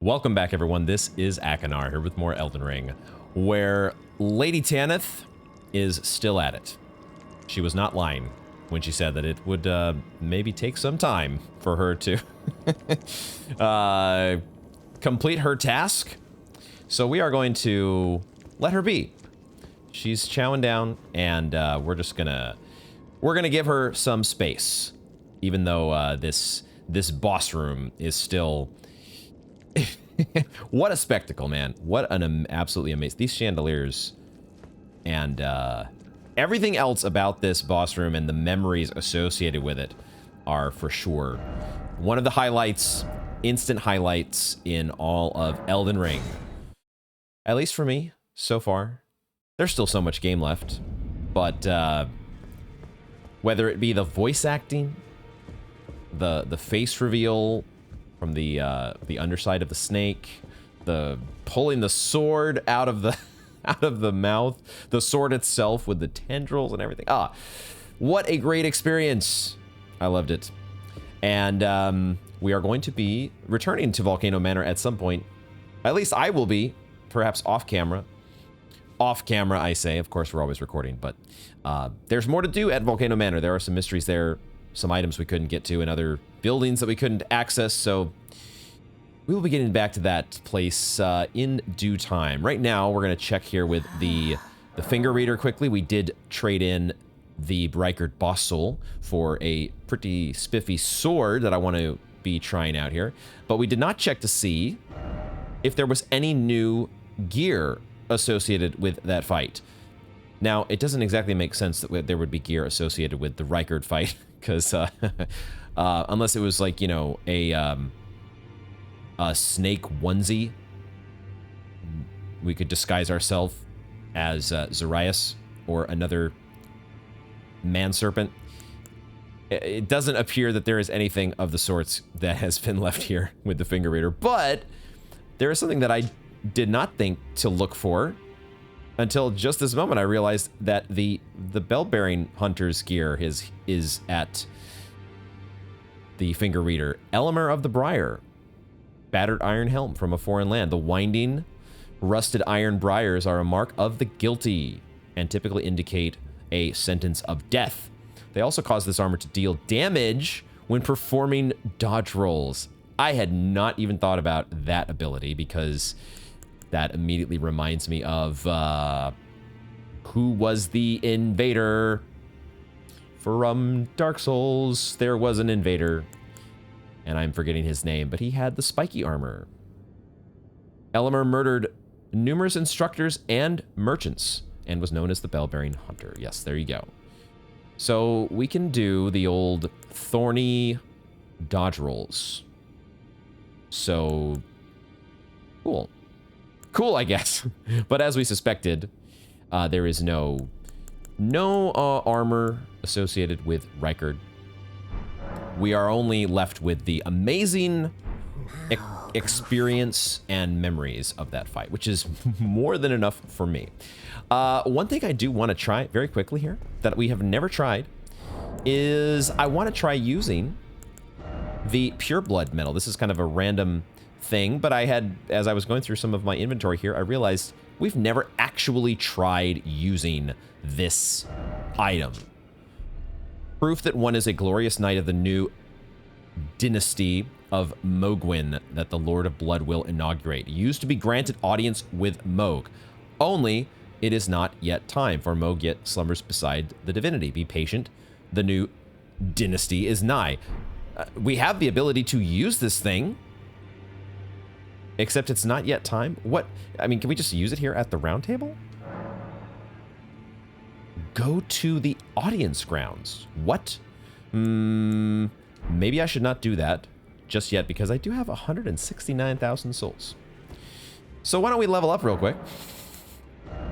Welcome back, everyone. This is Akanar here with more Elden Ring, where Lady Tanith is still at it. She was not lying when she said that it would maybe take some time for her to complete her task. So we are going to let her be. She's chowing down, and we're gonna give her some space, even though this boss room is still. What a spectacle, man. What an absolutely amazing. These chandeliers and everything else about this boss room and the memories associated with it are for sure one of the highlights, instant highlights in all of Elden Ring. At least for me, so far. There's still so much game left, but whether it be the voice acting, the face reveal from the underside of the snake, the pulling the sword out of the mouth, the sword itself with the tendrils and everything. Ah, what a great experience! I loved it, and we are going to be returning to Volcano Manor at some point. At least I will be, perhaps off camera. Off camera, I say. Of course, we're always recording, but there's more to do at Volcano Manor. There are some mysteries there, some items we couldn't get to, and other buildings that we couldn't access, so we will be getting back to that place in due time. Right now, we're going to check here with the finger reader quickly. We did trade in the Rykard boss soul for a pretty spiffy sword that I want to be trying out here, but we did not check to see if there was any new gear associated with that fight. Now, it doesn't exactly make sense that there would be gear associated with the Rykard fight, because unless it was like, you know, a snake onesie, we could disguise ourselves as Zarias or another man-serpent. It doesn't appear that there is anything of the sorts that has been left here with the finger reader, but there is something that I did not think to look for until just this moment. I realized that the bell-bearing hunter's gear is at the finger reader. Gelmir of the Briar. Battered iron helm from a foreign land. The winding, rusted iron briars are a mark of the guilty and typically indicate a sentence of death. They also cause this armor to deal damage when performing dodge rolls. I had not even thought about that ability, because that immediately reminds me of who was the invader from Dark Souls. There was an invader, and I'm forgetting his name, but he had the spiky armor. Gelmir murdered numerous instructors and merchants and was known as the Bell-Bearing Hunter. Yes, there you go. So we can do the old thorny dodge rolls. So cool. Cool, I guess. But as we suspected, there is no armor associated with Rykard. We are only left with the amazing experience and memories of that fight, which is more than enough for me. One thing I do want to try very quickly here that we have never tried is I want to try using the pure blood metal. This is kind of a random thing, but as I was going through some of my inventory here, I realized we've never actually tried using this item. Proof that one is a glorious knight of the new Dynasty of Mohgwyn that the Lord of Blood will inaugurate. Used to be granted audience with Mohg. Only it is not yet time, for Mohg yet slumbers beside the divinity. Be patient. The new Dynasty is nigh. We have the ability to use this thing, except it's not yet time. What? I mean, can we just use it here at the round table? Go to the audience grounds. What? Maybe I should not do that just yet, because I do have 169,000 souls. So why don't we level up real quick?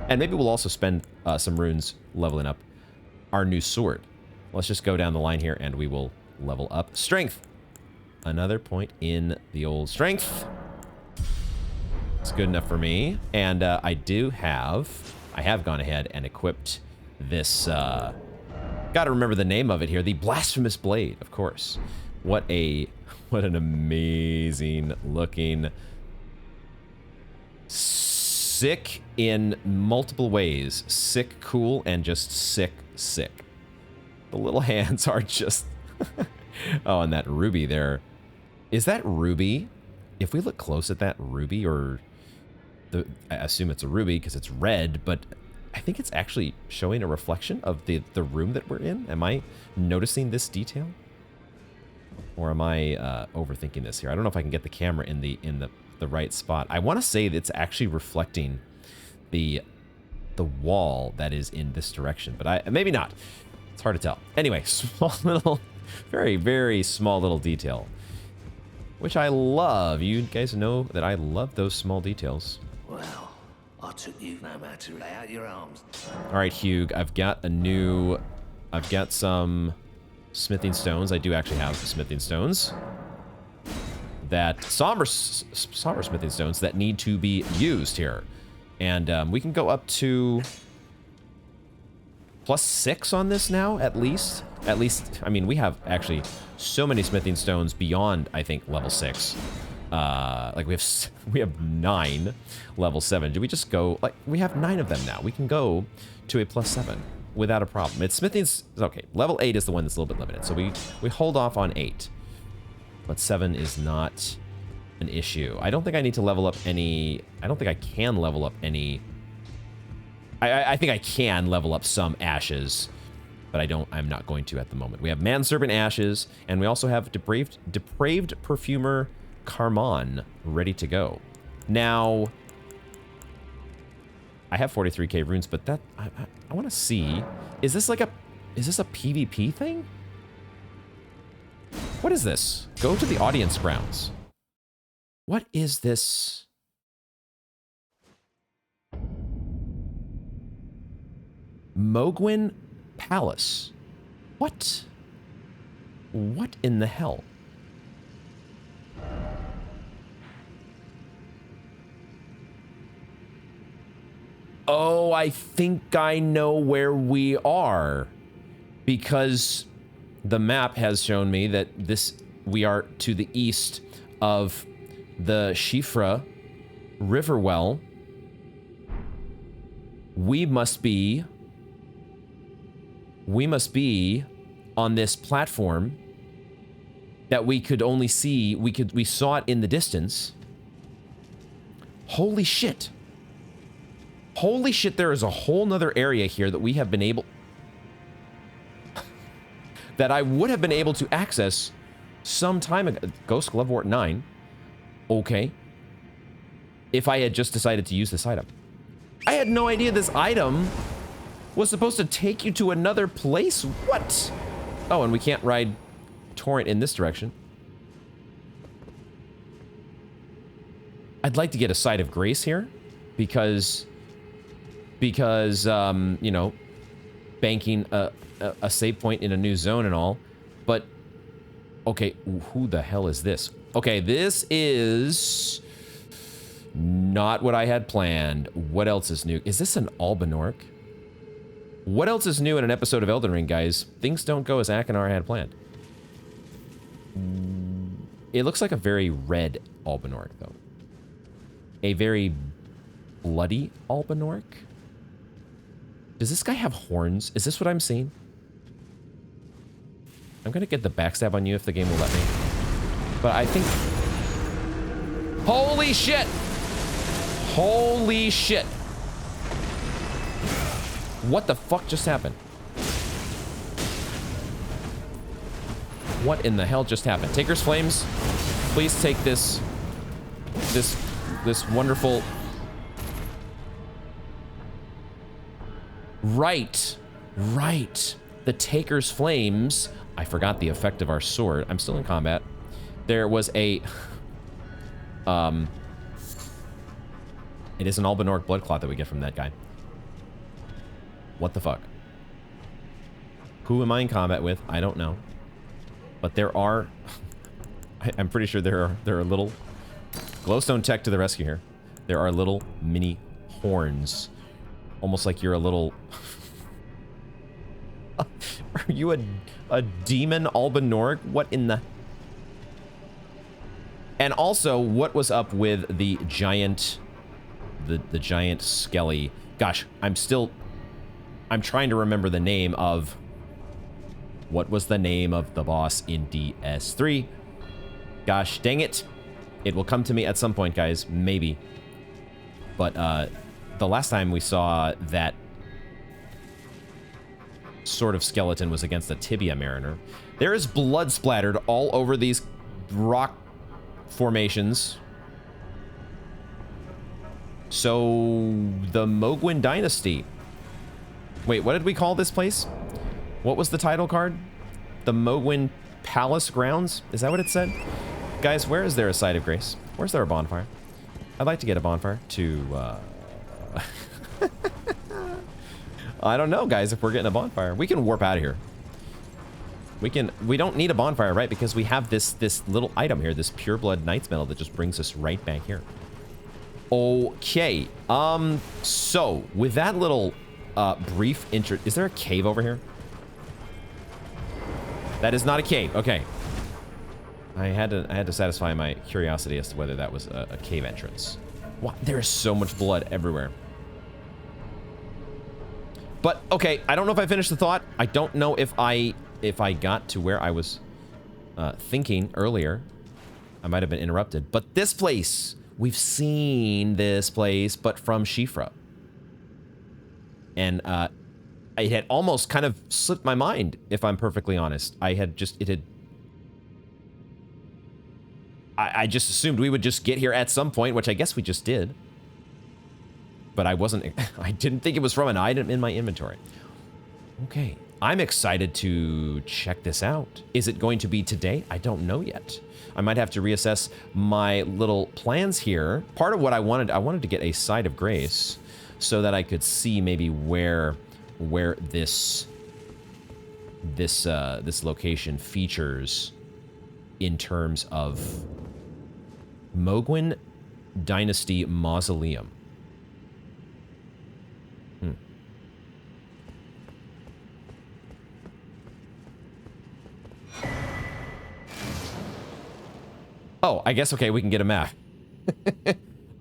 And maybe we'll also spend some runes leveling up our new sword. Let's just go down the line here and we will level up strength. Another point in the old strength. It's good enough for me. And I have gone ahead and equipped this, gotta remember the name of it here, the Blasphemous Blade, of course. What an amazing looking sick in multiple ways. Sick, cool, and just sick, sick. The little hands are just... Oh, and that ruby there. Is that ruby? If we look close at that ruby, or... I assume it's a ruby because it's red, but I think it's actually showing a reflection of the room that we're in. Am I noticing this detail? Or am I overthinking this here? I don't know if I can get the camera in the right spot. I want to say that it's actually reflecting the wall that is in this direction, but maybe not. It's hard to tell. Anyway, small little, very, very small little detail, which I love. You guys know that I love those small details. Well, I took you no matter to lay out your arms. All right, Hugh, I've got some smithing stones. I do actually have smithing stones. That somber smithing stones that need to be used here. And we can go up to +6 on this now, at least. At least, I mean, we have actually so many smithing stones beyond, I think, level 6. Like we have 9 level 7. Do we just go, like, we have 9 of them now. We can go to a +7 without a problem. It's smithing's, okay, level 8 is the one that's a little bit limited. So we hold off on 8. But 7 is not an issue. I don't think I need to level up any... I don't think I can level up any... I think I can level up some ashes, but I'm not going to at the moment. We have Manserpent Ashes, and we also have Depraved Perfumer Carmon ready to go. Now, I have 43k runes, but that... I want to see... Is this a PvP thing? What is this? Go to the audience grounds. What is this? Mohgwyn Palace. What? What in the hell? Oh, I think I know where we are. Because the map has shown me that we are to the east of the Shifra River well. We must be on this platform that we could only see, we saw it in the distance. Holy shit. Holy shit, there is a whole nother area here that we have been able... that I would have been able to access some time ago. Ghost Glovewort 9. Okay. If I had just decided to use this item. I had no idea this item was supposed to take you to another place. What? Oh, and we can't ride Torrent in this direction. I'd like to get a Site of Grace here because you know, banking a save point in a new zone and all, but okay, who the hell is this? Okay, this is not what I had planned. What else is new? Is this an Albinork? What else is new in an episode of Elden Ring, guys? Things don't go as Akinar had planned. It looks like a very red Albinork, though. A very bloody Albinork? Does this guy have horns? Is this what I'm seeing? I'm gonna get the backstab on you if the game will let me. But I think... Holy shit! Holy shit! What the fuck just happened? What in the hell just happened? Taker's Flames, please take this wonderful... Right. The Taker's Flames. I forgot the effect of our sword. I'm still in combat. There was a... It is an Albinork blood clot that we get from that guy. What the fuck? Who am I in combat with? I don't know. But there are... I'm pretty sure there are little... Glowstone tech to the rescue here. There are little mini horns. Almost like you're a little... Are you a demon Albinork? What in the... And also, what was up with the giant the giant skelly. Gosh, I'm trying to remember the name of... What was the name of the boss in DS3? Gosh, dang it. It will come to me at some point, guys. Maybe. But, the last time we saw that sort of skeleton was against a Tibia Mariner. There is blood splattered all over these rock formations. So, the Mohgwyn Dynasty. Wait, what did we call this place? What was the title card? The Mohgwyn Palace grounds? Is that what it said? Guys, where is there a site of grace? Where's there a bonfire? I'd like to get a bonfire to, I don't know, guys, if we're getting a bonfire. We can warp out of here. We don't need a bonfire, right? Because we have this little item here, this pureblood knight's medal that just brings us right back here. Okay. So, with that little, brief intro... Is there a cave over here? That is not a cave. Okay. I had to satisfy my curiosity as to whether that was a cave entrance. Wow, there is so much blood everywhere. But, okay, I don't know if I finished the thought. I don't know if I got to where I was thinking earlier. I might have been interrupted. But this place, we've seen this place, but from Shifra. And it had almost kind of slipped my mind, if I'm perfectly honest. I just assumed we would just get here at some point, which I guess we just did. But I didn't think it was from an item in my inventory. Okay, I'm excited to check this out. Is it going to be today? I don't know yet. I might have to reassess my little plans here. Part of what I wanted to get a site of grace so that I could see maybe where this location features in terms of Mohgwyn Dynasty Mausoleum. Oh, I guess, okay, we can get a map.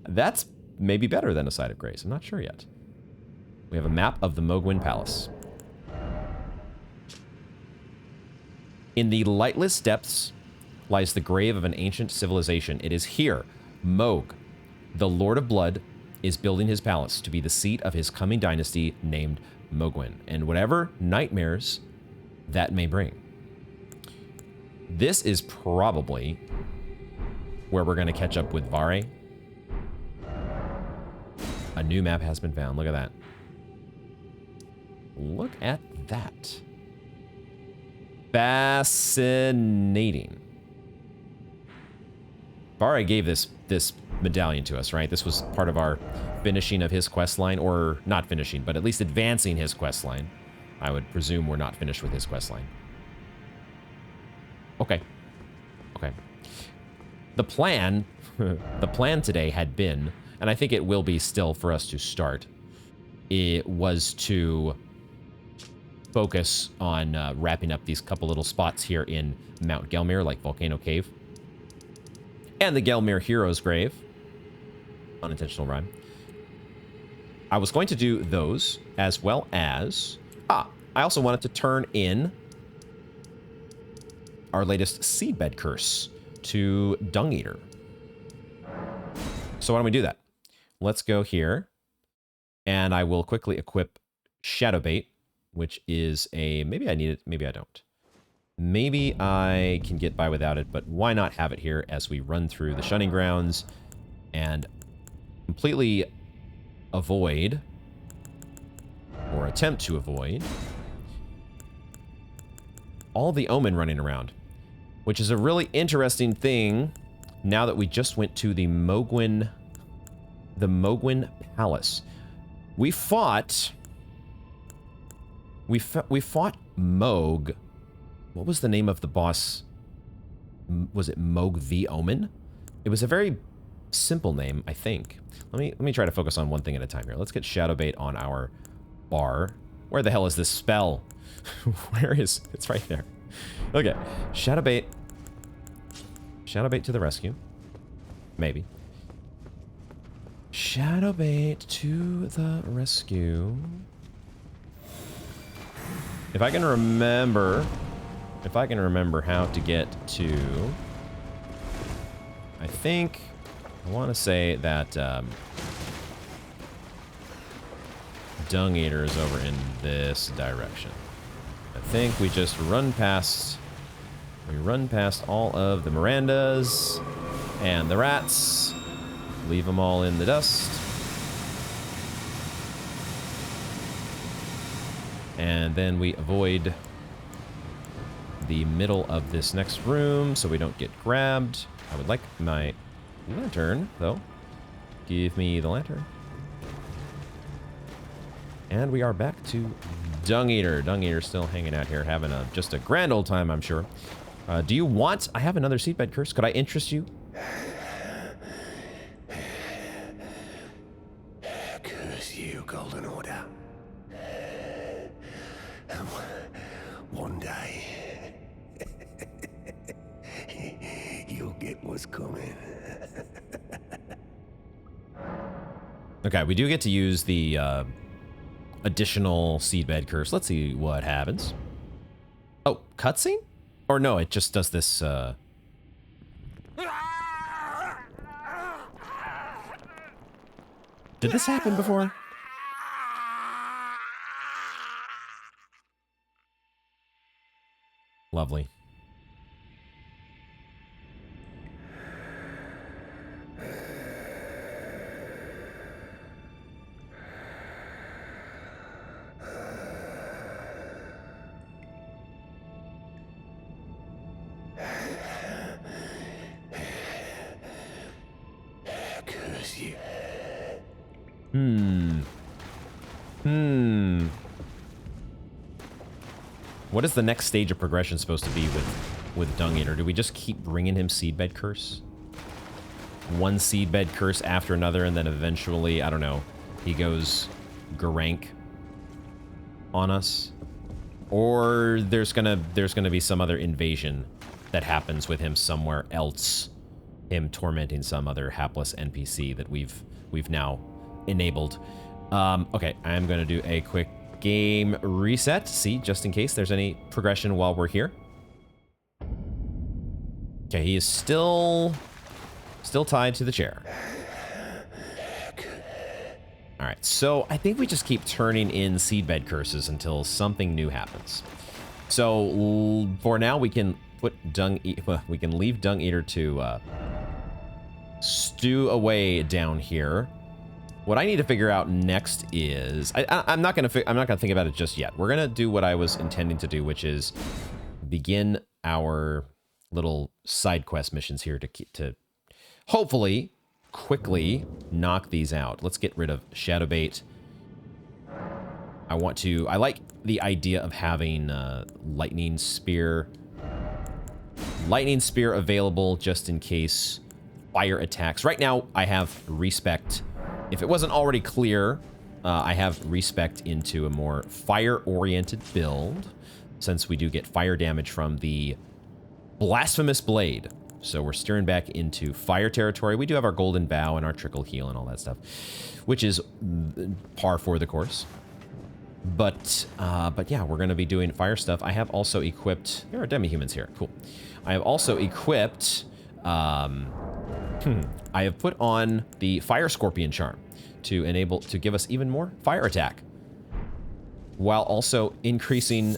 That's maybe better than a site of grace. I'm not sure yet. We have a map of the Mohgwyn Palace. In the lightless depths lies the grave of an ancient civilization. It is here, Mohg, the Lord of Blood, is building his palace to be the seat of his coming dynasty named Mohgwyn, and whatever nightmares that may bring. This is probably where we're going to catch up with Vare. A new map has been found. Look at that. Look at that. Fascinating. Vare gave this medallion to us, right? This was part of our finishing of his quest line, or not finishing, but at least advancing his quest line. I would presume we're not finished with his quest line. Okay. Okay. The plan today had been, and I think it will be still for us to start, it was to focus on wrapping up these couple little spots here in Mount Gelmir, like Volcano Cave, and the Gelmir Hero's Grave. Unintentional rhyme. I was going to do those, as well as... I also wanted to turn in our latest Seedbed Curse to Dung Eater. So why don't we do that? Let's go here, and I will quickly equip Shadowbait, which is a... Maybe I need it, maybe I don't. Maybe I can get by without it, but why not have it here as we run through the Shunning Grounds and completely avoid, or attempt to avoid, all the Omen running around, which is a really interesting thing now that we just went to the Mohgwyn Palace. We fought Mohg. What was the name of the boss? Was it Mohg the Omen? It was a very simple name, I think. Let me try to focus on one thing at a time here. Let's get Shadowbait on our bar. Where the hell is this spell? Where is... It's right there. Okay. Shadowbait. Shadowbait to the rescue. Maybe. Shadowbait to the rescue. If I can remember how to get to, I want to say that Dung Eater is over in this direction. I think we just run past all of the Mirandas and the rats, leave them all in the dust. And then we avoid the middle of this next room so we don't get grabbed. I would like my lantern, though. Give me the lantern. And we are back to Dung Eater. Dung Eater still hanging out here, having just a grand old time, I'm sure. Do you want... I have another seedbed curse. Could I interest you? Curse you, Golden Order. One day, you'll get what's coming. Okay, we do get to use the additional seedbed curse. Let's see what happens. Oh, cutscene? Or no, it just does this... Did this happen before? Lovely. Curse you. What is the next stage of progression supposed to be with Dung Eater? Do we just keep bringing him seedbed curse? One seedbed curse after another, and then eventually, I don't know, he goes Garank on us? Or there's gonna be some other invasion that happens with him somewhere else, him tormenting some other hapless NPC that we've now enabled. Okay, I'm gonna do a quick game reset, see, just in case there's any progression while we're here. Okay, he is still tied to the chair. All right, so I think we just keep turning in seedbed curses until something new happens. So for now, we can put we can leave Dung Eater to stew away down here. What I need to figure out next is I'm not gonna think about it just yet. We're gonna do what I was intending to do, which is begin our little side quest missions here to hopefully quickly knock these out. Let's get rid of Shadowbait. I like the idea of having lightning spear available just in case fire attacks. Right now I have respect. If it wasn't already clear, I have respect into a more fire-oriented build, since we do get fire damage from the Blasphemous Blade. So we're steering back into fire territory. We do have our Golden Bow and our Trickle Heal and all that stuff, which is par for the course. But yeah, we're going to be doing fire stuff. I have also equipped... There are demi-humans here. Cool. I have also equipped... I have put on the Fire Scorpion charm to give us even more fire attack, while also increasing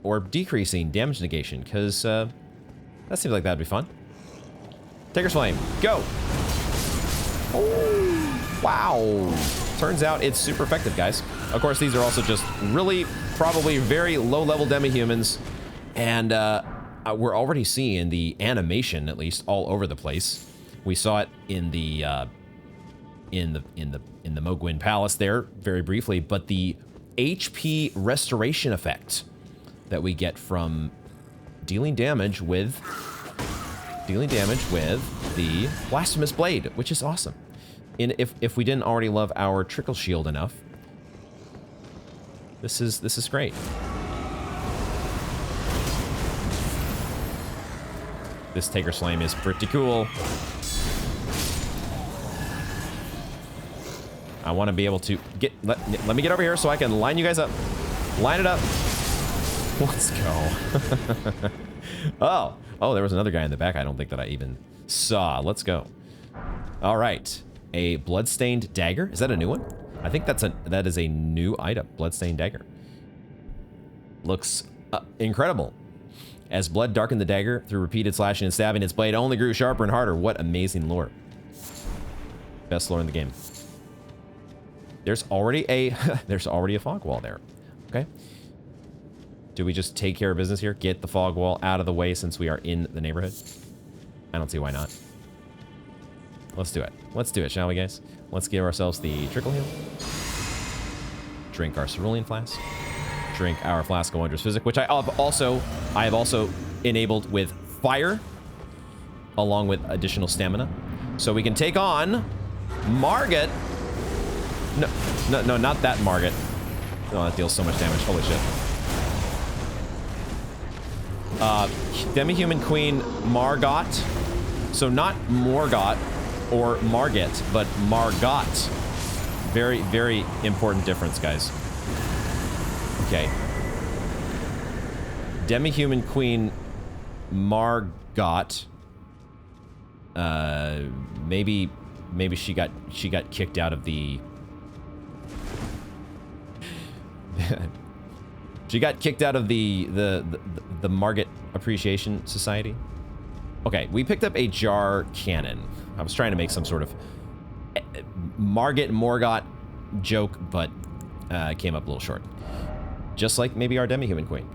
or decreasing damage negation, because that seems like that'd be fun. Taker's Flame, go! Oh, wow! Turns out it's super effective, guys. Of course, these are also just really, probably very low-level demi-humans, and we're already seeing the animation, at least, all over the place. We saw it in the Mohgwyn Palace there very briefly, but the HP restoration effect that we get from dealing damage with the Blasphemous Blade, which is awesome. If we didn't already love our Trickle Shield enough, this is great. This Taker's Flame is pretty cool. I want to be able to get... Let me get over here so I can line you guys up. Line it up. Let's go. Oh, there was another guy in the back I don't think that I even saw. Let's go. All right. A bloodstained dagger. Is that a new one? I think that is a new item. Bloodstained dagger. Looks incredible. As blood darkened the dagger through repeated slashing and stabbing, its blade only grew sharper and harder. What amazing lore. Best lore in the game. There's already a fog wall there. Okay. Do we just take care of business here? Get the fog wall out of the way since we are in the neighborhood? I don't see why not. Let's do it. Let's do it, shall we, guys? Let's give ourselves the trickle heal. Drink our cerulean flask. Drink our flask of wondrous physic, which I have also enabled with fire, along with additional stamina, so we can take on Margit. No, not that Margit. Oh, that deals so much damage. Holy shit. Demi-human queen Margot. So not Morgot or Margit, but Margot. Very, very important difference, guys. Okay. Demi-human queen Margot. Maybe she got kicked out of the... She got kicked out of the Margit Appreciation Society. Okay, we picked up a jar cannon. I was trying to make some sort of Morgot joke, but came up a little short. Just like maybe our demi-human queen.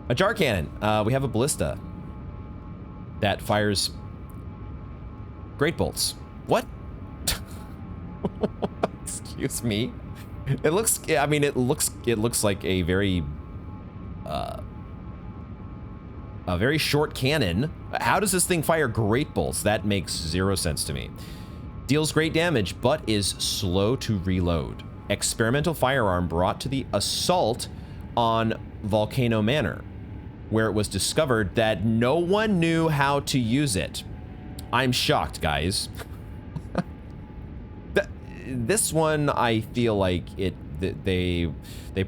A jar cannon. We have a ballista that fires great bolts. What? Excuse me. It looks. I mean, it looks like a very short cannon. How does this thing fire great bolts? That makes zero sense to me. Deals great damage, but is slow to reload. Experimental firearm brought to the assault on Volcano Manor, where it was discovered that no one knew how to use it. I'm shocked, guys. This one, I feel like they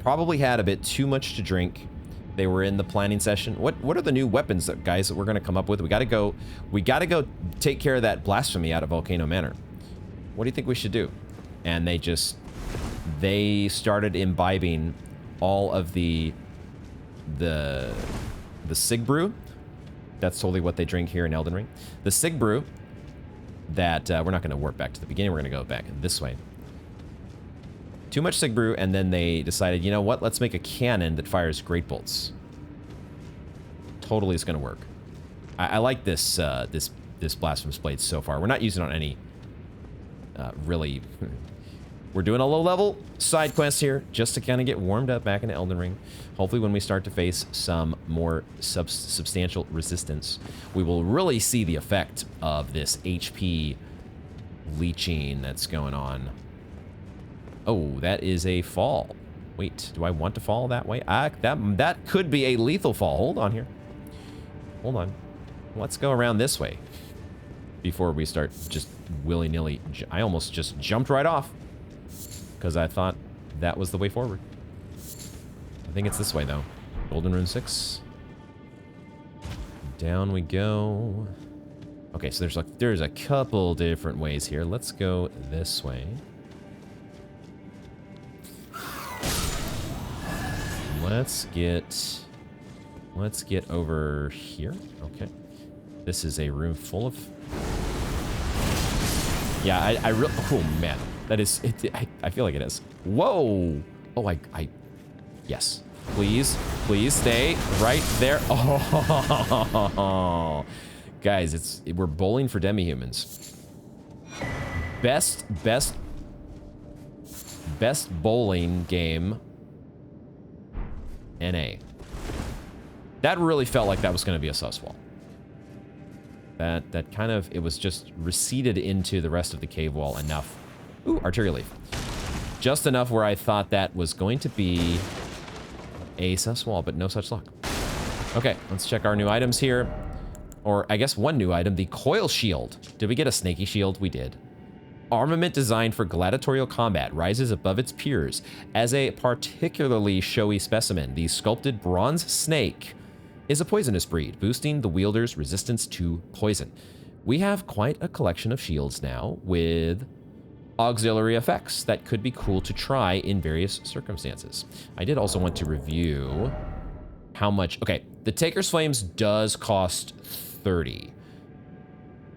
probably had a bit too much to drink. They were in the planning session. What are the new weapons, guys, that we're gonna come up with? We gotta go take care of that blasphemy out of Volcano Manor. What do you think we should do? And they started imbibing all of the Sig Brew. That's totally what they drink here in Elden Ring. The Sig Brew that we're not gonna warp back to the beginning. We're gonna go back this way. Too much Sig Brew, and then they decided, you know what? Let's make a cannon that fires great bolts. Totally is gonna work. I like this this blasphemous blade so far. We're not using it on any really. We're doing a low-level side quest here just to kind of get warmed up back into Elden Ring. Hopefully when we start to face some more substantial resistance, we will really see the effect of this HP leeching that's going on. Oh, that is a fall. Wait, do I want to fall that way? That could be a lethal fall. Hold on here. Hold on. Let's go around this way before we start just willy-nilly. I almost just jumped right off because I thought that was the way forward. I think it's this way, though. Golden Rune 6. Down we go. Okay, so there's a couple different ways here. Let's go this way. Let's get over here. Okay. This is a room full of... Yeah, I really... Oh, man. That is... I feel like it is. Whoa! Oh, yes. Please stay right there. Oh, guys, we're bowling for demi-humans. Best bowling game... NA. That really felt like that was going to be a sus wall. That kind of, it was just receded into the rest of the cave wall enough. Ooh, arterial leaf. Just enough where I thought that was going to be a sus wall, but no such luck. Okay, let's check our new items here. Or I guess one new item, the coil shield. Did we get a snaky shield? We did. armament designed for gladiatorial combat, rises above its peers as a particularly showy specimen. The sculpted bronze snake is a poisonous breed, boosting the wielder's resistance to poison. We have quite a collection of shields now with auxiliary effects that could be cool to try in various circumstances. I did also want to review how much... Okay, the Taker's Flames does cost 30.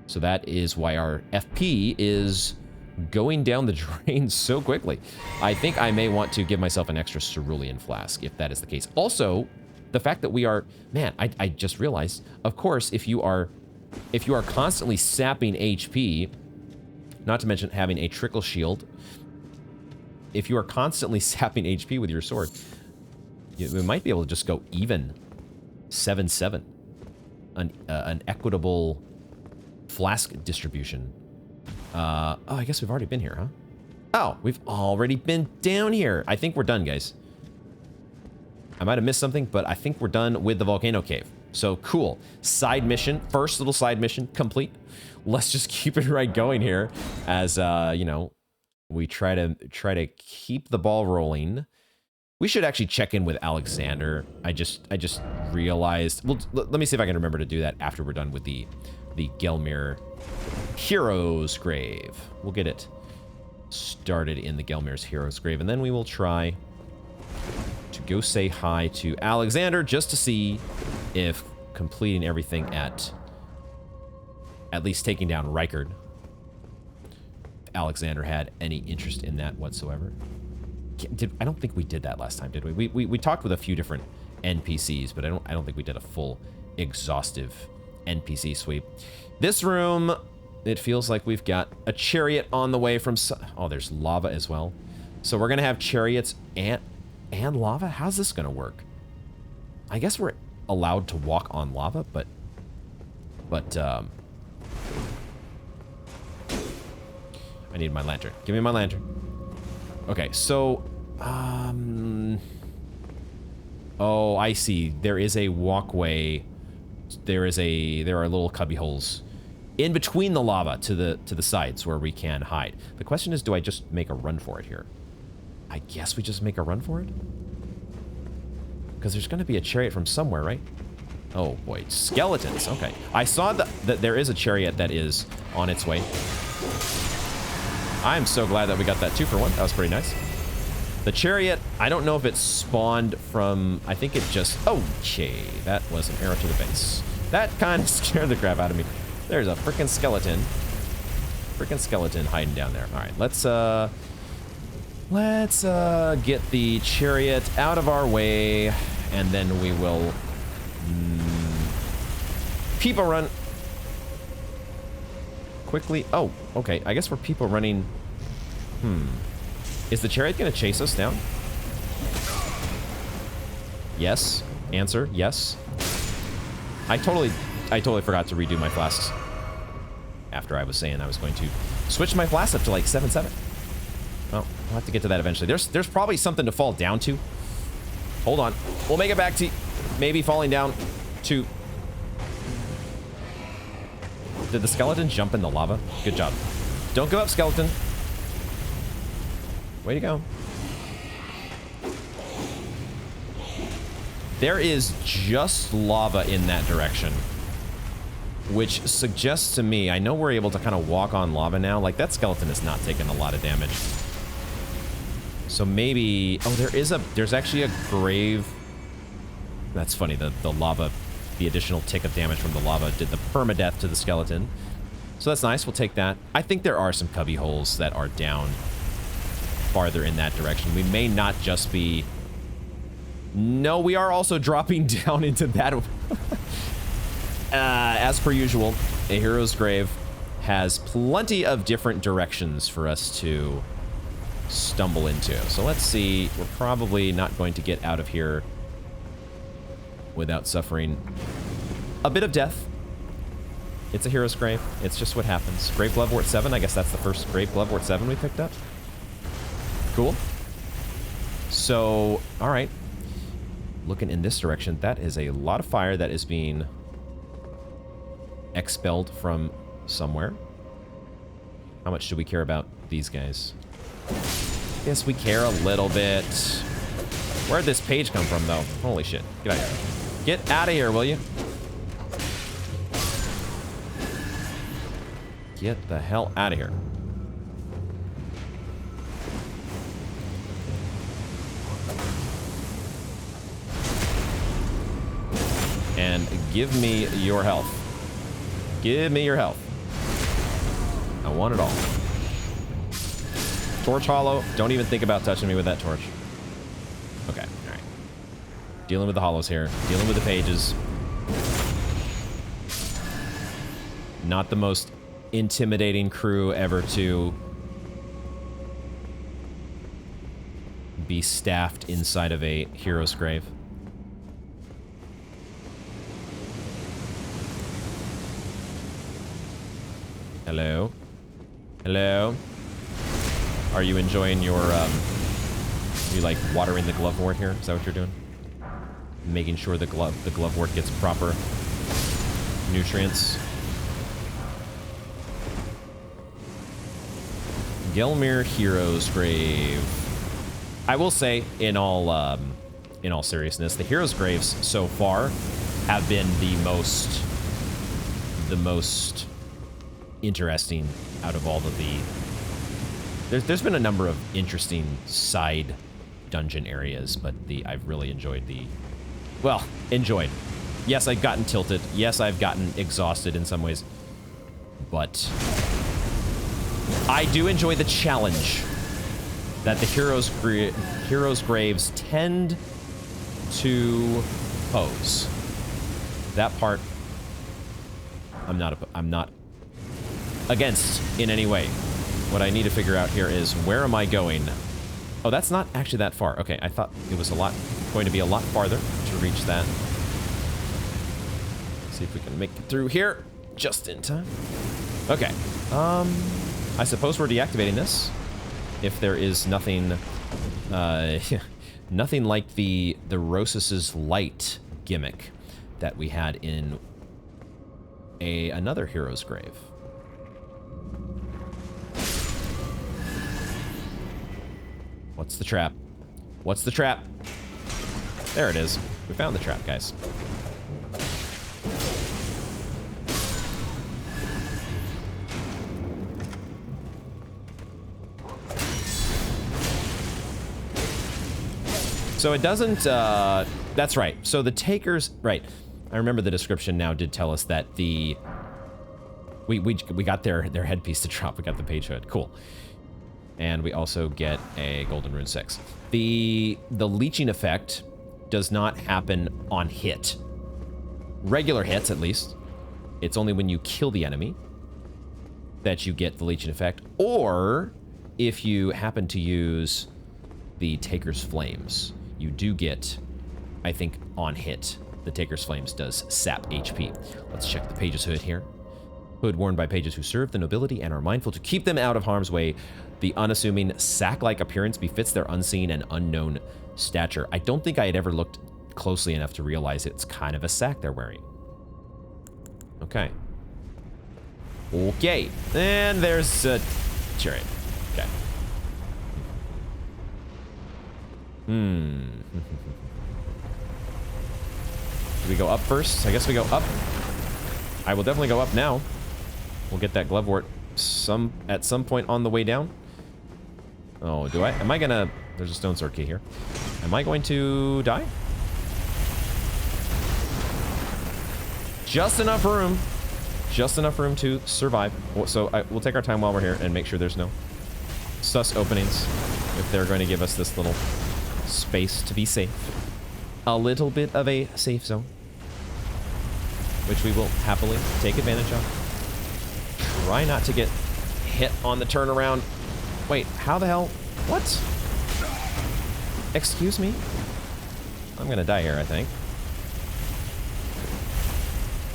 So that is why our FP is going down the drain so quickly. I think I may want to give myself an extra cerulean flask if that is the case. Also, the fact that we are... Man, I just realized, of course, if you are constantly sapping HP, not to mention having a trickle shield, if you are constantly sapping HP with your sword, we might be able to just go even 7-7. An equitable flask distribution. Oh, I guess we've already been here, huh? Oh, we've already been down here. I think we're done, guys. I might have missed something, but I think we're done with the Volcano Cave. So cool. Side mission, first little side mission complete. Let's just keep it right going here as, you know, we try to keep the ball rolling. We should actually check in with Alexander. I just realized, well, let me see if I can remember to do that after we're done with the Gelmir Hero's Grave. We'll get it started in the Gelmir's Hero's Grave, and then we will try to go say hi to Alexander just to see if completing everything at least taking down Rykard, if Alexander had any interest in that whatsoever. I don't think we did that last time, did we? We talked with a few different NPCs, but I don't think we did a full exhaustive NPC sweep. This room, it feels like we've got a chariot on the way from... Oh, there's lava as well. So we're going to have chariots and lava? How's this going to work? I guess we're allowed to walk on lava, but I need my lantern. Give me my lantern. Okay, so, oh, I see. There is a walkway. There are little cubby holes in between the lava to the sides where we can hide. The question is, do I just make a run for it here? I guess we just make a run for it? Because there's going to be a chariot from somewhere, right? Oh, boy. Skeletons. Okay. I saw that there is a chariot that is on its way. I'm so glad that we got that 2-for-1. That was pretty nice. The chariot, I don't know if it spawned from... I think it just... Okay, that was an arrow to the face. That kind of scared the crap out of me. There's a freaking skeleton. Freaking skeleton hiding down there. All right, let's get the chariot out of our way, and then we will... people run... Quickly. Oh, okay. I guess we're people running. Is the chariot going to chase us down? Yes. Answer, yes. I totally forgot to redo my flasks after I was saying I was going to switch my flasks up to like 7-7. Well, we'll have to get to that eventually. There's probably something to fall down to. Hold on. We'll make it back to maybe falling down to... Did the skeleton jump in the lava? Good job. Don't give up, skeleton. Way to go. There is just lava in that direction, which suggests to me, I know we're able to kind of walk on lava now. Like, that skeleton is not taking a lot of damage. So maybe... Oh, there's actually a grave. That's funny. The lava... The additional tick of damage from the lava did the permadeath to the skeleton. So that's nice. We'll take that. I think there are some cubby holes that are down farther in that direction. We may not just be... No, we are also dropping down into that. As per usual, a hero's grave has plenty of different directions for us to stumble into. So let's see. We're probably not going to get out of here without suffering a bit of death. It's a hero's grave. It's just what happens. Grave Glovewort 7. I guess that's the first Grave Glovewort 7 we picked up. Cool. So, all right. Looking in this direction, that is a lot of fire that is being expelled from somewhere. How much do we care about these guys? Yes, we care a little bit. Where'd this page come from, though? Holy shit. Get out of here. Get out of here, will you? Get the hell out of here. And give me your health. Give me your health. I want it all. Torch hollow. Don't even think about touching me with that torch. Okay, all right. Dealing with the hollows here. Dealing with the pages. Not the most intimidating crew ever to be staffed inside of a hero's grave. Hello? Hello? Are you enjoying your, you like watering the glovewort here? Is that what you're doing? Making sure the glovewort gets proper nutrients. Gelmir Hero's Grave. I will say, in all seriousness, the Hero's Graves so far have been the most interesting out of all of the... There's been a number of interesting side dungeon areas, but I've really enjoyed the... Well, enjoyed. Yes, I've gotten tilted. Yes, I've gotten exhausted in some ways. But I do enjoy the challenge that the Hero's Graves tend to pose. That part, I'm not against in any way. What I need to figure out here is, where am I going? Oh, that's not actually that far. Okay, I thought it was going to be a lot farther to reach that. See if we can make it through here just in time. Okay. I suppose we're deactivating this. If there is nothing, nothing like the Rosis's light gimmick that we had in another hero's grave. What's the trap? What's the trap? There it is. We found the trap, guys. So it doesn't, that's right. So the takers, right. I remember the description now did tell us that we got their headpiece to drop. We got the page hood. Cool. And we also get a golden rune 6. The leeching effect does not happen on hit. Regular hits, at least. It's only when you kill the enemy that you get the leeching effect, or if you happen to use the Taker's Flames. You do get, I think, on hit, the Taker's Flames does sap HP. Let's check the page's hood here. Hood worn by pages who serve the nobility and are mindful to keep them out of harm's way. The unassuming sack-like appearance befits their unseen and unknown stature. I don't think I had ever looked closely enough to realize it's kind of a sack they're wearing. Okay. Okay. And there's a chariot. Okay. Do we go up first? I guess we go up. I will definitely go up now. We'll get that glovewort at some point on the way down. Oh, am I gonna... There's a stone sword key here. Am I going to die? Just enough room. Just enough room to survive. So we'll take our time while we're here and make sure there's no sus openings. If they're going to give us this little space to be safe. A little bit of a safe zone. Which we will happily take advantage of. Try not to get hit on the turnaround. Wait, how the hell? What? Excuse me? I'm gonna die here, I think.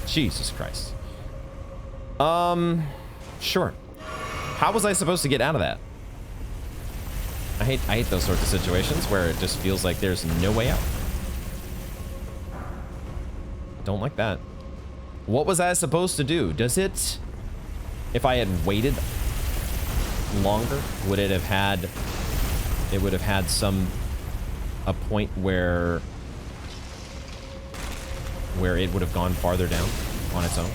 Jesus Christ. Sure. How was I supposed to get out of that? I hate those sorts of situations where it just feels like there's no way out. Don't like that. What was I supposed to do? Does it... If I had waited longer? Would it have had... It would have had a point where it would have gone farther down on its own?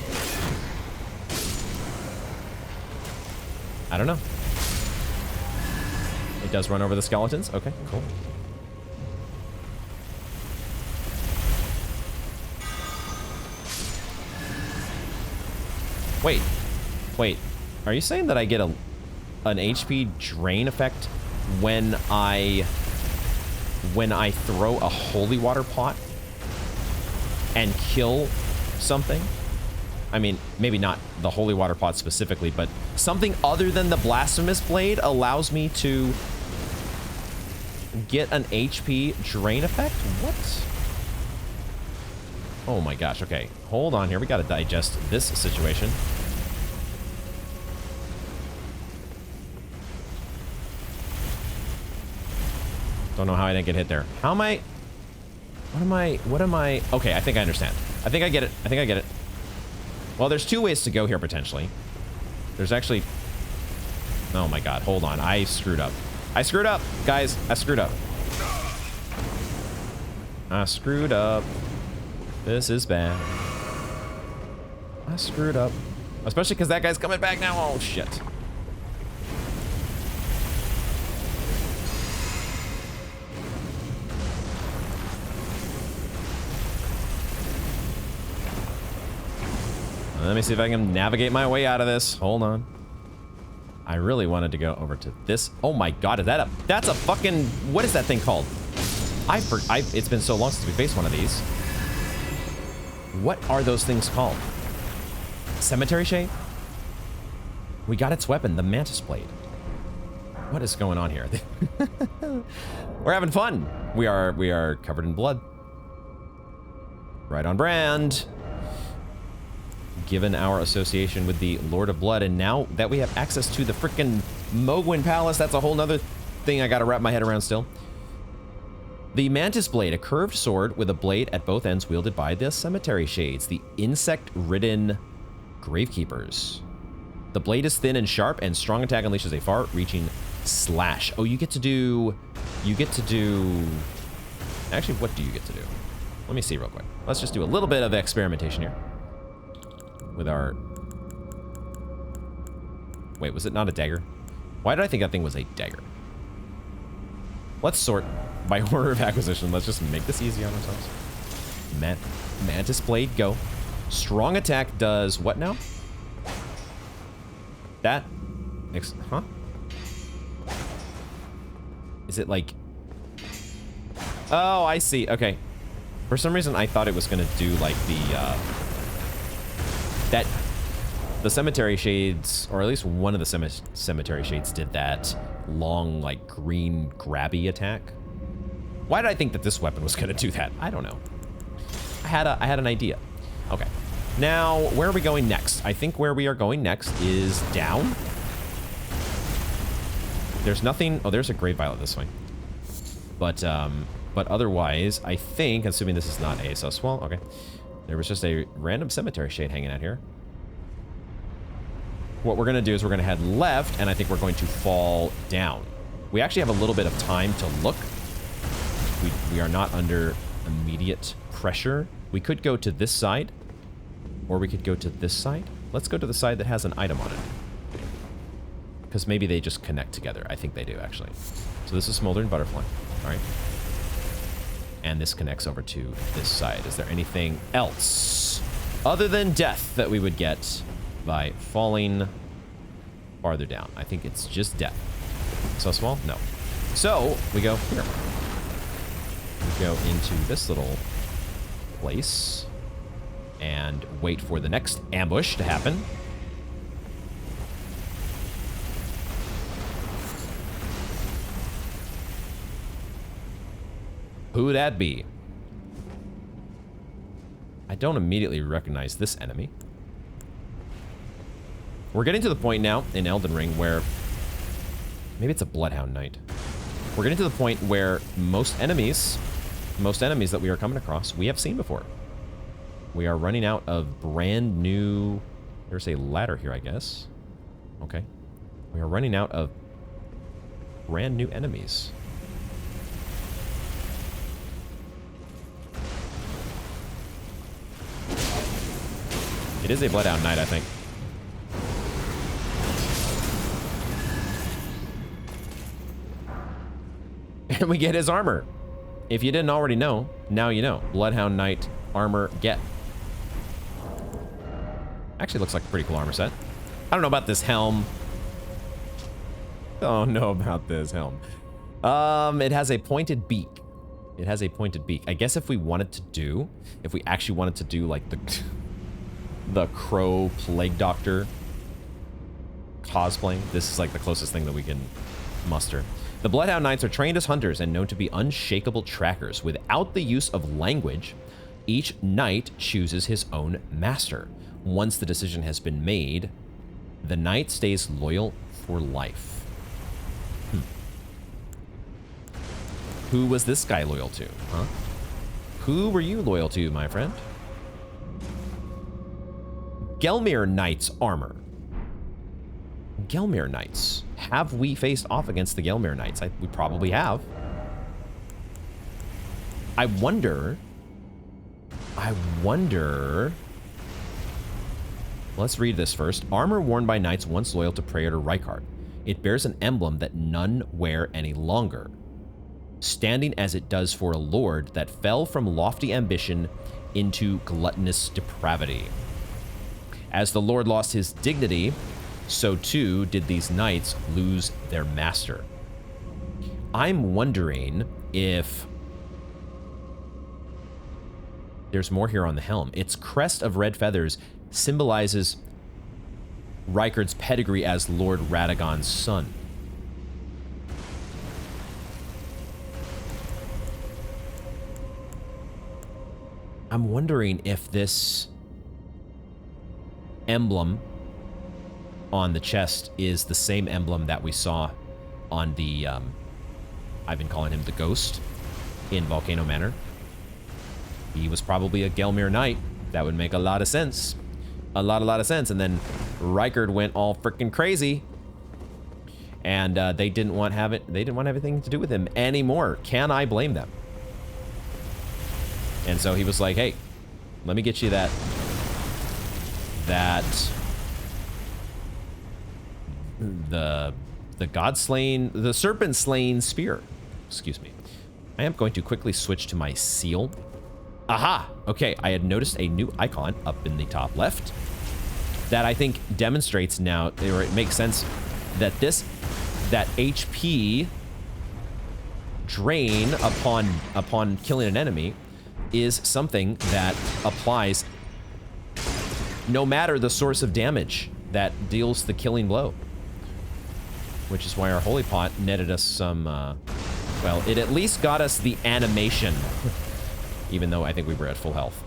I don't know. It does run over the skeletons? Okay, cool. Wait. Are you saying that I get an HP drain effect when I throw a holy water pot and kill something? I mean, maybe not the holy water pot specifically, but something other than the blasphemous blade allows me to get an HP drain effect? What? Oh my gosh, okay. Hold on here, we gotta digest this situation. Don't know how I didn't get hit there. How am I... What am I... Okay, I think I understand. I think I get it. Well, there's two ways to go here, potentially. There's actually... Oh my god, hold on. I screwed up. Guys. I screwed up. This is bad. I screwed up. Especially because that guy's coming back now. Oh, shit. Let me see if I can navigate my way out of this. Hold on. I really wanted to go over to this. Oh my god, that's a fucking... What is that thing called? It's been so long since we faced one of these. What are those things called? Cemetery Shade? We got its weapon, the Mantis Blade. What is going on here? We're having fun. We are covered in blood. Right on brand. Given our association with the Lord of Blood, and now that we have access to the frickin' Mohgwyn Palace, that's a whole nother thing I gotta wrap my head around still. The Mantis Blade, a curved sword with a blade at both ends wielded by the Cemetery Shades, the insect-ridden Gravekeepers. The blade is thin and sharp, and strong attack unleashes a far-reaching slash. Oh, you get to do... Actually, what do you get to do? Let me see real quick. Let's just do a little bit of experimentation here. With our... Wait, was it not a dagger? Why did I think that thing was a dagger? Let's sort by order of acquisition. Let's just make this easy on ourselves. Mantis Blade, go. Strong attack does what now? That... Huh? Is it like... Oh, I see. Okay. For some reason, I thought it was going to do like the... The Cemetery Shades, or at least one of the Cemetery Shades did that long, like, green grabby attack. Why did I think that this weapon was gonna do that? I don't know. I had an idea. Okay. Now, where are we going next? I think where we are going next is down. There's nothing... Oh, there's a Great Violet this way. But otherwise, I think, assuming this is not ASOS, well, okay. There was just a random Cemetery Shade hanging out here. What we're going to do is we're going to head left, and I think we're going to fall down. We actually have a little bit of time to look. We are not under immediate pressure. We could go to this side, or we could go to this side. Let's go to the side that has an item on it. Because maybe they just connect together. I think they do, actually. So this is Smoldering Butterfly. All right. And this connects over to this side. Is there anything else other than death that we would get by falling farther down? I think it's just death. So small? No. So we go here. We go into this little place and wait for the next ambush to happen. Who that be? I don't immediately recognize this enemy. We're getting to the point now in Elden Ring where... Maybe it's a Bloodhound Knight. We're getting to the point where most enemies that we are coming across, we have seen before. We are running out of brand new... There's a ladder here, I guess. Okay. We are running out of brand new enemies. It is a Bloodhound Knight, I think. And we get his armor. If you didn't already know, now you know. Bloodhound Knight armor get. Actually looks like a pretty cool armor set. I don't know about this helm. Don't know about this helm. It has a pointed beak. It has a pointed beak. I guess if we actually wanted to do like the Crow Plague Doctor cosplaying, this is like the closest thing that we can muster. The Bloodhound Knights are trained as hunters and known to be unshakable trackers. Without the use of language, each knight chooses his own master. Once the decision has been made, the knight stays loyal for life. Who was this guy loyal to, huh? Who were you loyal to, my friend? Gelmir Knights armor. Gelmir Knights. Have we faced off against the Gelmir Knights? We probably have. I wonder... Let's read this first. Armor worn by knights once loyal to Praetor Rykard. It bears an emblem that none wear any longer, standing as it does for a lord that fell from lofty ambition into gluttonous depravity. As the lord lost his dignity, so too did these knights lose their master. I'm wondering if there's more here on the helm. Its crest of red feathers symbolizes Rykard's pedigree as Lord Radagon's son. I'm wondering if this emblem on the chest is the same emblem that we saw on the, I've been calling him the Ghost in Volcano Manor. He was probably a Gelmir Knight. That would make a lot of sense. A lot of sense. And then Rykard went all freaking crazy. And they didn't want anything to do with him anymore. Can I blame them? And so he was like, hey, let me get you the serpent slain spear. Excuse me. I am going to quickly switch to my seal. Aha! Okay, I had noticed a new icon up in the top left that I think demonstrates now, or it makes sense that that HP drain upon killing an enemy is something that applies no matter the source of damage that deals the killing blow. Which is why our Holy Pot netted us some, well, it at least got us the animation. Even though I think we were at full health.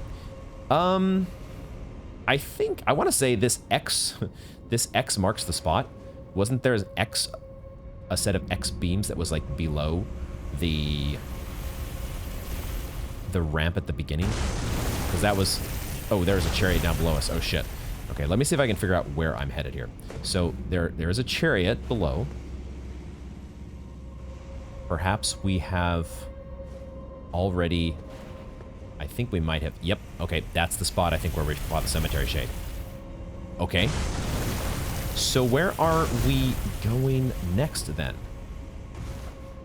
I want to say this X marks the spot. Wasn't there a set of X beams that was like below the ramp at the beginning? Because that was, oh, there's a chariot down below us. Oh shit. Okay, let me see if I can figure out where I'm headed here. So there is a chariot below. Perhaps we have already, I think we might have, yep, okay, that's the spot I think where we fought the cemetery shade. Okay. So where are we going next then?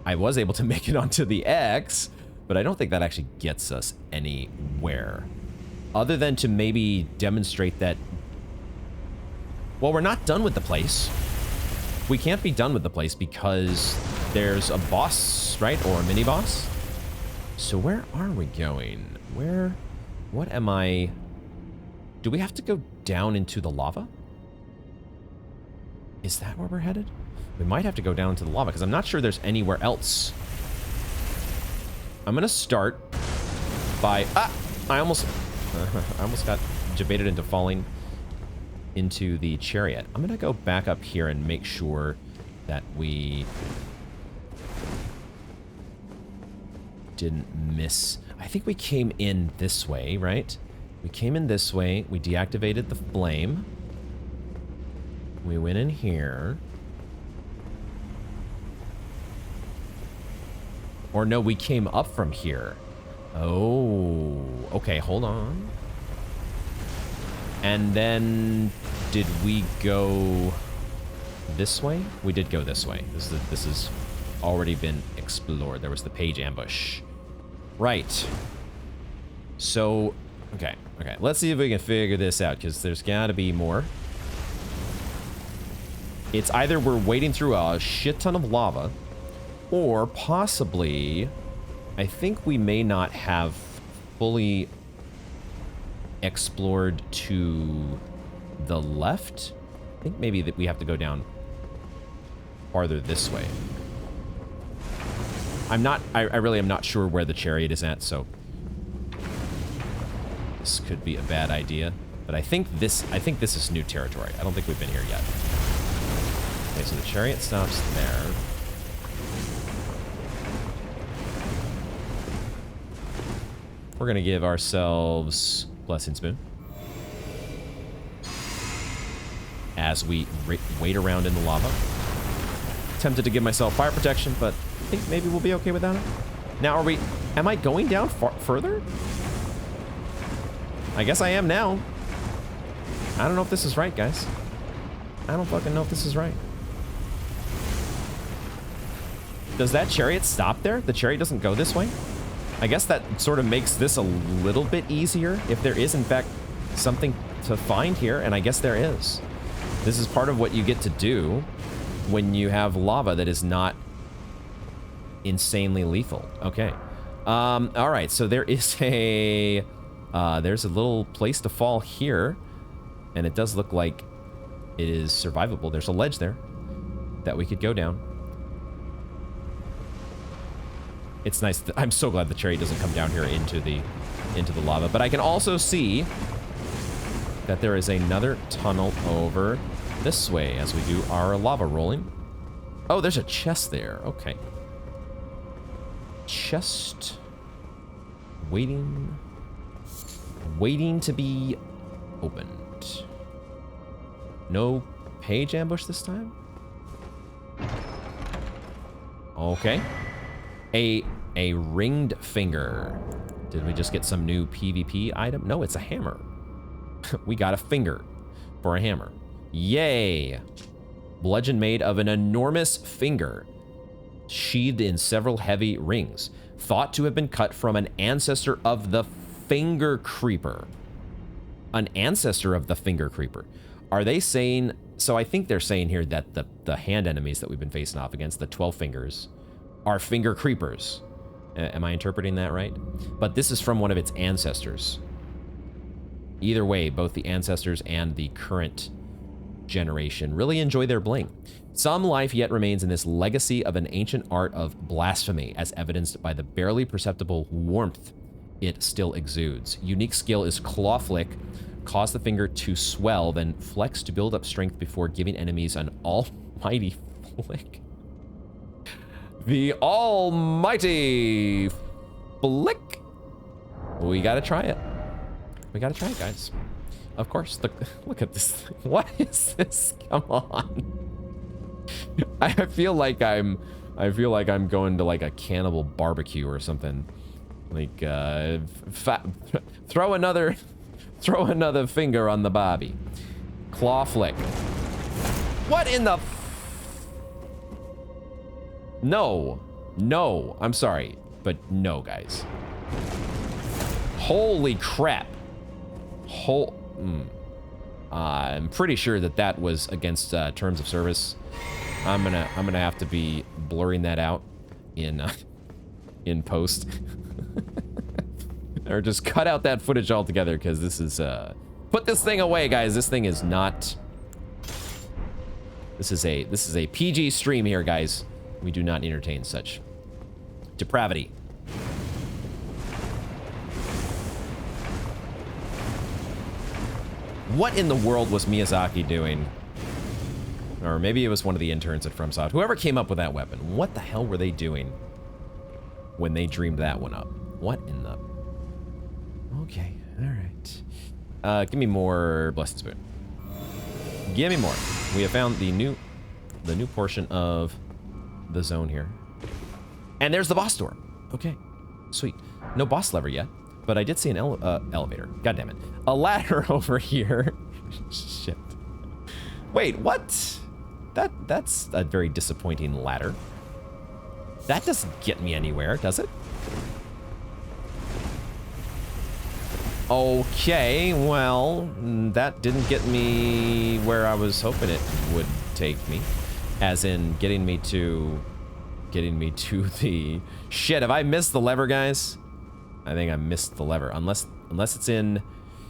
I was able to make it onto the X, but I don't think that actually gets us anywhere. Other than to maybe demonstrate that, well, we're not done with the place. We can't be done with the place because there's a boss, right? Or a mini boss. So where are we going? What am I? Do we have to go down into the lava? Is that where we're headed? We might have to go down into the lava because I'm not sure there's anywhere else. I'm gonna start by, I almost got debated into falling into the chariot. I'm gonna go back up here and make sure that we didn't miss. I think we came in this way, right? We came in this way. We deactivated the flame. We went in here. Or no, we came up from here. Oh, okay, hold on. And then did we go this way? We did go this way. This has already been explored. There was the page ambush. Right. So, okay. Let's see if we can figure this out, because there's got to be more. It's either we're wading through a shit ton of lava, or possibly, I think we may not have fully explored to the left. I think maybe that we have to go down farther this way. I really am not sure where the chariot is at, so this could be a bad idea. But I think this is new territory. I don't think we've been here yet. Okay, so the chariot stops there. We're gonna give ourselves Blessing Spoon as we wait around in the lava. Tempted to give myself fire protection, but I think maybe we'll be okay without it. Now, am I going down further? I guess I am now. I don't know if this is right, guys. I don't fucking know if this is right. Does that chariot stop there? The chariot doesn't go this way? I guess that sort of makes this a little bit easier if there is, in fact, something to find here, and I guess there is. This is part of what you get to do when you have lava that is not insanely lethal. Okay. All right, so there is there's a little place to fall here, and it does look like it is survivable. There's a ledge there that we could go down. It's nice. I'm so glad the chariot doesn't come down here into the lava. But I can also see that there is another tunnel over this way as we do our lava rolling. Oh, there's a chest there. Okay. Chest waiting to be opened. No page ambush this time? Okay. A ringed finger. Did we just get some new PvP item? No, it's a hammer. We got a finger for a hammer. Yay! Bludgeon made of an enormous finger, sheathed in several heavy rings, thought to have been cut from an ancestor of the Finger Creeper. An ancestor of the Finger Creeper. Are they saying... So I think they're saying here that the hand enemies that we've been facing off against, the 12 fingers, are Finger Creepers. Am I interpreting that right? But this is from one of its ancestors. Either way, both the ancestors and the current generation really enjoy their bling. Some life yet remains in this legacy of an ancient art of blasphemy, as evidenced by the barely perceptible warmth it still exudes. Unique skill is Claw Flick. Cause the finger to swell, then flex to build up strength before giving enemies an almighty flick. The almighty flick. We gotta try it. We gotta try it, guys. Of course. Look at this thing. What is this? Come on. I feel like I'm going to like a cannibal barbecue or something. Like throw another finger on the bobby. Claw flick. What in the No, I'm sorry, but no, guys. Holy crap. I'm pretty sure that was against terms of service. I'm gonna have to be blurring that out in post. Or just cut out that footage altogether, because this is put this thing away, guys. This thing is not. This is a PG stream here, guys. We do not entertain such depravity. What in the world was Miyazaki doing? Or maybe it was one of the interns at FromSoft. Whoever came up with that weapon, what the hell were they doing when they dreamed that one up? What in the... Okay, all right. Give me more Blessed Spoon. Give me more. We have found the new portion of the zone here. And there's the boss door. Okay, sweet. No boss lever yet, but I did see an elevator. God damn it. A ladder over here. Shit. Wait, what? That's a very disappointing ladder. That doesn't get me anywhere, does it? Okay, well, that didn't get me where I was hoping it would take me. As in getting me to the... Shit, have I missed the lever, guys? I think I missed the lever. Unless it's in...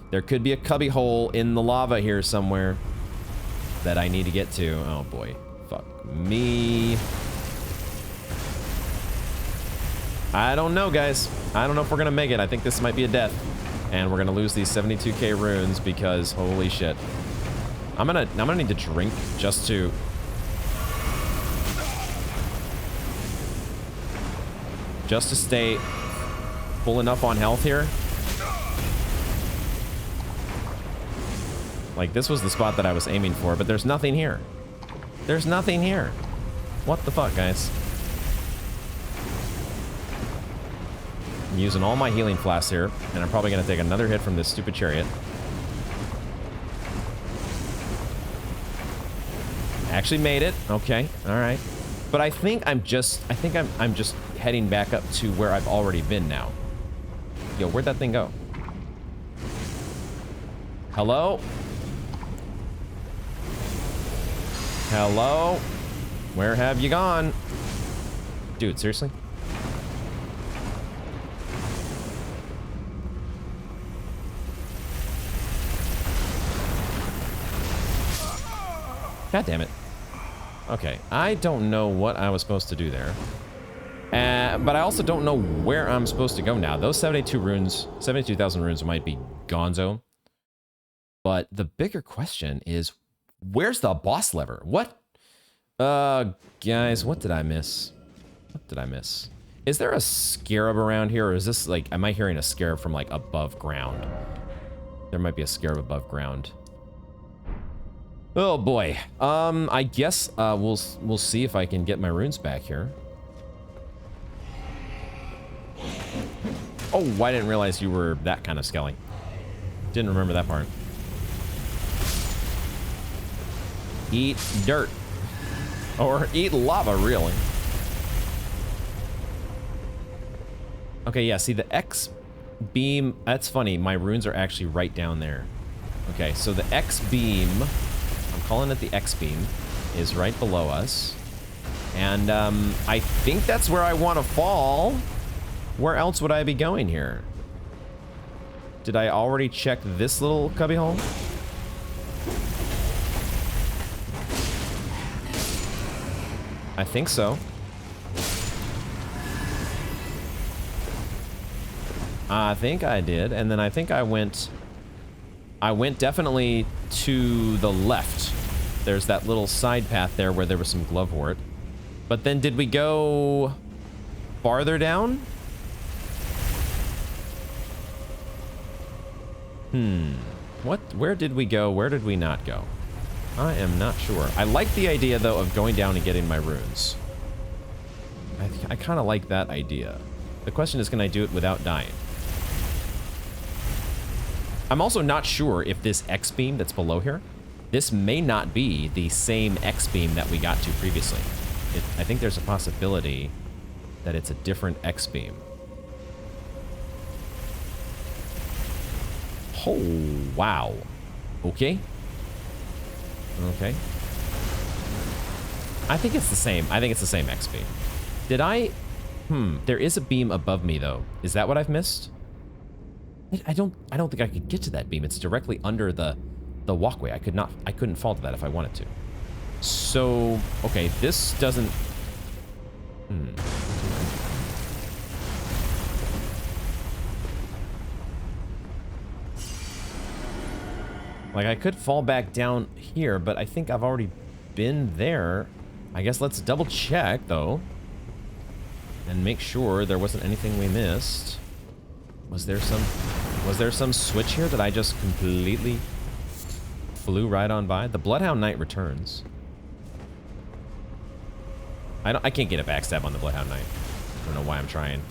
There could be a cubby hole in the lava here somewhere that I need to get to. Oh boy. Fuck me. I don't know, guys. I don't know if we're gonna make it. I think this might be a death. And we're gonna lose these 72k runes because holy shit. I'm gonna need to drink just to stay full enough on health here. Like, this was the spot that I was aiming for, but there's nothing here. There's nothing here. What the fuck, guys? I'm using all my healing flasks here, and I'm probably gonna take another hit from this stupid chariot. Actually made it. Okay, all right. But I think I'm just heading back up to where I've already been now. Yo, where'd that thing go? Hello? Hello? Where have you gone? Dude, seriously? God damn it. Okay, I don't know what I was supposed to do there. But I also don't know where I'm supposed to go now. Those 72,000 runes might be gonzo. But the bigger question is, where's the boss lever? What? Guys, what did I miss? What did I miss? Is there a scarab around here, or is this like, am I hearing a scarab from like above ground? There might be a scarab above ground. Oh boy. I guess we'll see if I can get my runes back here. Oh, I didn't realize you were that kind of skelly. Didn't remember that part. Eat dirt. Or eat lava, really. Okay, yeah, see the X beam, that's funny, my runes are actually right down there. Okay, so the X beam, I'm calling it the X beam, is right below us. And I think that's where I want to fall. Where else would I be going here? Did I already check this little cubbyhole? I think so. I think I did, and then I think I went definitely to the left. There's that little side path there where there was some glovewort. But then did we go farther down? Where did we go? Where did we not go? I am not sure. I like the idea, though, of going down and getting my runes. I kind of like that idea. The question is, can I do it without dying? I'm also not sure if this X-beam that's below here, this may not be the same X-beam that we got to previously. I think there's a possibility that it's a different X-beam. Oh, wow. Okay. Okay. I think it's the same. I think it's the same X-beam. Did I... there is a beam above me, though. Is that what I've missed? I don't think I could get to that beam. It's directly under the walkway. I couldn't fall to that if I wanted to. So, okay, this doesn't... Like, I could fall back down here, but I think I've already been there. I guess let's double check, though. And make sure there wasn't anything we missed. Was there some switch here that I just completely flew right on by? The Bloodhound Knight returns. I can't get a backstab on the Bloodhound Knight. I don't know why I'm trying.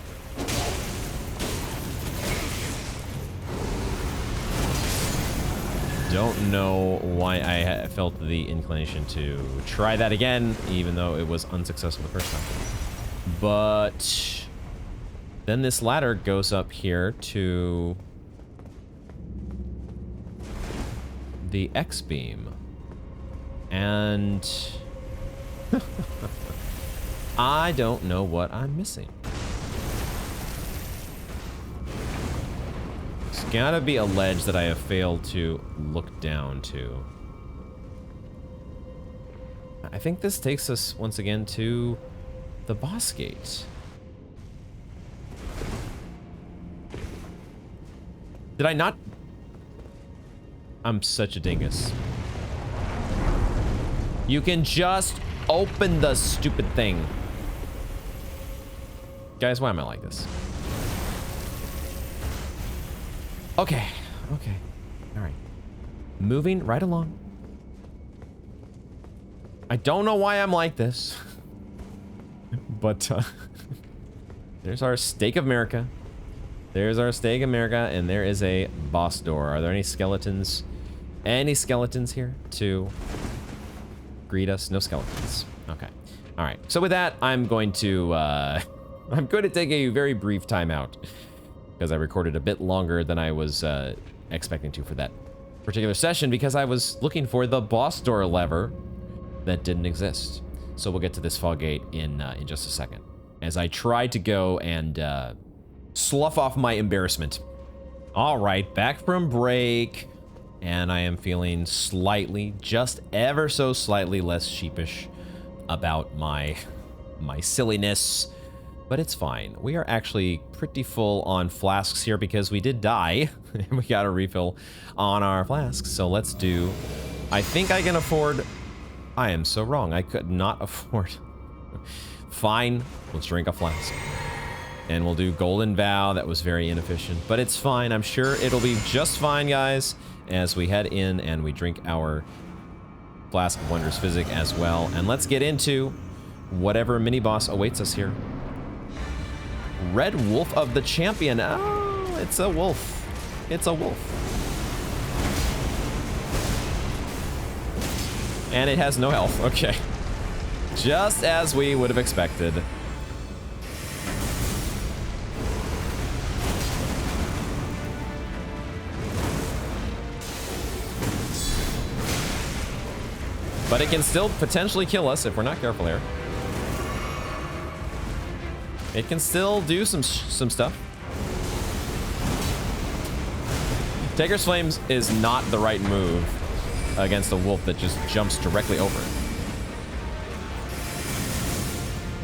don't know why I felt the inclination to try that again, even though it was unsuccessful the first time. But then this ladder goes up here to the X-beam. And I don't know what I'm missing. It's gotta be a ledge that I have failed to look down to. I think this takes us once again to the boss gate. Did I not? I'm such a dingus. You can just open the stupid thing. Guys, why am I like this? Okay, okay. All right. Moving right along. I don't know why I'm like this. But there's our Stake of America. There's our Stake of America, and there is a boss door. Are there any skeletons? Any skeletons here to greet us? No skeletons. Okay. All right. So with that, I'm going to take a very brief timeout because I recorded a bit longer than I was expecting to for that particular session because I was looking for the boss door lever that didn't exist. So we'll get to this fog gate in just a second as I try to go and slough off my embarrassment. All right, back from break, and I am feeling slightly, just ever so slightly less sheepish about my silliness, but it's fine. We are actually pretty full on flasks here because we did die, and we got a refill on our flasks. So let's do. I think I can afford. I am so wrong. I could not afford. Fine, let's drink a flask. And we'll do Golden Vow. That was very inefficient, but it's fine. I'm sure it'll be just fine, guys, as we head in and we drink our Flask of Wondrous Physic as well. And let's get into whatever mini-boss awaits us here. Red Wolf of the Champion. Oh, it's a wolf. It's a wolf. And it has no health. Okay. Just as we would have expected. But it can still potentially kill us if we're not careful here. It can still do some stuff. Taker's Flames is not the right move against a wolf that just jumps directly over it.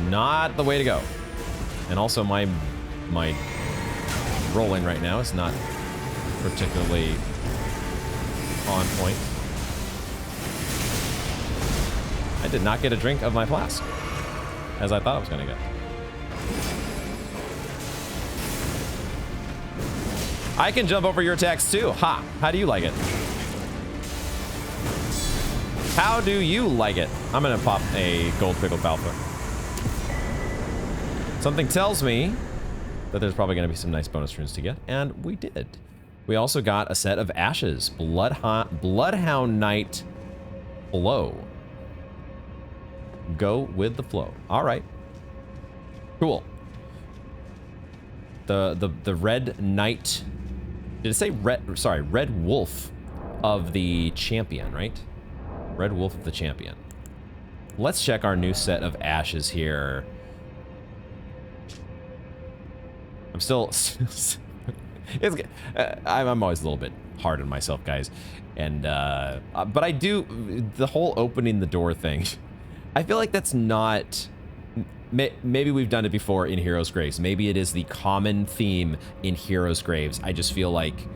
Not the way to go. And also my rolling right now is not particularly on point. I did not get a drink of my flask, as I thought I was going to get. I can jump over your attacks too. Ha! How do you like it? How do you like it? I'm going to pop a gold pickled alpha. Something tells me that there's probably going to be some nice bonus runes to get, and we did. We also got a set of ashes. Bloodhound Knight Flow. Go with the flow. All right. Cool. The Red Knight. Did it say red? Sorry, Red Wolf of the Champion, right? Red Wolf of the Champion. Let's check our new set of ashes here. I'm still. I'm always a little bit hard on myself, guys, and but I do the whole opening the door thing. I feel like that's not. Maybe we've done it before in Heroes' Graves. Maybe it is the common theme in Heroes' Graves. I just feel like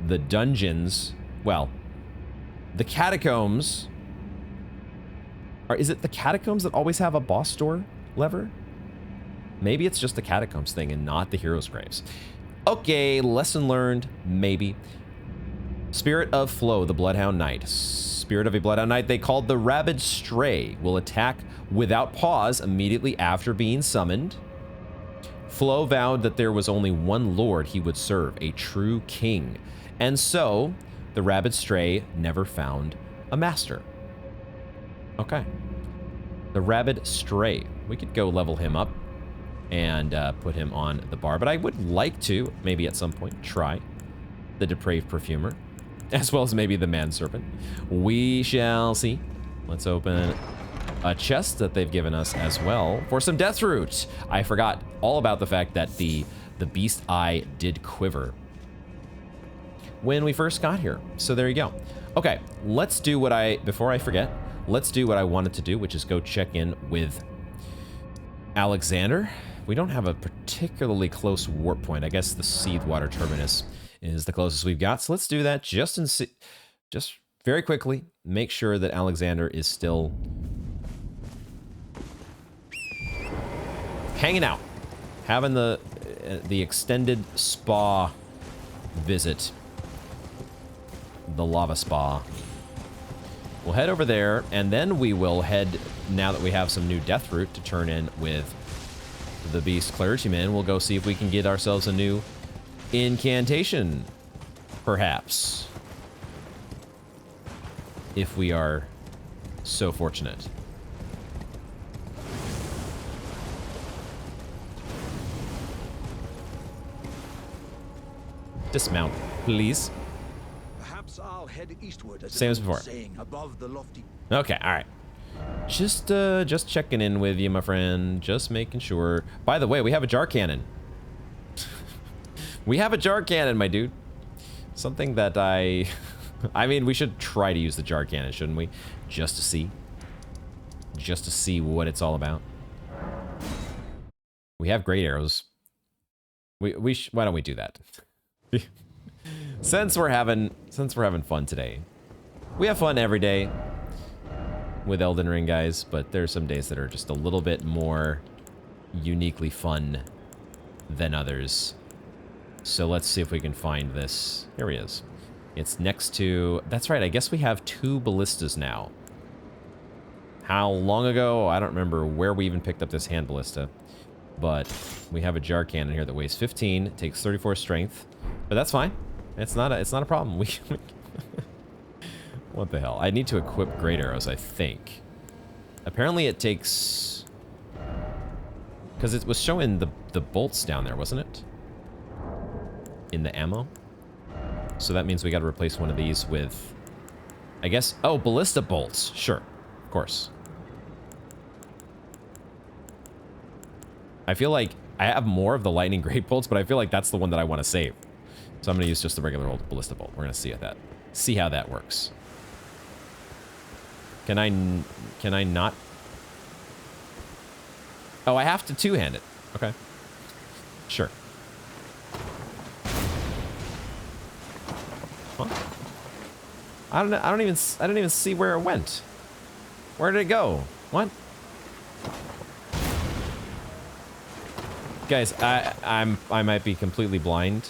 the dungeons, well, the catacombs. Is it the catacombs that always have a boss door lever? Maybe it's just the catacombs thing and not the Heroes' Graves. Okay, lesson learned, maybe. Spirit of Flow, the Bloodhound Knight. Spirit of a Bloodhound Knight they called the Rabid Stray will attack without pause immediately after being summoned. Flow vowed that there was only one lord he would serve, a true king. And so, The rabid stray never found a master. Okay. The rabid stray. We could go level him up and put him on the bar, but I would like to, maybe at some point, try the depraved perfumer, as well as maybe the manserpent. We shall see. Let's open a chest that they've given us as well for some death root. I forgot all about the fact that the beast eye did quiver when we first got here. So there you go. Okay, let's do what before I forget, let's do what I wanted to do, which is go check in with Alexander. We don't have a particularly close warp point. I guess the Seethwater Terminus is the closest we've got. So let's do that just very quickly. Make sure that Alexander is still hanging out, having the extended spa visit, the lava spa. We'll head over there, and then we will head, now that we have some new death root to turn in with the beast clergyman, we'll go see if we can get ourselves a new incantation, perhaps, if we are so fortunate. Dismount, please. Perhaps I'll head eastward, as same as before. Above the lofty. Okay, all right. Just checking in with you, my friend. Just making sure. By the way, we have a jar cannon. We have a jar cannon, my dude. Something that I mean, we should try to use the jar cannon, shouldn't we? Just to see. Just to see what it's all about. We have great arrows. Why don't we do that? Since we're having fun today. We have fun every day with Elden Ring, guys, but there's some days that are just a little bit more uniquely fun than others. So let's see if we can find this. Here he is. It's next to... That's right, I guess we have 2 ballistas now. How long ago? I don't remember where we even picked up this hand ballista. But we have a jar cannon here that weighs 15, takes 34 strength. But that's fine. It's not a problem. We what the hell? I need to equip great arrows, I think. Apparently it takes... Because it was showing the bolts down there, wasn't it? In the ammo. So that means we got to replace one of these with... I guess... Oh, ballista bolts. Sure. Of course. I feel like I have more of the lightning great bolts, but I feel like that's the one that I want to save. So I'm going to use just the regular old ballista bolt. We're going to see how that works. Can I not? Oh, I have to two-hand it. Okay. Sure. Huh? I don't even see where it went. Where did it go? What? Guys, I might be completely blind,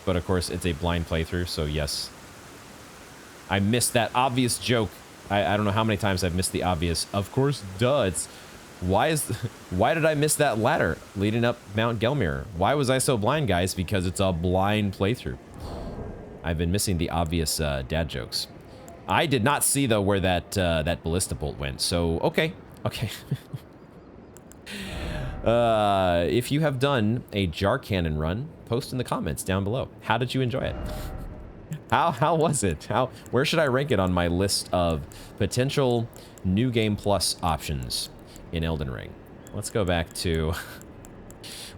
but of course it's a blind playthrough, so yes. I missed that obvious joke. I don't know how many times I've missed the obvious. Of course, duh. It's why did I miss that ladder leading up Mount Gelmir? Why was I so blind, guys? Because it's a blind playthrough. I've been missing the obvious dad jokes. I did not see though where that ballista bolt went. So okay. If you have done a jar cannon run, post in the comments down below. How did you enjoy it? How was it? Where should I rank it on my list of potential new game plus options in Elden Ring? Let's go back to...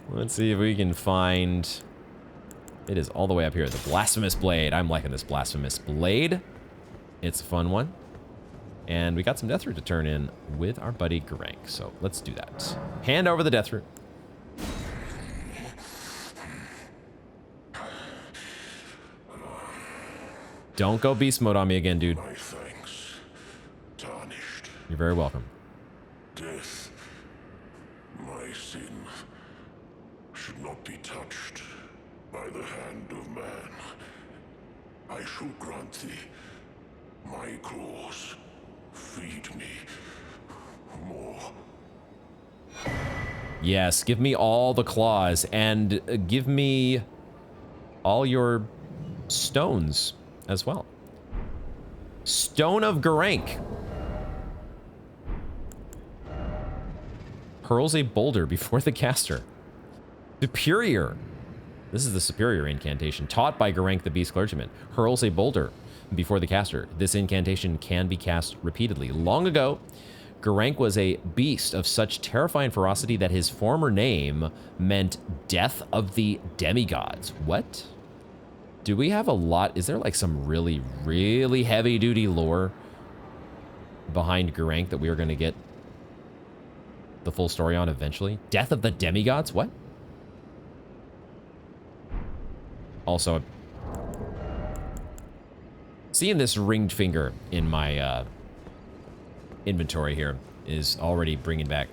Let's see if we can find... It is all the way up here. The Blasphemous Blade. I'm liking this Blasphemous Blade. It's a fun one. And we got some Death Root to turn in with our buddy Grank. So let's do that. Hand over the Death Root. Don't go beast mode on me again, dude. My thanks, tarnished. You're very welcome. Death, my sin, should not be touched by the hand of man. I shall grant thee my claws. Feed me more. Yes, give me all the claws and give me all your stones as well. Stone of Garank. Hurls a boulder before the caster. Superior. This is the superior incantation, taught by Garank the Beast Clergyman. Hurls a boulder before the caster. This incantation can be cast repeatedly. Long ago, Garank was a beast of such terrifying ferocity that his former name meant Death of the Demigods. What? Do we have a lot? Is there like some really, really heavy-duty lore behind Garank that we are going to get the full story on eventually? Death of the Demigods? What? Also, seeing this ringed finger in my inventory here is already bringing back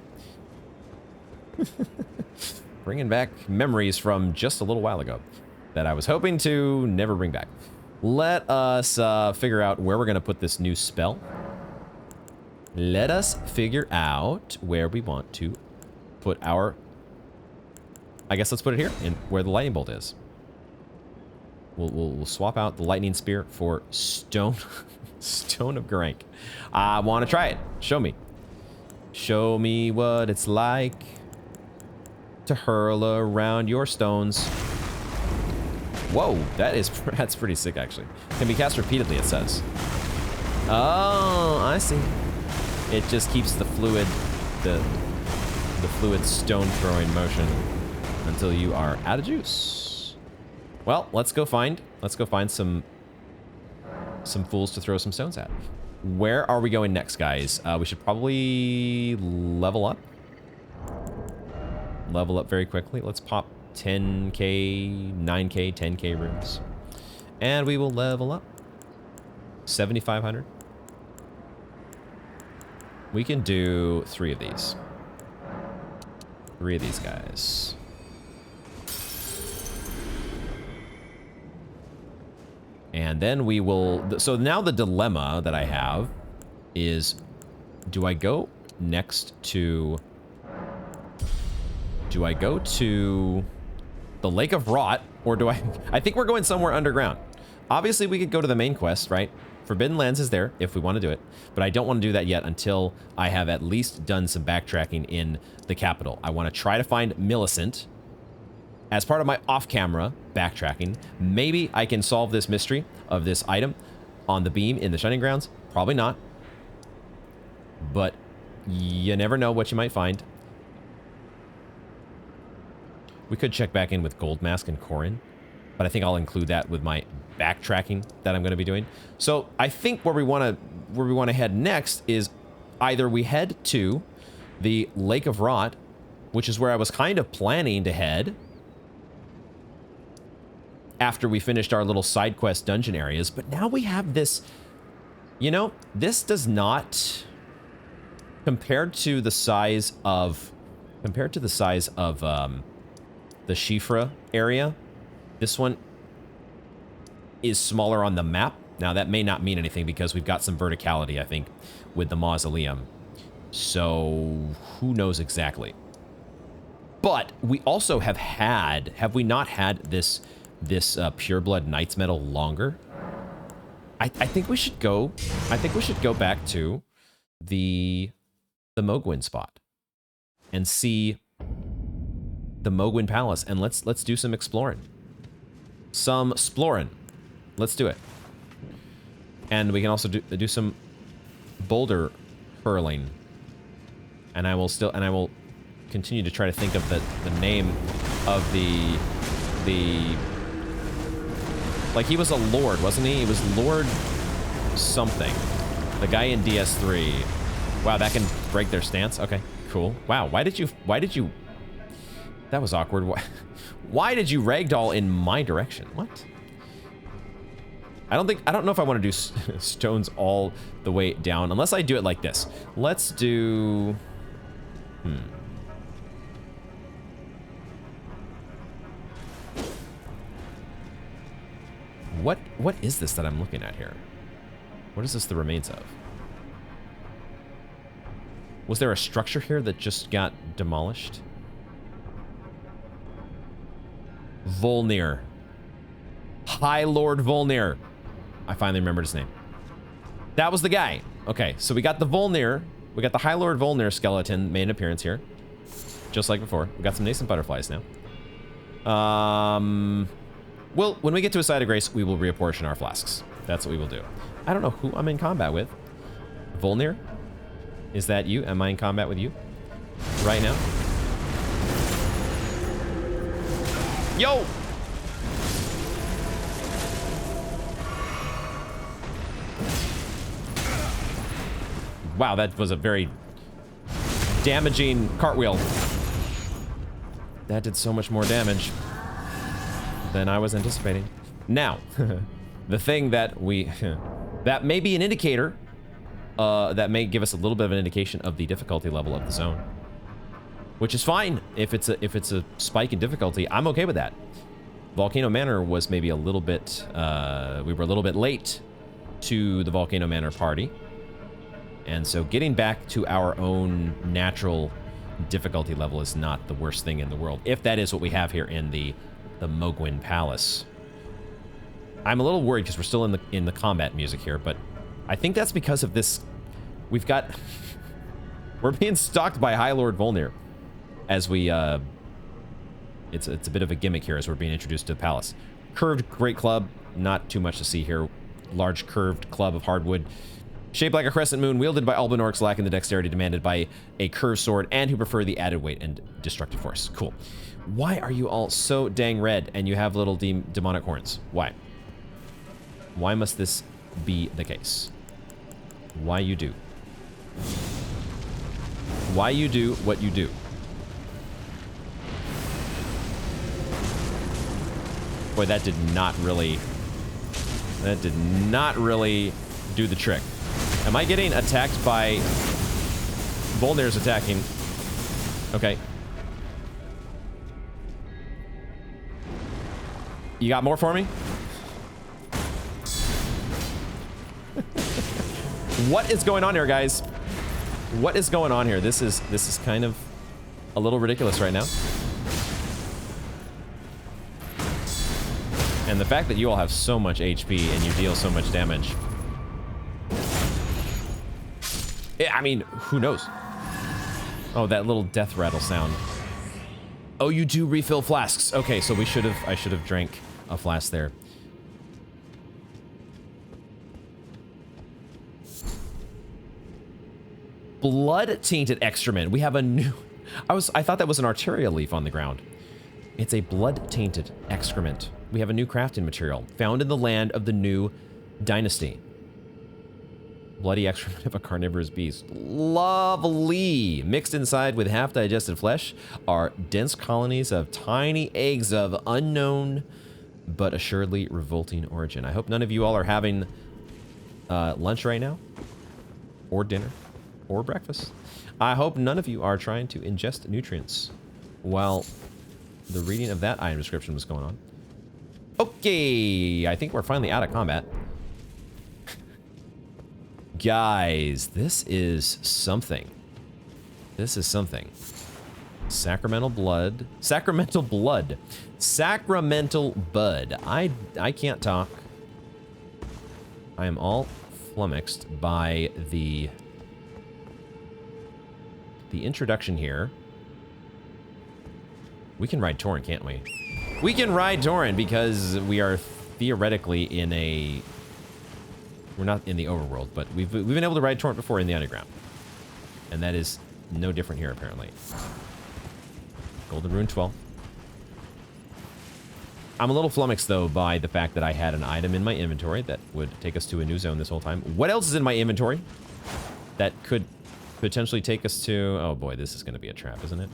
memories from just a little while ago that I was hoping to never bring back. Let us figure out where we're going to put this new spell. Let us figure out where we want to put our... I guess let's put it here, in where the lightning bolt is. We'll swap out the lightning spear for stone of Garank. I want to try it. Show me. Show me what it's like to hurl around your stones. Whoa, that's pretty sick actually. Can be cast repeatedly, it says. Oh, I see. It just keeps the fluid stone throwing motion until you are out of juice. Well, let's go find some fools to throw some stones at. Where are we going next, guys? We should probably level up. Level up very quickly. Let's pop 10k, 9k, 10k rooms. And we will level up. 7,500. We can do 3 of these. 3 of these guys. And then we will... So now the dilemma that I have is, do I go next to... Do I go to the Lake of Rot, or do I... I think we're going somewhere underground. Obviously, we could go to the main quest, right? Forbidden Lands is there, if we want to do it. But I don't want to do that yet until I have at least done some backtracking in the capital. I want to try to find Millicent as part of my off-camera backtracking. Maybe I can solve this mystery of this item on the beam in the Shining Grounds. Probably not. But you never know what you might find. We could check back in with Gold Mask and Corin, but I think I'll include that with my backtracking that I'm going to be doing. So I think where we want to head next is either we head to the Lake of Rot, which is where I was kind of planning to head after we finished our little side quest dungeon areas, but now we have this, you know, this does not, compared to the size of the Shifra area, this one is smaller on the map. Now that may not mean anything because we've got some verticality, I think, with the Mausoleum. So who knows exactly. But we also have we not had this Pureblood Knight's Medal longer? I think we should go back to the Mohgwyn spot and see the Mohgwyn Palace, and let's do some exploring. Some exploring. Let's do it. And we can also do some boulder hurling. And I will continue to try to think of the name of the like, he was a lord, wasn't he? He was Lord something. The guy in DS3. Wow, that can break their stance. Okay, cool. Wow, why did you that was awkward. Why did you ragdoll in my direction? What? I don't know if I want to do stones all the way down, unless I do it like this. Let's do... What is this that I'm looking at here? What is this the remains of? Was there a structure here that just got demolished? Volnir. High Lord Volnir. I finally remembered his name. That was the guy. Okay, so we got the Volnir. We got the High Lord Volnir skeleton made an appearance here. Just like before. We got some nascent butterflies now. Well, when we get to a site of grace, we will reapportion our flasks. That's what we will do. I don't know who I'm in combat with. Volnir? Is that you? Am I in combat with you? Right now? Yo! Wow, that was a very damaging cartwheel. That did so much more damage than I was anticipating. Now, the thing that we... that may be an indicator, that may give us a little bit of an indication of the difficulty level of the zone. Which is fine. If it's a spike in difficulty, I'm okay with that. Volcano Manor was maybe a little bit... we were a little bit late to the Volcano Manor party. And so getting back to our own natural difficulty level is not the worst thing in the world, if that is what we have here in the Mohgwyn Palace. I'm a little worried because we're still in the combat music here, but I think that's because of this. We've got we're being stalked by High Lord Volnir as we it's a bit of a gimmick here as we're being introduced to the palace. Curved great club, not too much to see here. Large curved club of hardwood. Shaped like a crescent moon, wielded by Alban orcs lacking the dexterity demanded by a curved sword, and who prefer the added weight and destructive force. Cool. Why are you all so dang red and you have little demonic horns? Why? Why must this be the case? Why you do? Why you do what you do? Boy, that did not really do the trick. Am I getting attacked by... Volnir's attacking. Okay. You got more for me? What is going on here, guys? What is going on here? This is kind of a little ridiculous right now. And the fact that you all have so much HP and you deal so much damage... I mean, who knows? Oh, that little death rattle sound. Oh, you do refill flasks. Okay, so I should have drank a flask there. Blood-tainted excrement. We have a new... I thought that was an arterial leaf on the ground. It's a blood-tainted excrement. We have a new crafting material found in the land of the new Dynasty. Bloody excrement of a carnivorous beast. Lovely! Mixed inside with half-digested flesh are dense colonies of tiny eggs of unknown but assuredly revolting origin. I hope none of you all are having lunch right now, or dinner, or breakfast. I hope none of you are trying to ingest nutrients while the reading of that item description was going on. Okay, I think we're finally out of combat. Guys, this is something. This is something. Sacramental blood. Sacramental blood. Sacramental bud. I can't talk. I am all flummoxed by the introduction here. We can ride Tauren, can't we? We can ride Tauren because we are theoretically in a... We're not in the overworld, but we've been able to ride Tauren before in the underground. And that is no different here, apparently. Golden Rune 12. I'm a little flummoxed, though, by the fact that I had an item in my inventory that would take us to a new zone this whole time. What else is in my inventory that could potentially take us to... Oh, boy, this is going to be a trap, isn't it?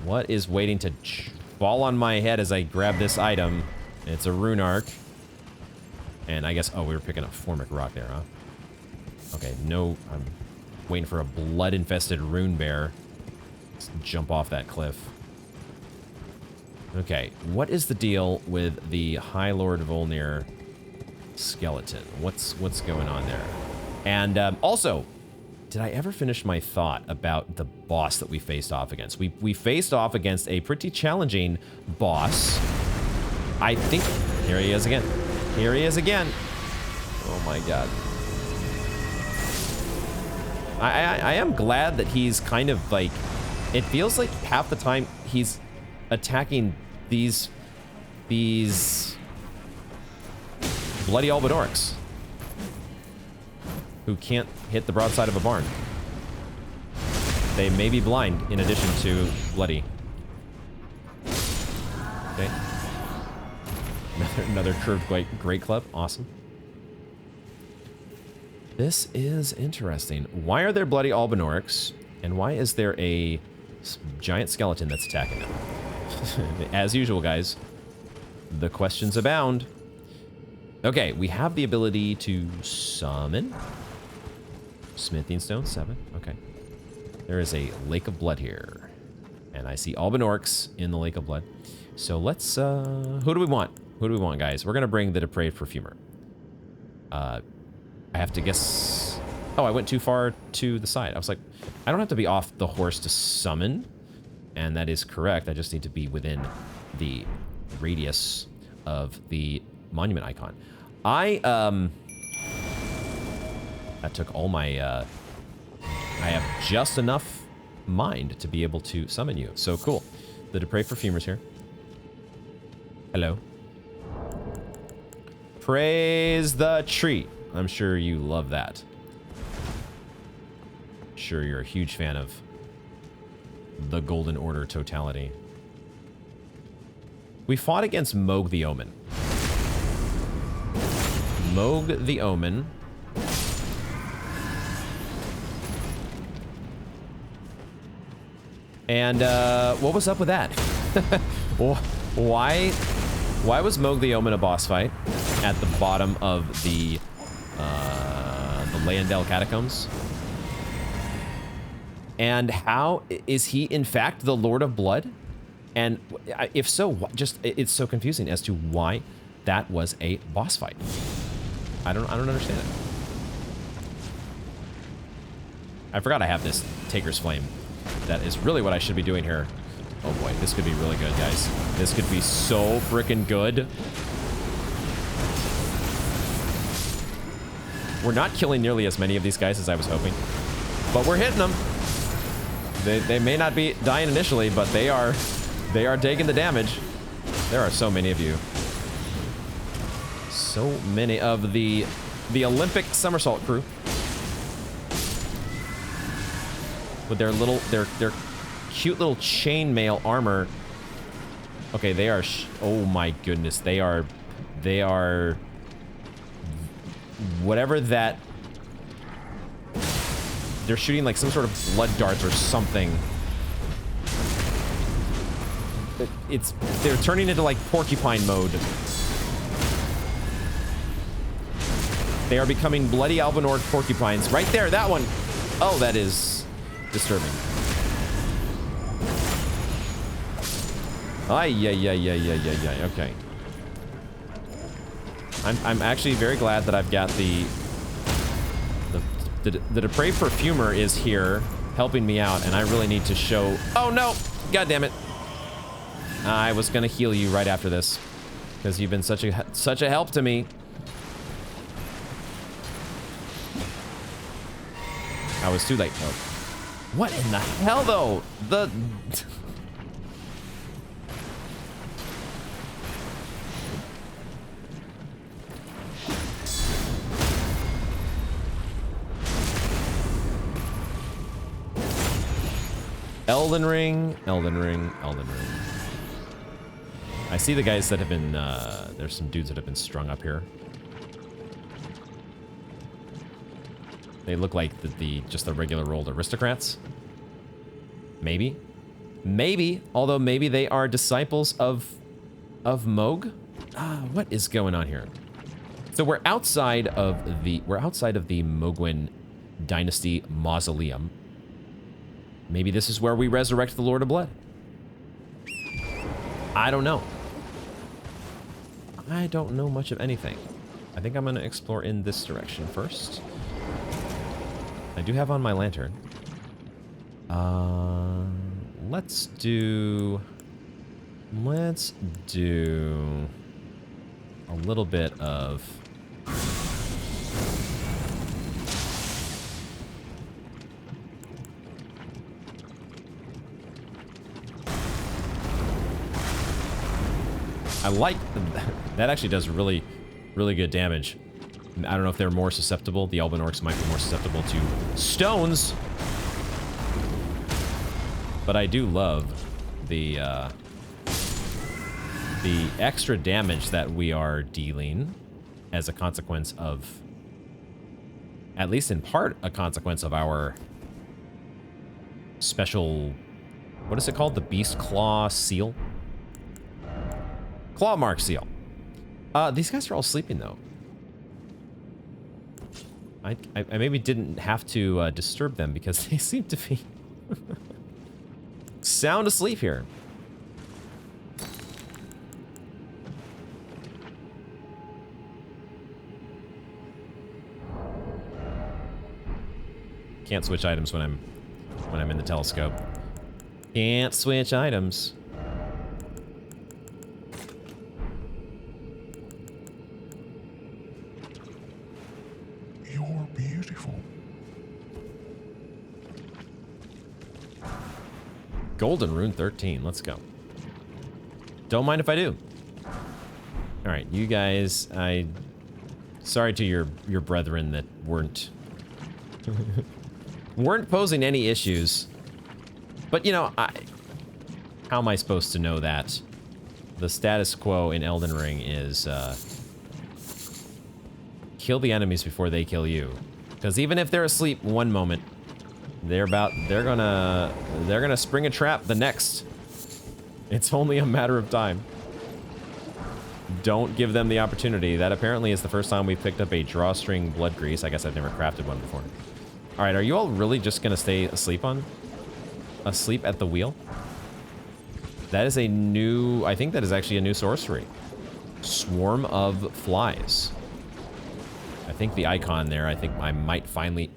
What is waiting to fall on my head as I grab this item? It's a rune arc. And I guess... Oh, we were picking up Formic Rock there, huh? Okay, no... I'm waiting for a blood-infested rune bear. Let's jump off that cliff. Okay, what is the deal with the High Lord Volnir skeleton? What's going on there? And also, did I ever finish my thought about the boss that we faced off against? We faced off against a pretty challenging boss I think... Here he is again. Here he is again. Oh my god. I am glad that he's kind of like... It feels like half the time he's attacking these bloody Albadorks who can't hit the broadside of a barn. They may be blind in addition to bloody. Okay. Another curved great club. Awesome. This is interesting. Why are there bloody Albadorks? And why is there a giant skeleton that's attacking them? As usual, guys. The questions abound. Okay, we have the ability to summon. Smithing stone, 7. Okay. There is a lake of blood here. And I see Albadorks in the lake of blood. So let's, who do we want? Who do we want, guys? We're gonna bring the depraved perfumer. I have to guess... Oh, I went too far to the side. I was like, I don't have to be off the horse to summon. And that is correct. I just need to be within the radius of the monument icon. That took all my, I have just enough mind to be able to summon you. So cool. The depraved perfumer's here. Hello. Praise the tree. I'm sure you love that. Sure, you're a huge fan of the Golden Order totality. We fought against Mohg the Omen. Mohg the Omen. And what was up with that? Why was Mohg the Omen a boss fight at the bottom of the Leyendell catacombs? And how is he in fact the Lord of Blood? And if so, just it's so confusing as to why that was a boss fight. I don't understand it. I forgot I have this Taker's Flame. That is really what I should be doing here. Oh boy, this could be really good, guys. This could be so freaking good. We're not killing nearly as many of these guys as I was hoping, but we're hitting them. They may not be dying initially, but they are taking the damage. There are so many of you. So many of the Olympic somersault crew. With their cute little chainmail armor. Okay, they are oh my goodness, they are whatever that. They're shooting like some sort of blood darts or something. They're turning into like porcupine mode. They are becoming bloody Albadork porcupines. Right there, that one. Oh, that is disturbing. Yeah. Okay. I'm actually very glad that I've got the depraved perfumer is here helping me out, and I really need to show... Oh no! God damn it. I was gonna heal you right after this because you've been such a help to me. I was too late. Oh. What in the hell though? Elden Ring. I see the guys that have been, there's some dudes that have been strung up here. They look like just the regular old aristocrats. Maybe. Although maybe they are disciples of Mohg. What is going on here? So we're outside of the Mohgwyn Dynasty Mausoleum. Maybe this is where we resurrect the Lord of Blood. I don't know. I don't know much of anything. I think I'm going to explore in this direction first. I do have on my lantern. Let's do... a little bit of... I like... That actually does really, really good damage. I don't know if they're more susceptible. The Elven Orcs might be more susceptible to stones. But I do love the extra damage that we are dealing as a consequence of, at least in part, a consequence of our special, what is it called? The Beast Claw Seal? Claw Mark Seal. These guys are all sleeping, though. I maybe didn't have to disturb them because they seem to be sound asleep here. Can't switch items when I'm in the telescope. Can't switch items. You're beautiful. Golden Rune 13. Let's go. Don't mind if I do. All right, you guys. Sorry to your brethren that weren't posing any issues. But you know, how am I supposed to know that? The status quo in Elden Ring is kill the enemies before they kill you. Because even if they're asleep one moment, they're gonna spring a trap the next. It's only a matter of time. Don't give them the opportunity. That apparently is the first time we picked up a drawstring blood grease. I guess I've never crafted one before. All right, are you all really just gonna stay asleep at the wheel? That is a new, I think that is actually a new sorcery. Swarm of flies. I think the icon there, I think I might finally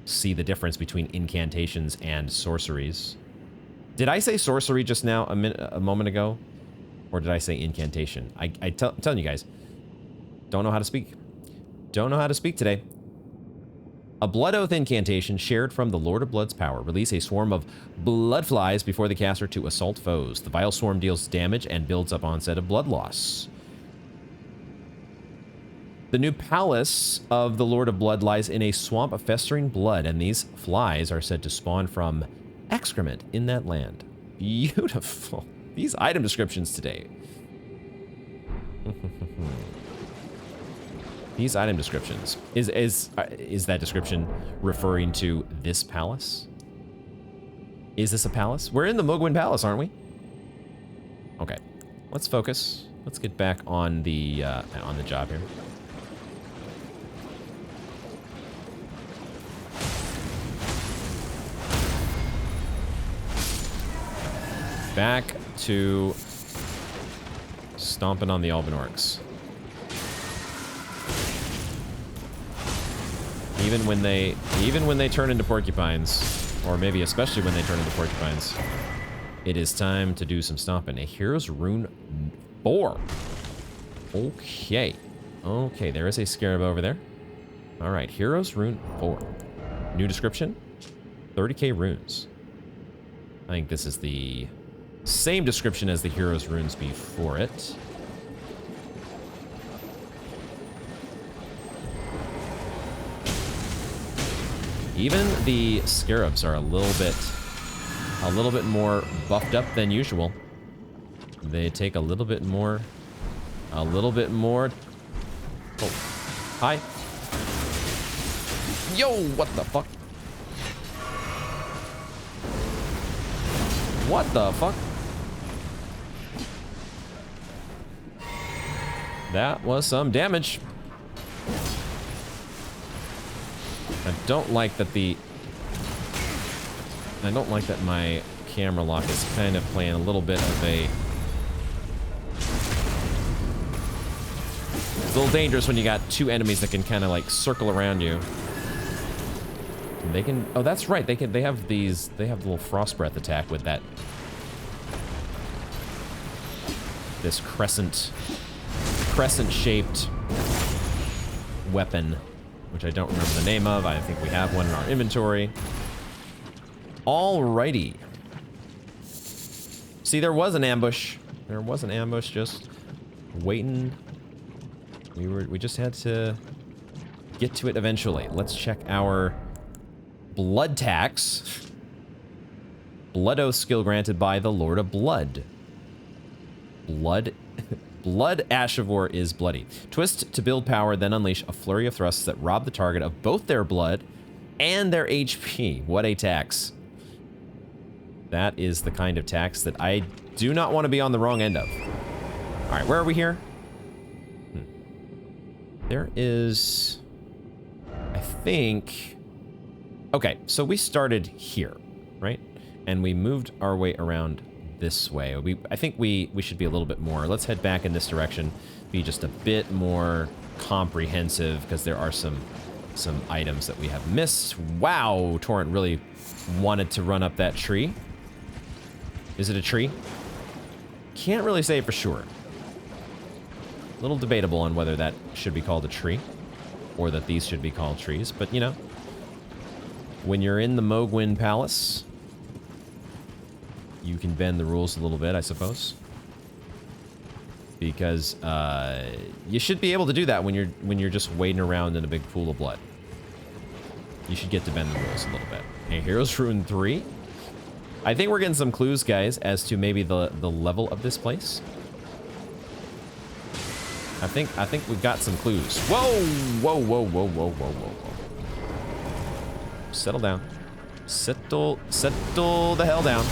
see the difference between incantations and sorceries. Did I say sorcery just now a moment ago? Or did I say incantation? I'm telling you guys, don't know how to speak. Don't know how to speak today. A Blood Oath incantation shared from the Lord of Blood's power. Release a swarm of blood flies before the caster to assault foes. The vile swarm deals damage and builds up onset of blood loss. The new palace of the Lord of Blood lies in a swamp of festering blood, and these flies are said to spawn from excrement in that land. Beautiful. These item descriptions today. These item descriptions. Is that description referring to this palace? Is this a palace? We're in the Mohgwyn Palace, aren't we? Okay. Let's focus. Let's get back on the job here. Back to stomping on the Elven Orcs. Even when they turn into porcupines, or maybe especially when they turn into porcupines, it is time to do some stomping. A Hero's Rune 4. Okay. Okay, there is a scarab over there. All right, Hero's Rune 4. New description, 30k runes. I think this is the same description as the Hero's Runes before it. Even the scarabs are a little bit more buffed up than usual. They take a little bit more. Oh, hi. Yo, what the fuck? What the fuck? That was some damage. I don't like that my camera lock is kind of playing a little bit of a... It's a little dangerous when you got two enemies that can kind of like circle around you. And they can... Oh, that's right. They have the little frost breath attack with that... crescent-shaped weapon, which I don't remember the name of. I think we have one in our inventory. Alrighty. See, there was an ambush. There was an ambush just waiting. We just had to get to it eventually. Let's check our blood tax. Blood oath skill granted by the Lord of Blood. Blood Ashavor is bloody. Twist to build power, then unleash a flurry of thrusts that rob the target of both their blood and their HP. What a tax. That is the kind of tax that I do not want to be on the wrong end of. All right, where are we here? There is, I think, okay, so we started here, right? And we moved our way around this way. I think we should be a little bit more. Let's head back in this direction, be just a bit more comprehensive, because there are some items that we have missed. Wow, Torrent really wanted to run up that tree. Is it a tree? Can't really say for sure. A little debatable on whether that should be called a tree, or that these should be called trees, but you know, when you're in the Mohgwyn Palace, you can bend the rules a little bit, I suppose. Because you should be able to do that when you're just wading around in a big pool of blood. You should get to bend the rules a little bit. Hey, Heroes Rune 3. I think we're getting some clues, guys, as to maybe the level of this place. I think we've got some clues. Whoa! Whoa, whoa, whoa, whoa, whoa, whoa, whoa. Settle down. Settle the hell down.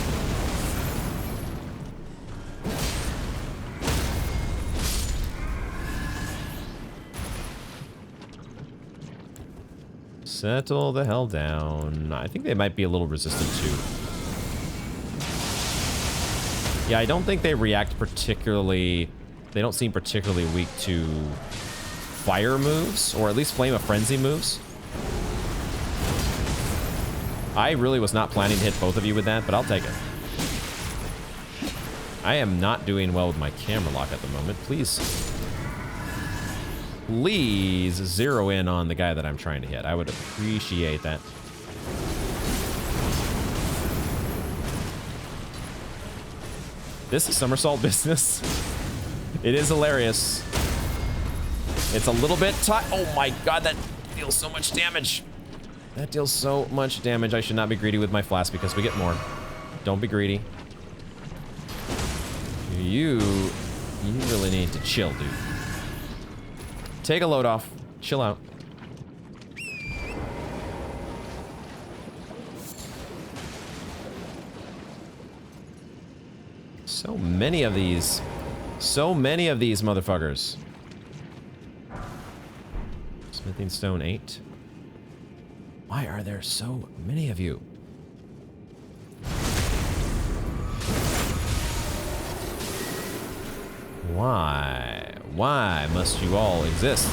Settle the hell down. I think they might be a little resistant too. Yeah, I don't think they react particularly... They don't seem particularly weak to fire moves, or at least Flame of Frenzy moves. I really was not planning to hit both of you with that, but I'll take it. I am not doing well with my camera lock at the moment. Please zero in on the guy that I'm trying to hit. I would appreciate that. This is somersault business. It is hilarious. It's a little bit tight. Oh my god, that deals so much damage. That deals so much damage. I should not be greedy with my flask because we get more. Don't be greedy. You really need to chill, dude. Take a load off. Chill out. So many of these. So many of these motherfuckers. Smithing stone 8. Why are there so many of you? Why? Why must you all exist?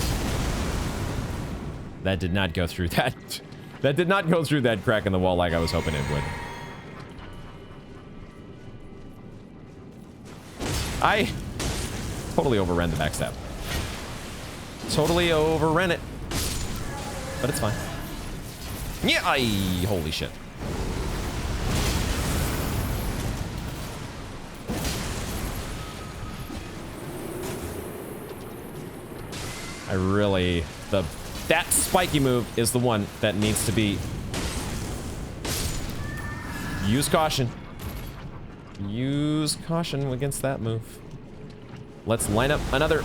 That did not go through that. That did not go through that crack in the wall like I was hoping it would. I totally overran the backstab. Totally overran it. But it's fine. Yeah, holy shit. I really... That spiky move is the one that needs to be... Use caution. Use caution against that move. Let's line up another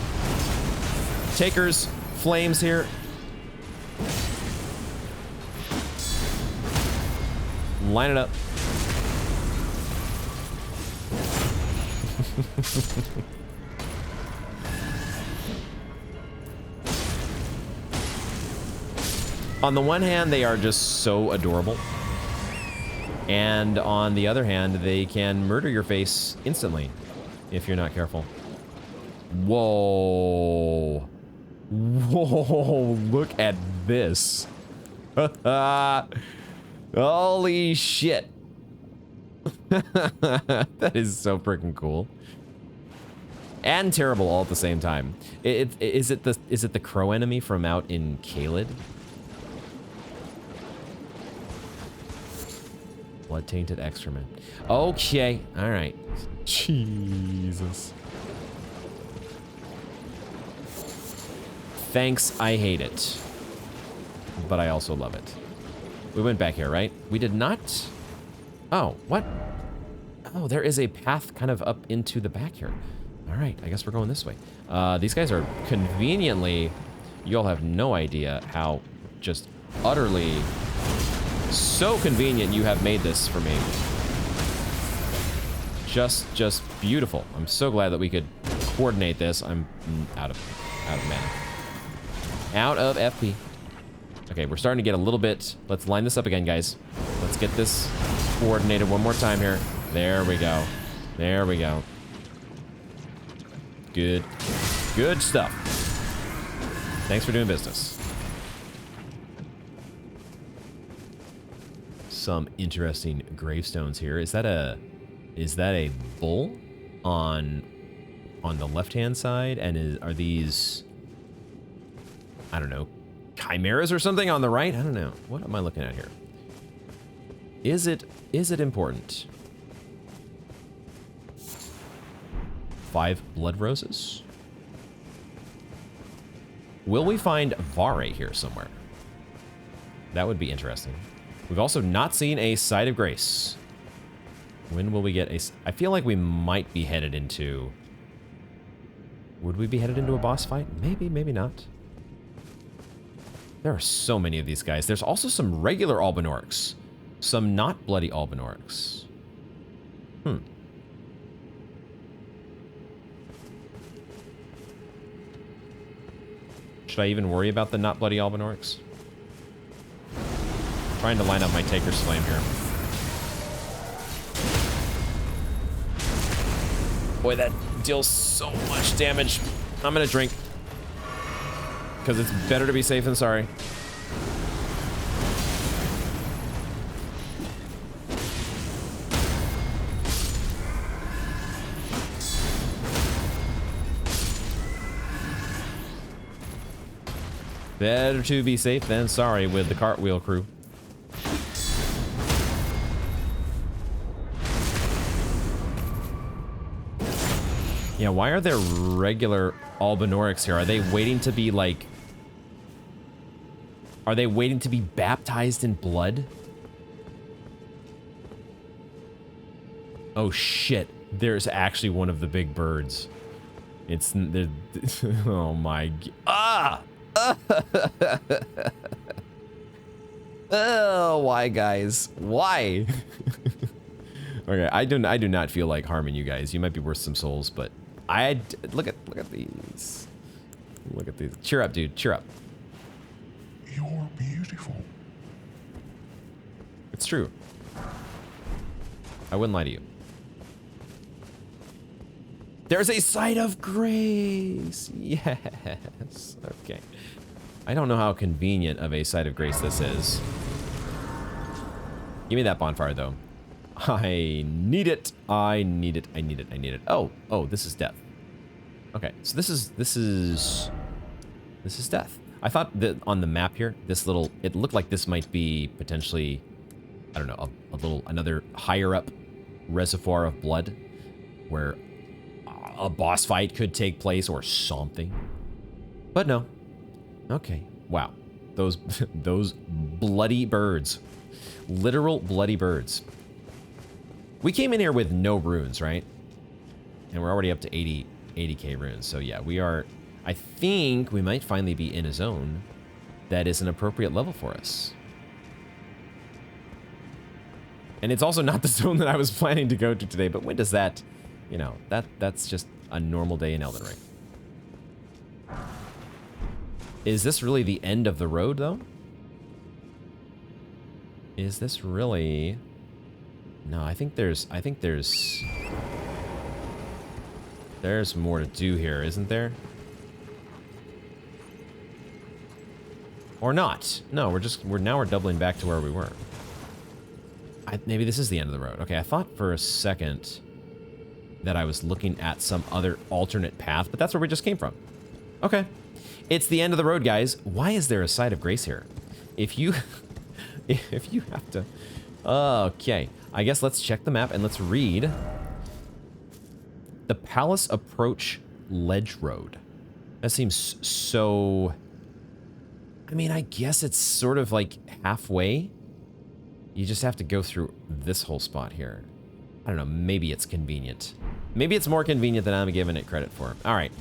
Taker's Flames here. Line it up. On the one hand, they are just so adorable. And on the other hand, they can murder your face instantly if you're not careful. Whoa. Whoa, look at this. Holy shit. That is so freaking cool. and terrible all at the same time. Is it the crow enemy from out in Caelid? Blood-tainted excrement. Okay, all right. Jesus. Thanks, I hate it. But I also love it. We went back here, right? We did not... Oh, what? Oh, there is a path kind of up into the back here. All right, I guess we're going this way. These guys are conveniently... You all have no idea how just utterly... So convenient you have made this for me. Just beautiful. I'm so glad that we could coordinate this. I'm out of mana. Out of FP. Okay, we're starting to get a little bit... Let's line this up again, guys. Let's get this coordinated one more time here. There we go. There we go. Good. Good stuff. Thanks for doing business. Some interesting gravestones here. Is that a bull on the left-hand side? And are these... I don't know, chimeras or something on the right? I don't know. What am I looking at here? Is it important? 5 blood roses? Will we find Vare here somewhere? That would be interesting. We've also not seen a Site of Grace. When will we get a... I feel like we might be headed into... Would we be headed into a boss fight? Maybe, maybe not. There are so many of these guys. There's also some regular Albinorks. Some not bloody Albinorks. Should I even worry about the not bloody Albinorks? Trying to line up my Taker's Flame here. Boy, that deals so much damage. I'm gonna drink. Because it's better to be safe than sorry. Better to be safe than sorry with the cartwheel crew. Yeah, why are there regular Albinorix here? Are they waiting to be like... Are they waiting to be baptized in blood? Oh shit, there's actually one of the big birds. It's... Oh my... Ah! Oh, why, guys? Why? Okay, I do not feel like harming you guys. You might be worth some souls, but look at these. Look at these. Cheer up, dude. Cheer up. You're beautiful. It's true. I wouldn't lie to you. There's a Site of Grace. Yes. Okay. I don't know how convenient of a Site of Grace this is. Give me that bonfire, though. I need it. I need it. I need it. I need it. Oh, this is death. Okay, so this is death. I thought that on the map here, it looked like this might be potentially, I don't know, another higher up reservoir of blood where a boss fight could take place or something. But no. Okay. Wow. Those bloody birds. Literal bloody birds. We came in here with no runes, right? And we're already up to 80k runes. So yeah, we are... I think we might finally be in a zone that is an appropriate level for us. And it's also not the zone that I was planning to go to today, but when does that... You know, that's just a normal day in Elden Ring. Is this really the end of the road, though? Is this really... No, I think there's more to do here, isn't there? Or not. No, we're doubling back to where we were. Maybe this is the end of the road. Okay, I thought for a second that I was looking at some other alternate path, but that's where we just came from. Okay. It's the end of the road, guys. Why is there a site of grace here? If you... if you have to... Okay. I guess let's check the map and let's read. The Palace Approach Ledge Road. That seems so... I mean, I guess it's sort of like halfway. You just have to go through this whole spot here. I don't know, maybe it's convenient. Maybe it's more convenient than I'm giving it credit for. All right.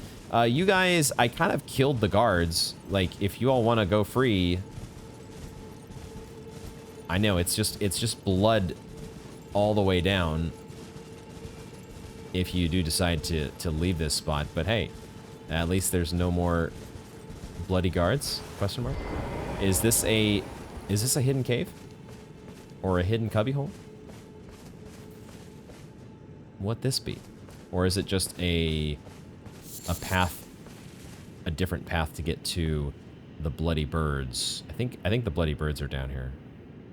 You guys, I kind of killed the guards. Like, if you all want to go free... I know, it's just blood all the way down if you do decide to leave this spot. But hey, at least there's no more bloody guards? Question mark. Is this a hidden cave? Or a hidden cubbyhole? What this be? Or is it just a path, a different path to get to the bloody birds? I think the bloody birds are down here.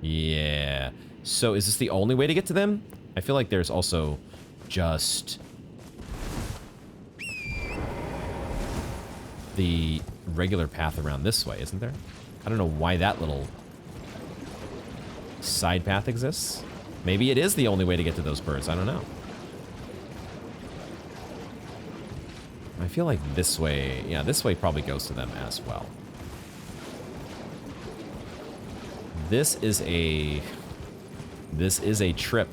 Yeah. So is this the only way to get to them? I feel like there's also just the regular path around this way, isn't there? I don't know why that little side path exists. Maybe it is the only way to get to those birds. I don't know. I feel like this way, yeah, this way probably goes to them as well. This is a trip.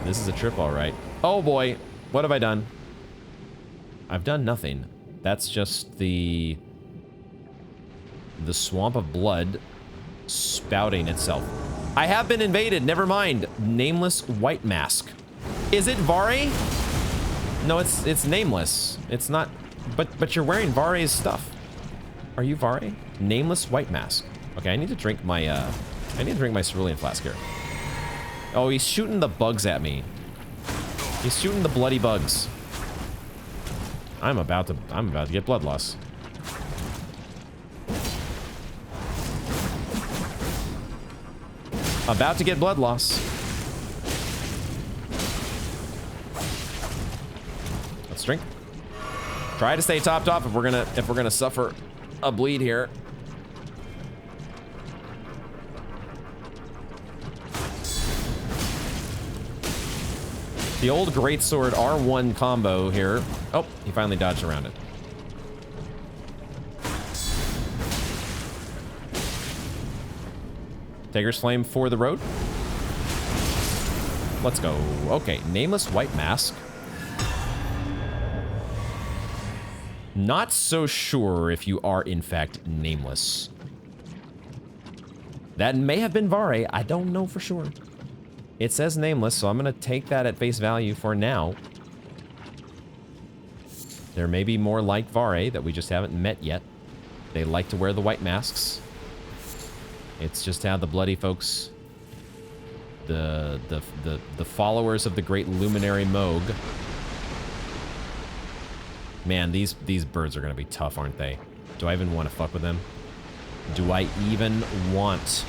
This is a trip, all right. Oh boy, what have I done? I've done nothing. That's just the swamp of blood spouting itself. I have been invaded. Never mind. Nameless white mask. Is it Vare? No, it's nameless. It's not. But you're wearing Vare's stuff. Are you Vare? Nameless white mask. Okay, I need to drink my cerulean flask here. Oh, he's shooting the bugs at me. He's shooting the bloody bugs. I'm about to get blood loss. About to get blood loss. Let's drink. Try to stay topped off if we're gonna suffer a bleed here. The old greatsword R1 combo here. Oh, he finally dodged around it. Taker's Flame for the road. Let's go. Okay, nameless white mask. Not so sure if you are in fact nameless. That may have been Vare. I don't know for sure. It says nameless, so I'm gonna take that at face value for now. There may be more like Vare that we just haven't met yet. They like to wear the white masks. It's just how the bloody folks, the followers of the great luminary Mohg. Man, these birds are gonna be tough, aren't they? Do I even want to fuck with them? Do I even want?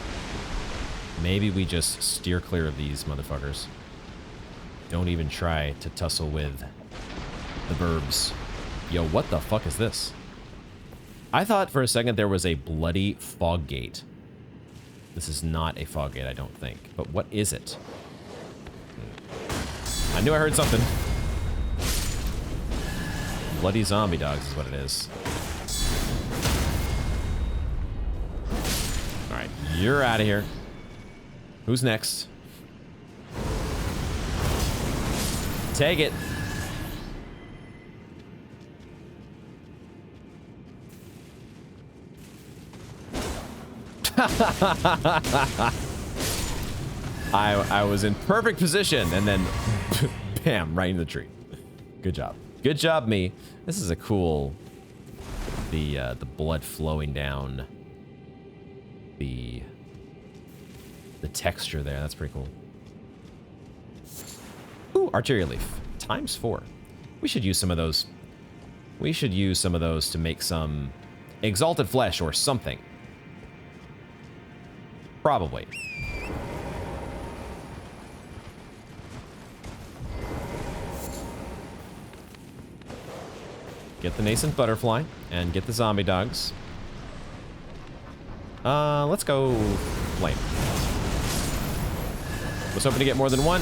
Maybe we just steer clear of these motherfuckers. Don't even try to tussle with the burbs. Yo, what the fuck is this? I thought for a second there was a bloody fog gate. This is not a fog gate, I don't think. But what is it? I knew I heard something. Bloody zombie dogs is what it is. Alright, you're out of here. Who's next? Take it. I was in perfect position and then bam, right in the tree. Good job. Good job, me. This is a cool, the blood flowing down the texture there. That's pretty cool. Ooh, arterial leaf. ×4. We should use some of those. We should use some of those to make some exalted flesh or something. Probably. Get the nascent butterfly and get the zombie dogs. Let's go flame. Was hoping to get more than one.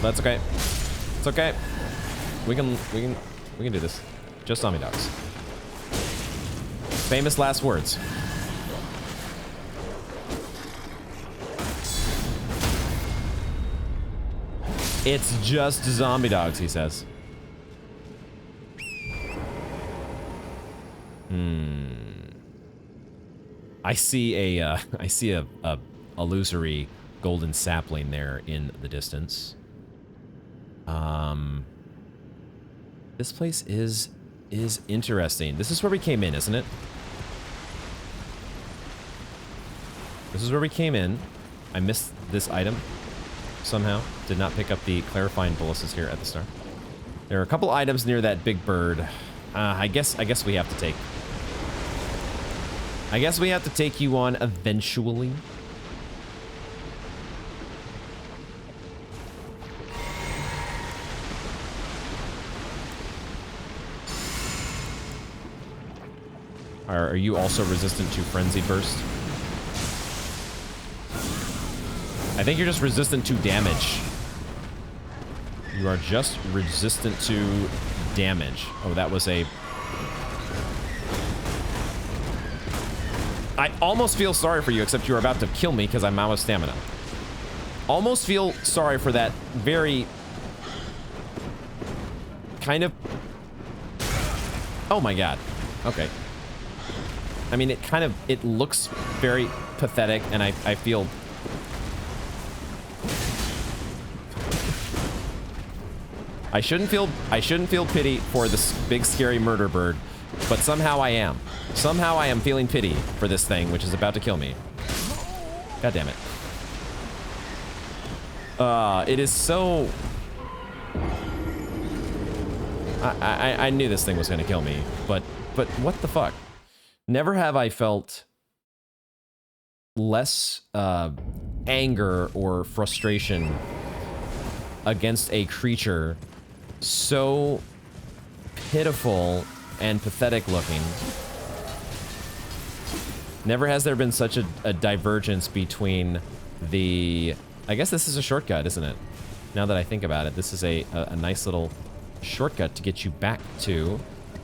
That's okay. It's okay. We can do this. Just zombie dogs. Famous last words. It's just zombie dogs, he says. I see a illusory golden sapling there in the distance. This place is interesting. This is where we came in, isn't it? This is where we came in. I missed this item somehow. Did not pick up the clarifying ballistas here at the start. There are a couple items near that big bird. I guess we have to take. I guess we have to take you on eventually. Are you also resistant to Frenzied Burst? I think you're just resistant to damage. You are just resistant to damage. Oh, that was a... I almost feel sorry for you, except you're about to kill me because I'm out of stamina. Almost feel sorry for that very... kind of... Oh my god. Okay. I mean, it looks very pathetic, and I feel... I shouldn't feel pity for this big scary murder bird, but somehow I am. Somehow I am feeling pity for this thing, which is about to kill me. God damn it. It is so... I knew this thing was gonna kill me, but what the fuck? Never have I felt less anger or frustration against a creature so pitiful and pathetic looking. Never has there been such a divergence between the... I guess this is a shortcut, isn't it? Now that I think about it, this is a nice little shortcut to get you back to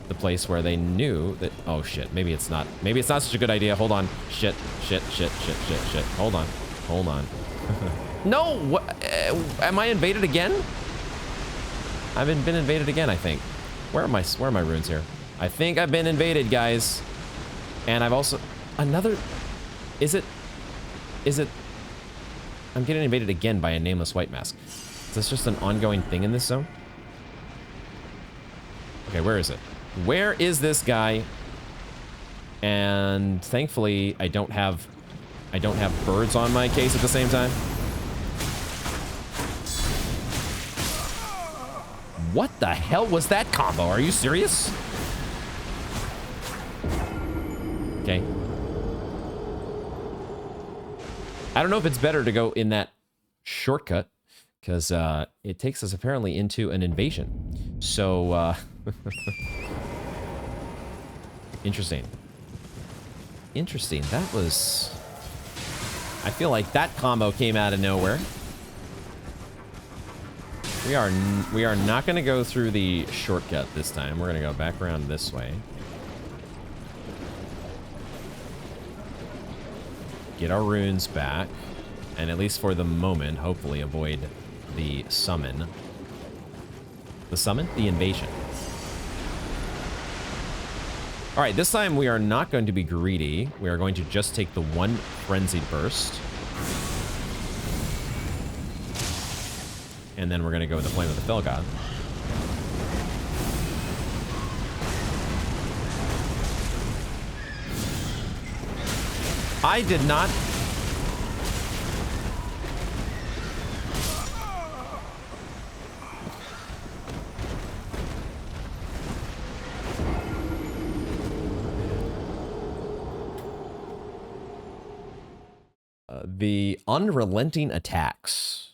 the place where they knew that... Oh, shit. Maybe it's not. Maybe it's not such a good idea. Hold on. Shit. Hold on. No! What? Am I invaded again? I've been invaded again, I think. Where are my runes here? I think I've been invaded, guys. And I've also... Another... Is it... I'm getting invaded again by a nameless white mask. Is this just an ongoing thing in this zone? Okay, where is it? Where is this guy? And thankfully, I don't have birds on my case at the same time. What the hell was that combo? Are you serious? Okay. I don't know if it's better to go in that shortcut, because it takes us apparently into an invasion. So, interesting. Interesting. That was... I feel like that combo came out of nowhere. We are not going to go through the shortcut this time. We're going to go back around this way. Get our runes back. And at least for the moment, hopefully avoid the summon. The summon? The invasion. Alright, this time we are not going to be greedy. We are going to just take the one Frenzied Burst. And then we're going to go with the Flame of the Fell God. I did not... the unrelenting attacks.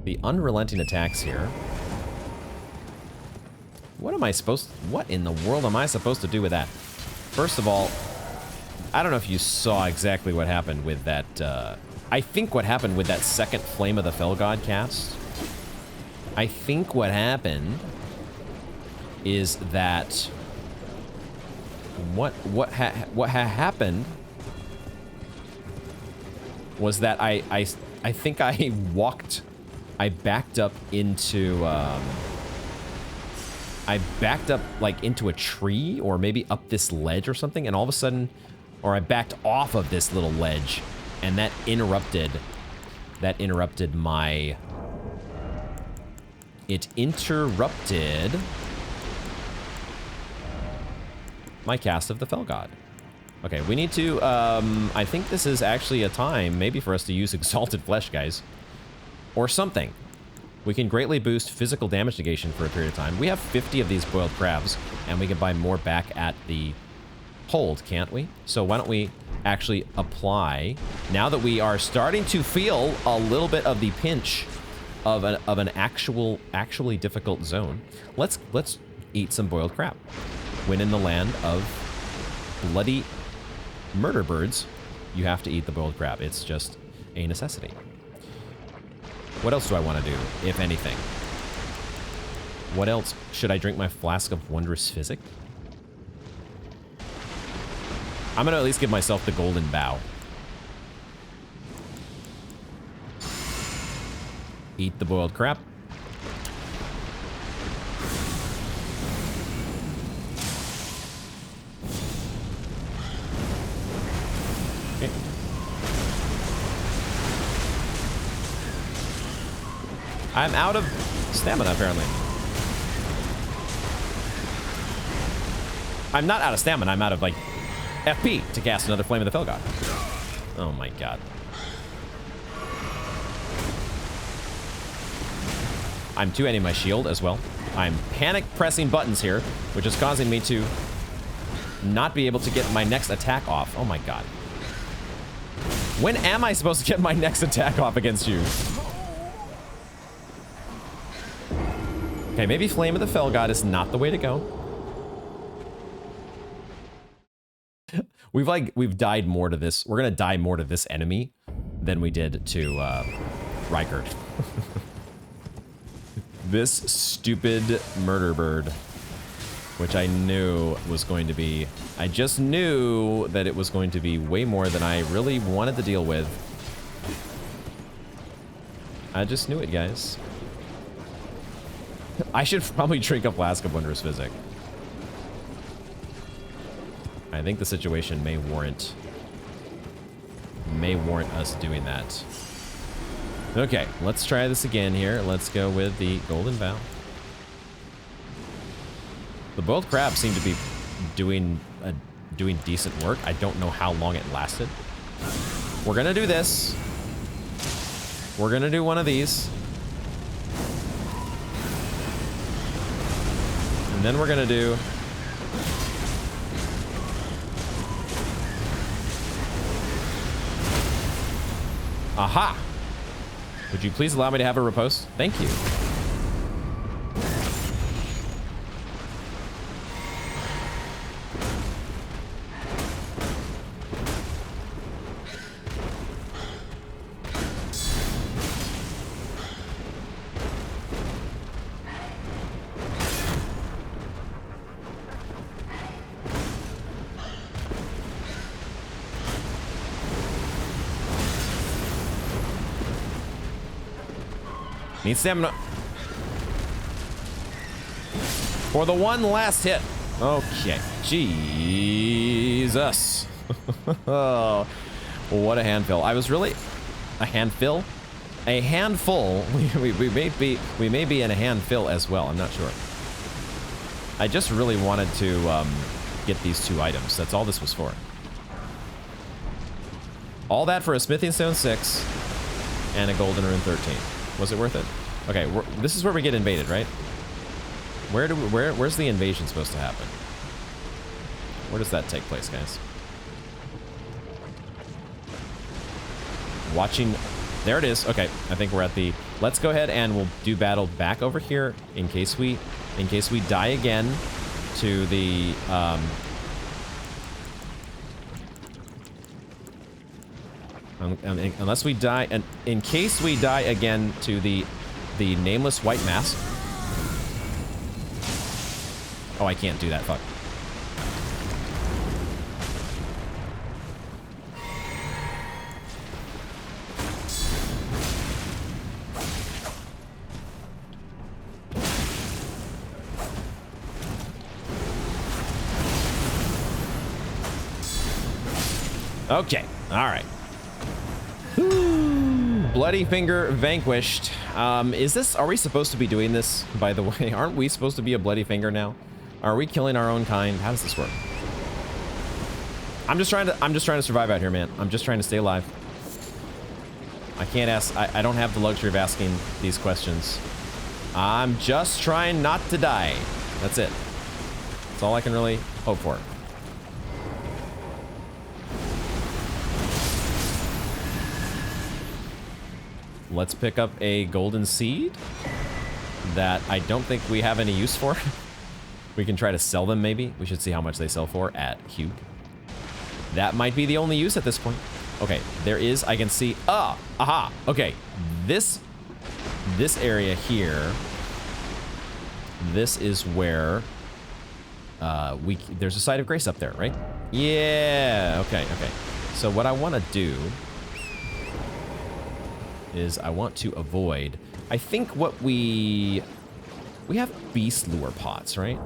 The unrelenting attacks here. What in the world am I supposed to do with that? First of all, I don't know if you saw exactly what happened with that, I think what happened with that second Flame of the Fell God cast, I think what happened is that what happened was that I think I backed up into like into a tree or maybe up this ledge or something, and all of a sudden, or I backed off of this little ledge, and that interrupted my cast of the Fell God. Okay, we need to, I think this is actually a time maybe for us to use Exalted Flesh, guys. Or something. We can greatly boost physical damage negation for a period of time. We have 50 of these boiled crabs, and we can buy more back at the hold, can't we? So why don't we actually apply, now that we are starting to feel a little bit of the pinch of an actually difficult zone, let's eat some boiled crab. When in the land of bloody murder birds, you have to eat the boiled crab. It's just a necessity. What else do I want to do, if anything? What else? Should I drink my flask of wondrous physic? I'm gonna at least give myself the golden bow. Eat the boiled crab. Okay. I'm out of stamina, apparently. I'm not out of stamina, I'm out of, like, FP to cast another Flame of the Fell God. Oh my god. I'm 2-ending my shield as well. I'm panic pressing buttons here, which is causing me to not be able to get my next attack off. Oh my god. When am I supposed to get my next attack off against you? Okay, maybe Flame of the Fell God is not the way to go. We've died more to this. We're gonna die more to this enemy than we did to Rykard. This stupid murder bird, which I knew was going to be, I just knew that it was going to be way more than I really wanted to deal with. I just knew it, guys. I should probably drink a flask of wondrous physic. I think the situation may warrant us doing that. Okay, let's try this again here. Let's go with the golden vow. The boiled crab seemed to be doing decent work. I don't know how long it lasted. We're gonna do this. We're gonna do one of these. And then we're gonna do aha! Would you please allow me to have a riposte? Thank you. Need stamina. For the one last hit. Okay. Jesus. Oh, what a handful. I was really... A handful? A handful. We may be in a handful as well. I'm not sure. I just really wanted to get these 2 items. That's all this was for. All that for a Smithing Stone 6 and a Golden Rune 13. Was it worth it? Okay, this is where we get invaded, right? Where's the invasion supposed to happen? Where does that take place, guys? Watching There it is. Okay, I think we're at the... Let's go ahead and we'll do battle back over here in case we die again to the... unless we die... And in case we die again to the nameless white mask. Oh, I can't do that. Fuck. Okay, all right. Bloody Finger vanquished. Is this, are we supposed to be doing this, by the way? Aren't we supposed to be a Bloody Finger now? Are we killing our own kind? How does this work? I'm just trying to survive out here, man. I'm just trying to stay alive. I can't ask, I don't have the luxury of asking these questions. I'm just trying not to die. That's it. That's all I can really hope for. Let's pick up a golden seed that I don't think we have any use for. We can try to sell them, maybe. We should see how much they sell for at Hugh. That might be the only use at this point. Okay, there is, I can see, aha, okay. This area here, this is where there's a site of grace up there, right? Yeah, okay. So what I want to do is I want to avoid, I think what we have beast lure pots, right?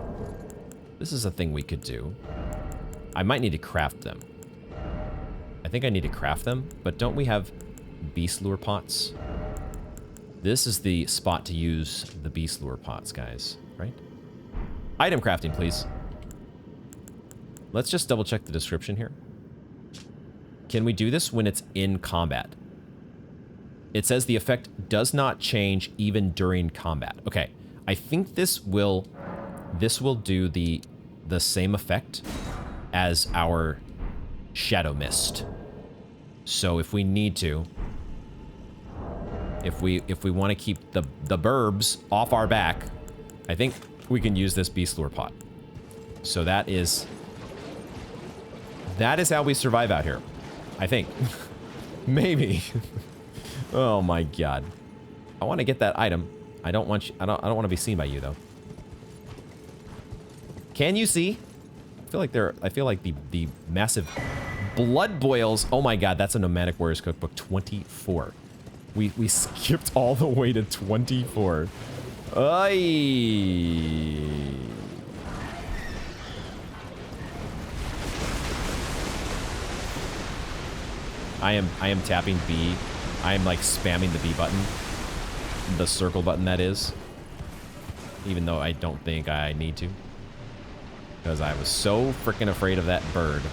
This is a thing we could do. I might need to craft them. I think I need to craft them, but don't we have beast lure pots? This is the spot to use the beast lure pots, guys, right? Item crafting, please. Let's just double check the description here. Can we do this when it's in combat? It says the effect does not change even during combat. Okay, I think this will do the same effect as our Shadow Mist. So if we need to, if we want to keep the burbs off our back, I think we can use this beast lure pot. So that is how we survive out here. I think. Maybe. Oh my god. I want to get that item. I don't want to be seen by you though. Can you see? I feel like the massive blood boils. Oh my god, that's a Nomadic Warriors Cookbook 24. We skipped all the way to 24. Ay. I am tapping B. I am like spamming the B button. The circle button, that is. Even though I don't think I need to. Because I was so freaking afraid of that bird.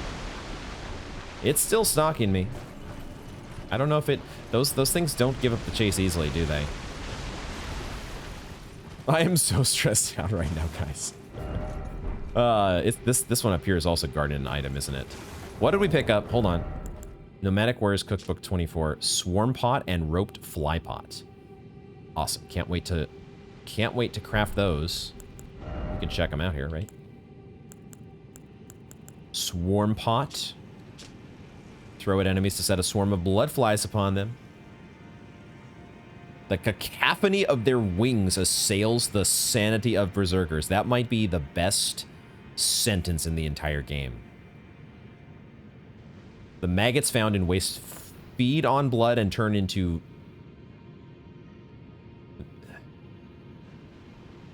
It's still stalking me. I don't know if it... Those things don't give up the chase easily, do they? I am so stressed out right now, guys. This one up here is also guarding an item, isn't it? What did we pick up? Hold on. Nomadic Warriors Cookbook 24. Swarm Pot and Roped Fly Pot. Awesome. Can't wait to craft those. We can check them out here, right? Swarm Pot. Throw at enemies to set a swarm of blood flies upon them. The cacophony of their wings assails the sanity of berserkers. That might be the best sentence in the entire game. The maggots found in waste feed on blood and turn into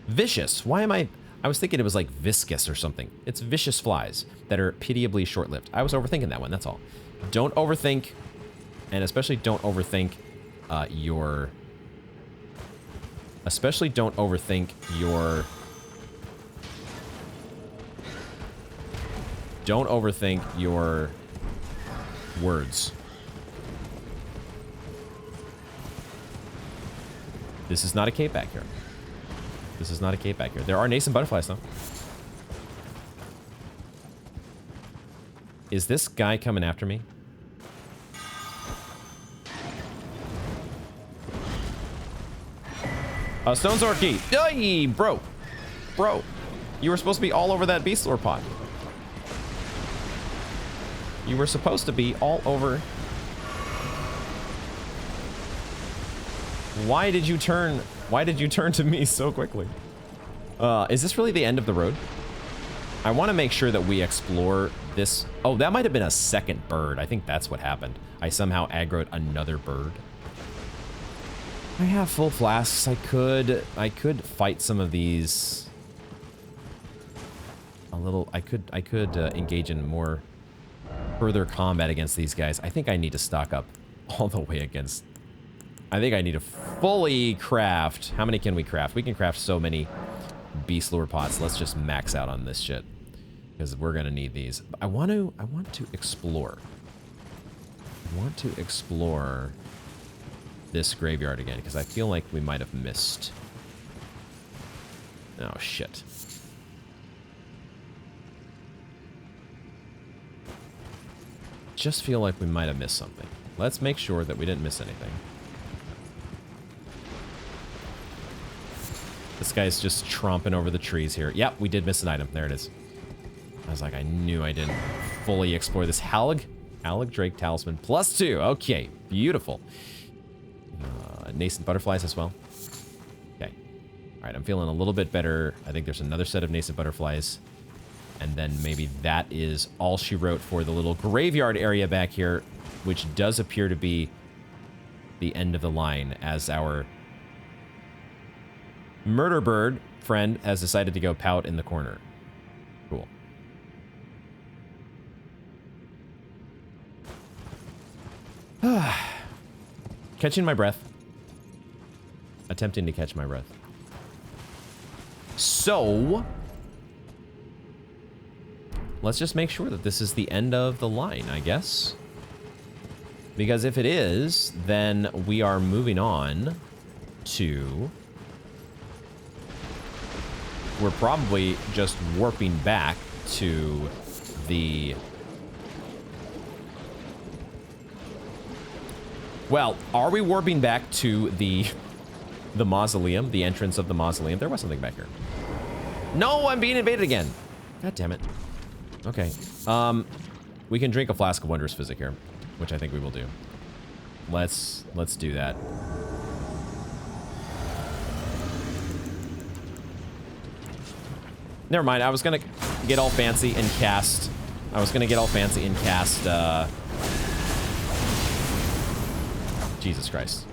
vicious. Why am I was thinking it was like viscous or something. It's vicious flies that are pitiably short-lived. I was overthinking that one, that's all. Don't overthink, and especially don't overthink your words. This is not a cape back here. This is not a cape back here. There are nascent butterflies, though. Is this guy coming after me? Stone Sword Key. Ay, bro. Bro. You were supposed to be all over that beast lore pot. You were supposed to be all over. Why did you turn? Why did you turn to me so quickly? Is this really the end of the road? I want to make sure that we explore this. Oh, that might have been a second bird. I think that's what happened. I somehow aggroed another bird. I have full flasks. I could fight some of these. A little. I could engage in more further combat against these guys. I think I need to stock up all the way against. I think I need to fully craft. How many can we craft? We can craft so many beast lure pots. Let's just max out on this shit because we're gonna need these. I want to explore. I want to explore this graveyard again because I feel like we might have missed. Oh shit. Just feel like we might have missed something. Let's make sure that we didn't miss anything. This guy's just tromping over the trees here. Yep, we did miss an item. There it is. I was like, I knew I didn't fully explore this. Hallig Drake Talisman +2. Okay, beautiful. Nascent butterflies as well. Okay. All right, I'm feeling a little bit better. I think there's another set of nascent butterflies. And then maybe that is all she wrote for the little graveyard area back here, which does appear to be the end of the line as our murder bird friend has decided to go pout in the corner. Cool. Catching my breath. Attempting to catch my breath. So, let's just make sure that this is the end of the line, I guess. Because if it is, then we are moving on to... We're probably just warping back to the... Well, are we warping back to the mausoleum, the entrance of the mausoleum? There was something back here. No, I'm being invaded again. God damn it. Okay. We can drink a flask of Wondrous Physic here, which I think we will do. Let's do that. Never mind, I was gonna get all fancy and cast... Jesus Christ.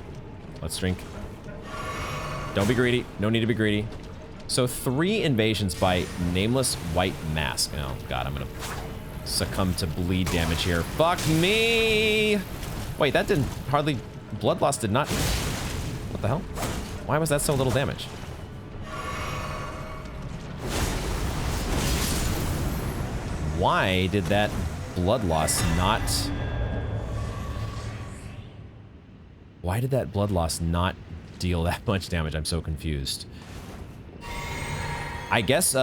Let's drink. Don't be greedy. No need to be greedy. So 3 invasions by Nameless White Mask. Oh god, I'm gonna succumb to bleed damage here. Fuck me! Wait, that didn't... Hardly... Blood loss did not... What the hell? Why was that so little damage? Why did that blood loss not... Why did that blood loss not deal that much damage? I'm so confused. I guess,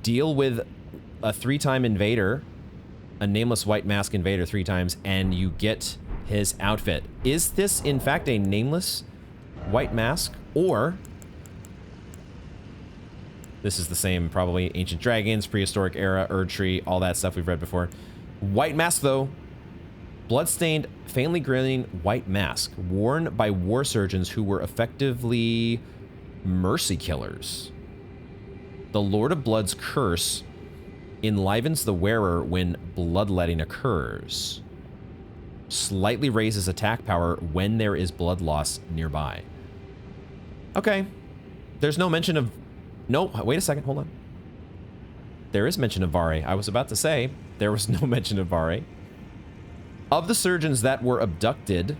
deal with a 3-time invader, a Nameless White Mask invader 3 times, and you get his outfit. Is this, in fact, a Nameless White Mask, or... This is the same, probably. Ancient Dragons, Prehistoric Era, Erdtree, all that stuff we've read before. White Mask, though. Bloodstained, faintly grinning white mask, worn by war surgeons who were effectively mercy killers. The Lord of Blood's curse enlivens the wearer when bloodletting occurs. Slightly raises attack power when there is blood loss nearby. Okay. There's no mention of... No, wait a second, hold on. There is mention of Vare. I was about to say, there was no mention of Vare. Of the surgeons that were abducted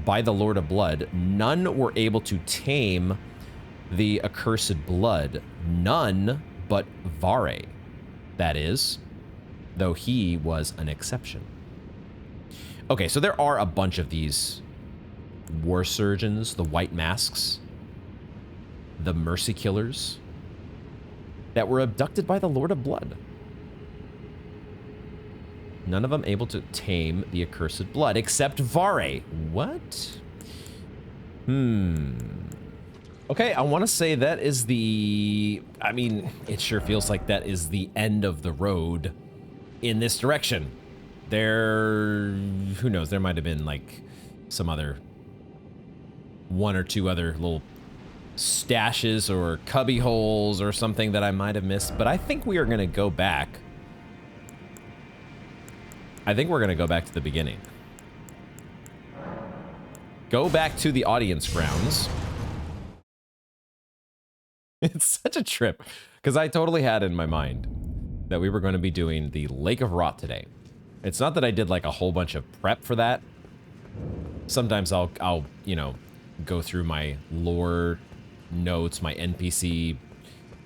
by the Lord of Blood, none were able to tame the accursed blood. None but Vare. That is, though he was an exception. Okay, so there are a bunch of these war surgeons, the white masks, the mercy killers, that were abducted by the Lord of Blood. None of them able to tame the accursed blood, except Vare. What? Okay, I want to say that is the... I mean, it sure feels like that is the end of the road in this direction. There... Who knows? There might have been, like, some other... one or two other little stashes or cubby holes or something that I might have missed. But I think we are going to go back. I think we're going to go back to the beginning. Go back to the audience grounds. It's such a trip, because I totally had in my mind that we were going to be doing the Lake of Rot today. It's not that I did like a whole bunch of prep for that. Sometimes I'll you know, go through my lore notes, my NPC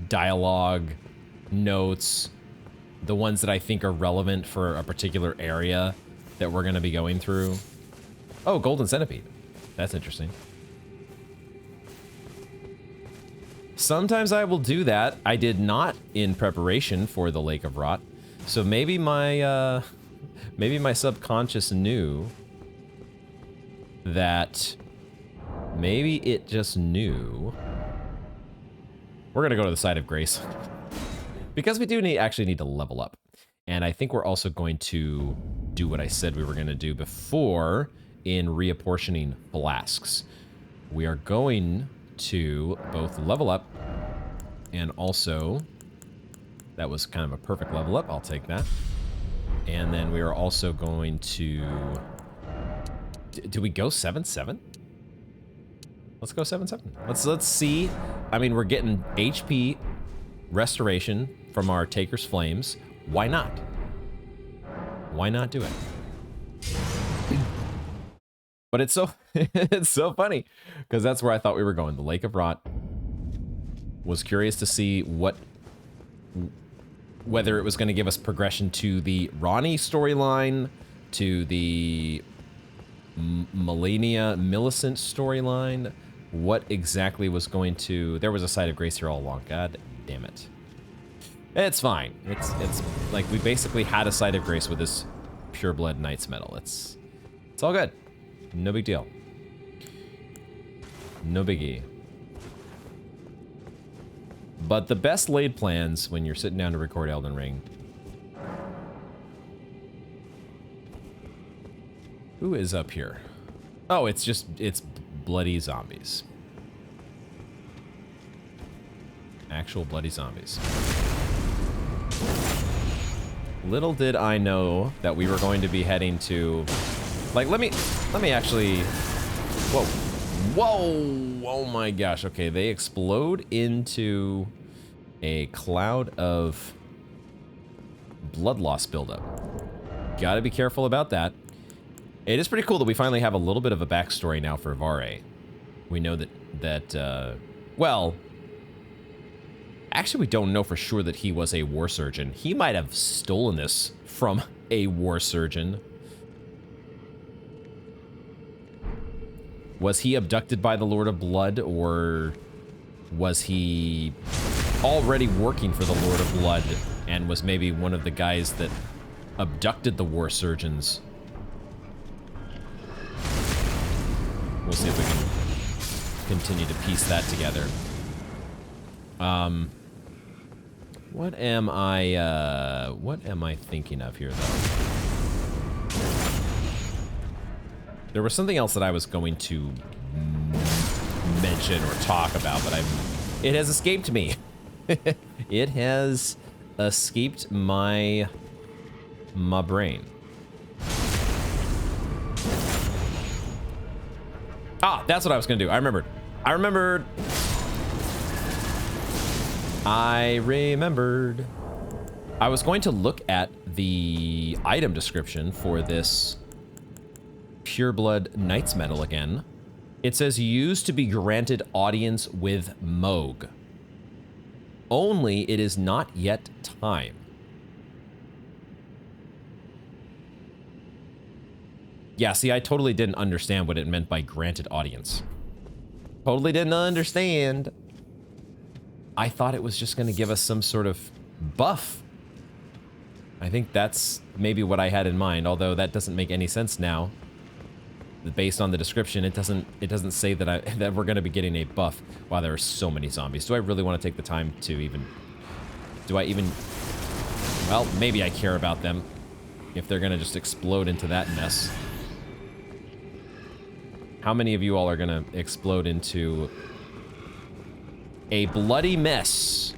dialogue notes, the ones that I think are relevant for a particular area that we're going to be going through. Oh, Golden Centipede. That's interesting. Sometimes I will do that. I did not in preparation for the Lake of Rot. So maybe my subconscious knew that maybe it just knew. We're gonna go to the side of grace because we do actually need to level up. And I think we're also going to do what I said we were gonna do before in reapportioning flasks. We are going to both level up and also, that was kind of a perfect level up, I'll take that. And then we are also going to, do we go 7-7? Let's go 7-7. Let's see. I mean, we're getting HP restoration from our Taker's Flames. Why not? Why not do it? But it's so it's so funny because that's where I thought we were going. The Lake of Rot. Was curious to see whether it was going to give us progression to the Ronnie storyline, to the Millicent storyline. What exactly was going to... There was a side of grace here all along. God damn it. It's fine. It's like we basically had a side of grace with this Pureblood Knight's Medal. It's all good. No big deal. No biggie. But the best laid plans when you're sitting down to record Elden Ring. Who is up here? Oh, it's bloody zombies. Actual bloody zombies. Little did I know that we were going to be heading to... Like, let me actually... Whoa. Whoa! Oh my gosh. Okay, they explode into a cloud of blood loss buildup. Gotta be careful about that. It is pretty cool that we finally have a little bit of a backstory now for Vare. We know that well, actually we don't know for sure that he was a war surgeon. He might have stolen this from a war surgeon. Was he abducted by the Lord of Blood, or was he already working for the Lord of Blood and was maybe one of the guys that abducted the war surgeons? We'll see if we can continue to piece that together. What am I thinking of here, though? There was something else that I was going to mention or talk about, but it has escaped me. It has escaped my brain. Ah, that's what I was gonna do. I remembered. I remembered. I was going to look at the item description for this Pureblood Knight's Medal again. It says used to be granted audience with Mohg. Only it is not yet time. Yeah, see, I totally didn't understand what it meant by granted audience. Totally didn't understand. I thought it was just going to give us some sort of buff. I think that's maybe what I had in mind, although that doesn't make any sense now. based on the description, it doesn't say that that we're gonna be getting a buff. Wow, there are so many zombies. Do I really want to take the time to even? Do I even? Well, maybe I care about them if they're gonna just explode into that mess. How many of you all are gonna explode into a bloody mess?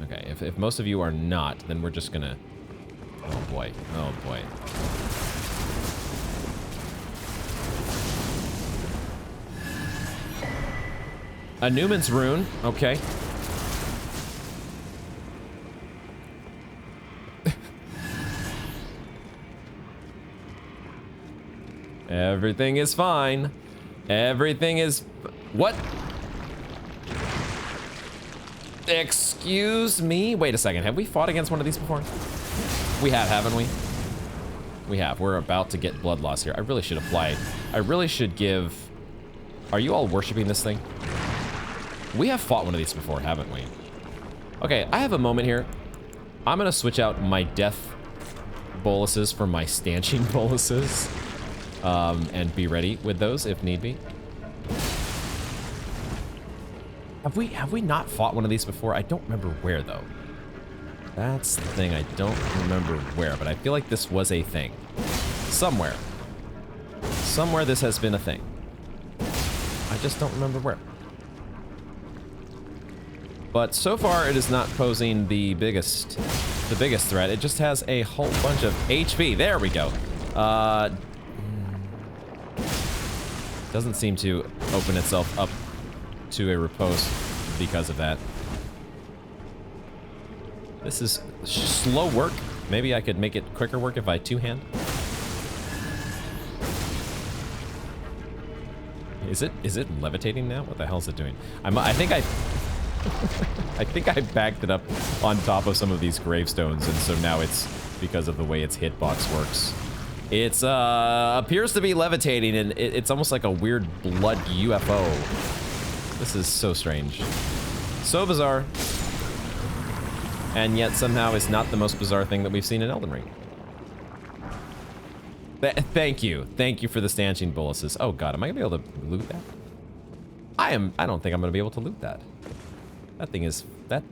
Okay, if most of you are not, then we're just gonna... Oh boy, oh boy. A Newman's rune, okay. Everything is fine. Everything is... What? Excuse me? Wait a second. Have we fought against one of these before? We have, haven't we? We have. We're about to get blood loss here. I really should apply. I really should give... Are you all worshiping this thing? We have fought one of these before, haven't we? Okay, I have a moment here. I'm gonna switch out my death boluses for my stanching boluses. And be ready with those if need be. Have we not fought one of these before? I don't remember where though. That's the thing, I don't remember where, but I feel like this was a thing. Somewhere. Somewhere this has been a thing. I just don't remember where. But so far it is not posing the biggest threat. It just has a whole bunch of HP. There we go. Doesn't seem to open itself up to a riposte because of that. This is slow work. Maybe I could make it quicker work if I two-hand. Is it levitating now? What the hell is it doing? I think I think I backed it up on top of some of these gravestones, and so now it's because of the way its hitbox works. It's appears to be levitating, and it's almost like a weird blood UFO. This is so strange. So bizarre. And yet somehow it's not the most bizarre thing that we've seen in Elden Ring. Thank you. Thank you for the stanching boluses. Oh god, am I gonna be able to loot that? I don't think I'm gonna be able to loot that. That thing is, that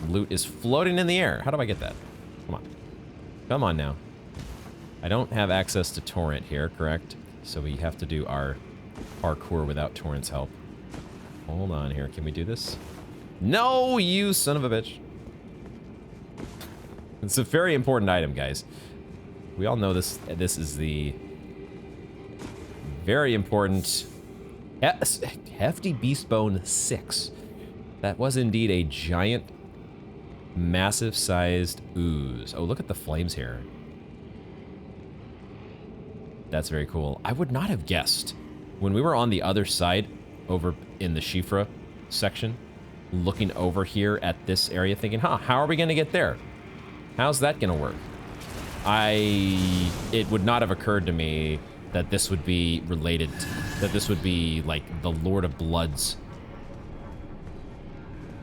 loot is floating in the air. How do I get that? Come on. Come on now. I don't have access to torrent here, correct? So we have to do our parkour without torrent's help. Hold on here, can we do this? No, you son of a bitch. It's a very important item, guys. We all know this is the very important Hefty Beastbone 6. That was indeed a giant, massive-sized ooze. Oh, look at the flames here. That's very cool. I would not have guessed. When we were on the other side, over in the Shifra section, looking over here at this area, thinking, huh, how are we going to get there? How's that going to work? It would not have occurred to me that this would be related, that this would be like the Lord of Blood's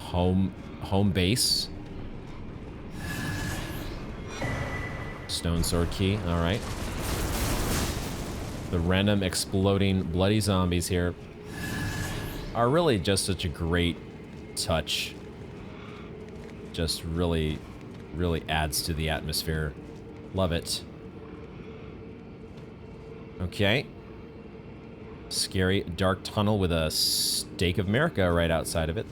home base. Stone sword key, all right. The random exploding bloody zombies here are really just such a great touch. Just really adds to the atmosphere. Love it. Okay. Scary dark tunnel with a stake of America right outside of it.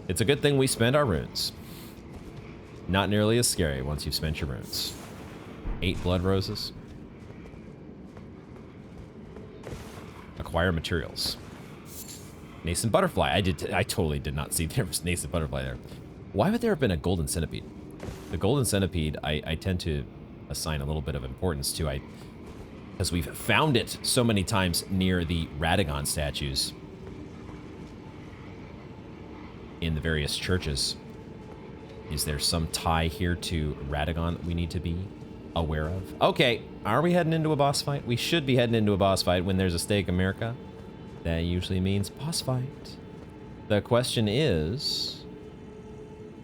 It's a good thing we spend our runes. Not nearly as scary once you've spent your runes. 8 blood roses. Acquire materials. Nascent butterfly. I totally did not see there was nascent butterfly there. Why would there have been a golden centipede? The golden centipede, I tend to assign a little bit of importance to, because we've found it so many times near the Radagon statues in the various churches. Is there some tie here to Radagon that we need to be aware of? Okay, are we heading into a boss fight? We should be heading into a boss fight when there's a stake America. That usually means boss fight. The question is,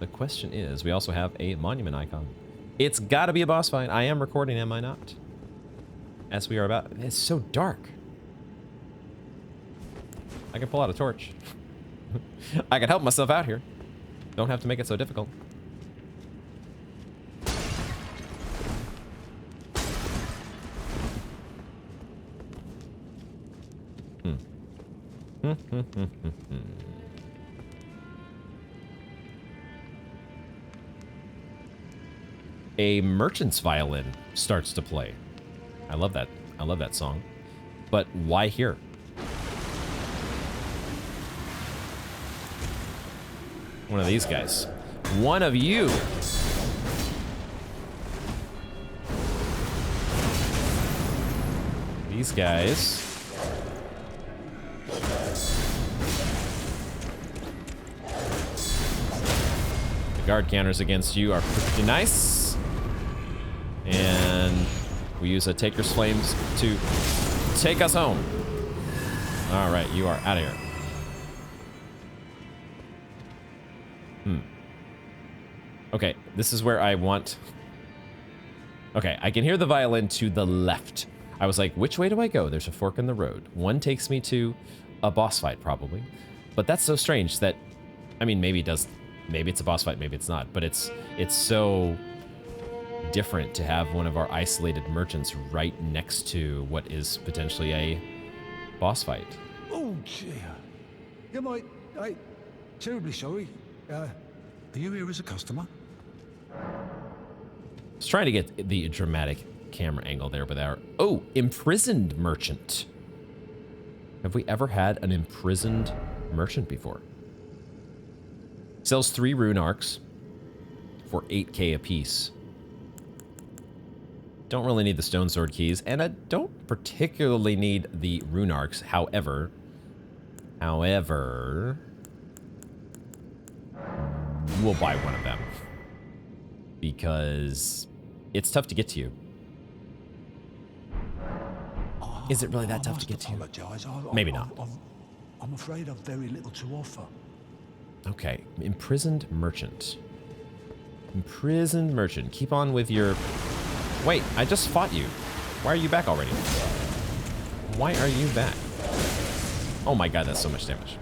we also have a monument icon. It's gotta be a boss fight. I am recording, am I not? as we are about. It's so dark. I can pull out a torch. I can help myself out here. Don't have to make it so difficult. A merchant's violin starts to play. I love that. I love that song. But why here? One of these guys. One of you. These guys. The guard counters against you are pretty nice. And we use a Taker's Flames to take us home. All right, you are out of here. Okay, this is where I want... Okay, I can hear the violin to the left. I was like, which way do I go? There's a fork in the road. One takes me to a boss fight, probably. But that's so strange that... I mean, maybe it does... Maybe it's a boss fight, maybe it's not. But it's so different to have one of our isolated merchants right next to what is potentially a boss fight. Oh, dear. You might... terribly sorry. Are you here as a customer? I was trying to get the dramatic camera angle there with our... Oh, imprisoned merchant. Have we ever had an imprisoned merchant before? Sells 3 rune arcs for 8k apiece. Don't really need the stone sword keys, and I don't particularly need the rune arcs. However, we'll buy one of them because it's tough to get to you. Is it really that tough to get to you? Maybe not. I'm afraid I've very little to offer. Okay, imprisoned merchant. Imprisoned merchant. Keep on with your... Wait, I just fought you. Why are you back already? Why are you back? Oh my god, that's so much damage.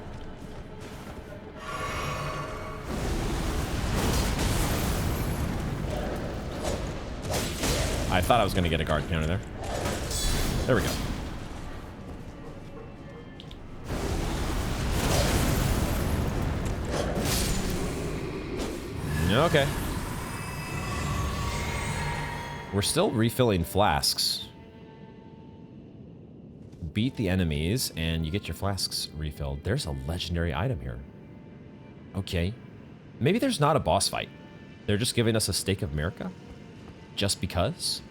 I thought I was going to get a guard counter there. There we go. Okay. We're still refilling flasks. Beat the enemies, and you get your flasks refilled. There's a legendary item here. Okay. Maybe there's not a boss fight. They're just giving us a stake of America? Just because?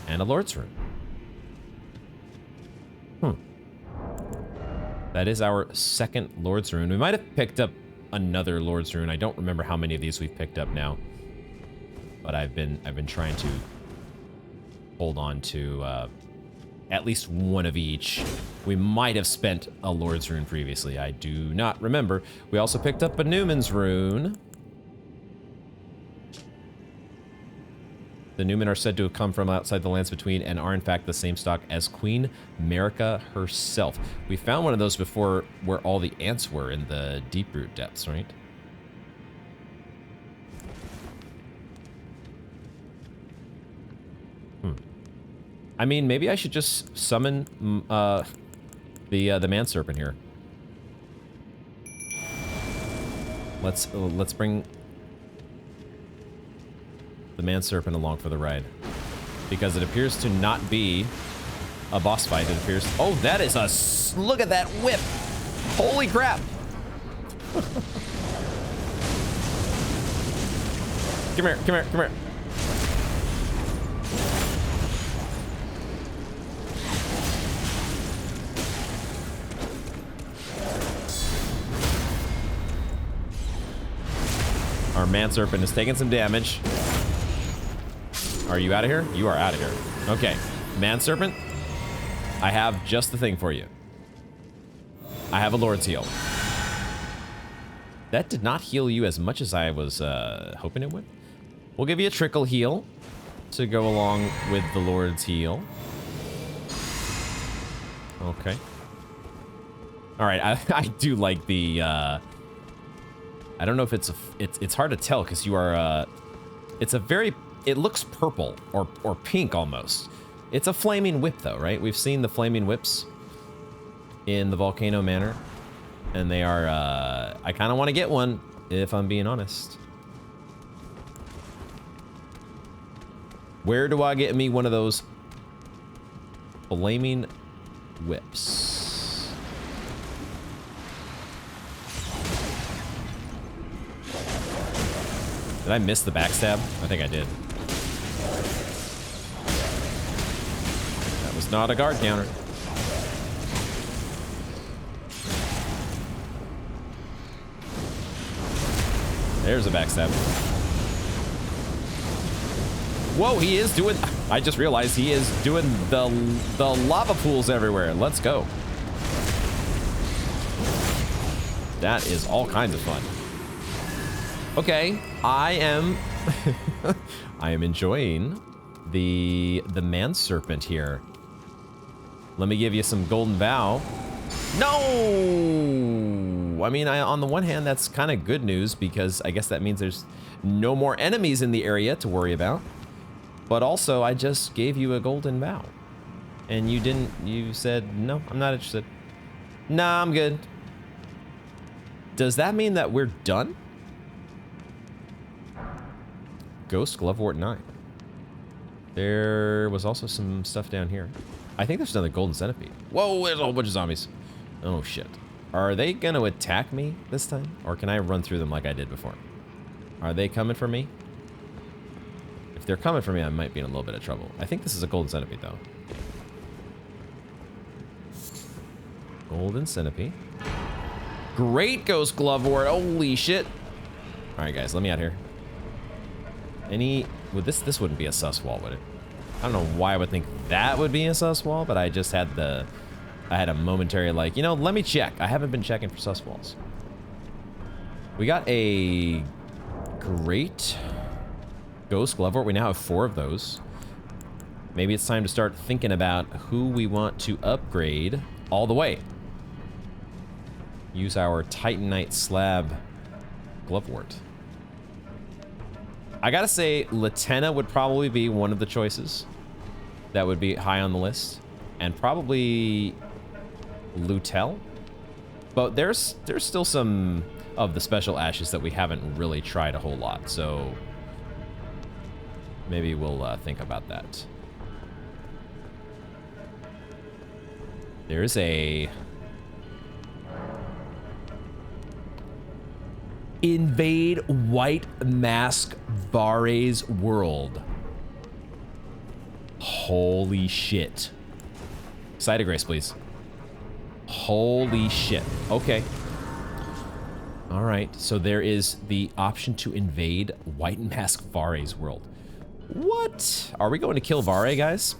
And a Lord's Rune. That is our second Lord's Rune. We might have picked up another Lord's Rune. I don't remember how many of these we've picked up now. But I've been trying to hold on to at least one of each. We might have spent a Lord's Rune previously. I do not remember. We also picked up a Newman's Rune. The Newman are said to have come from outside the lands between and are in fact the same stock as Queen Marika herself. We found one of those before where all the ants were in the deep root depths, right? I mean, maybe I should just summon the man serpent here. Let's bring the man serpent along for the ride, because it appears to not be a boss fight. It appears... Oh, that is a... Look at that whip! Holy crap! Come here, come here, come here. Our man serpent is taking some damage. Are you out of here? You are out of here. Okay, man serpent, I have just the thing for you. I have a Lord's Heal. That did not heal you as much as I was hoping it would. We'll give you a trickle heal to go along with the Lord's heal. Okay. All right, I do like the, I don't know if it's hard to tell because you are, it's a very, it looks purple or pink almost. It's a flaming whip though, right? We've seen the flaming whips in the Volcano Manor, and they are, I kind of want to get one if I'm being honest. Where do I get me one of those flaming whips? Did I miss the backstab? I think I did. That was not a guard counter. There's a backstab. Whoa, he is doing... I just realized he is doing the lava pools everywhere. Let's go. That is all kinds of fun. Okay, I am... I am enjoying the man serpent here. Let me give you some golden vow. No! I mean, on the one hand, that's kind of good news because I guess that means there's no more enemies in the area to worry about. But also, I just gave you a golden vow. And you didn't, you said, no, I'm not interested. Nah, I'm good. Does that mean that we're done? Ghost Glovewort 9. There was also some stuff down here. I think there's another golden centipede. Whoa, there's a whole bunch of zombies. Oh, shit. Are they gonna attack me this time? Or can I run through them like I did before? Are they coming for me? If they're coming for me, I might be in a little bit of trouble. I think this is a golden centipede, though. Golden centipede. Great Ghost Glovewort. Holy shit. All right, guys, let me out here. Would this wouldn't be a sus wall, would it? I don't know why I would think that would be a sus wall, but I just had I had a momentary like, you know, let me check. I haven't been checking for sus walls. We got a great Ghost Glovewort. We now have 4 of those. Maybe it's time to start thinking about who we want to upgrade all the way. Use our Titanite slab Glovewort. I gotta say, Latenna would probably be one of the choices that would be high on the list, and probably Lutel. But there's still some of the special ashes that we haven't really tried a whole lot, so maybe we'll think about that. There's a invade White Mask Vare's world. Holy shit. Side of grace, please. Holy shit. Okay. All right, so there is the option to invade White Mask Vare's world. What? Are we going to kill Vare, guys?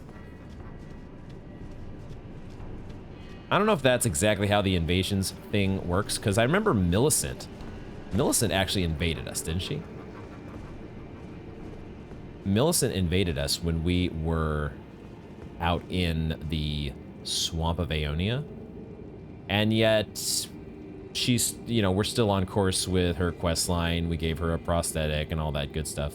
I don't know if that's exactly how the invasions thing works, because I remember Millicent actually invaded us, didn't she? Millicent invaded us when we were out in the Swamp of Aeonia. And yet, she's, you know, we're still on course with her quest line. We gave her a prosthetic and all that good stuff.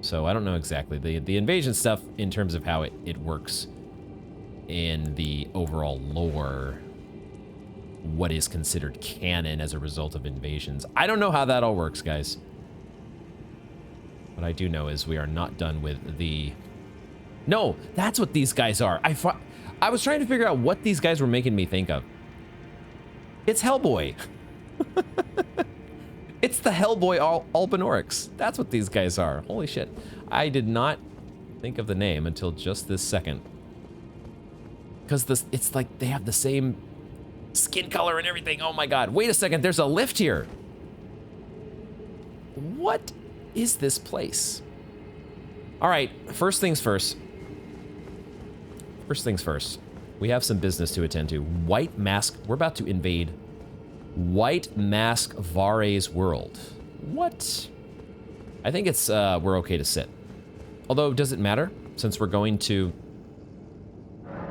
So I don't know exactly. The invasion stuff in terms of how it works in the overall lore, what is considered canon as a result of invasions. I don't know how that all works, guys. What I do know is we are not done with the... No, that's what these guys are. I was trying to figure out what these guys were making me think of. It's Hellboy. It's the Hellboy Albinaurics. That's what these guys are. Holy shit. I did not think of the name until just this second. Because it's like they have the same skin color and everything. Oh my god. Wait a second, there's a lift here. What is this place? All right, first things first. First things first. We have some business to attend to. White Mask, we're about to invade White Mask Vare's world. What? I think it's, we're okay to sit. Although, does it matter? Since we're going to...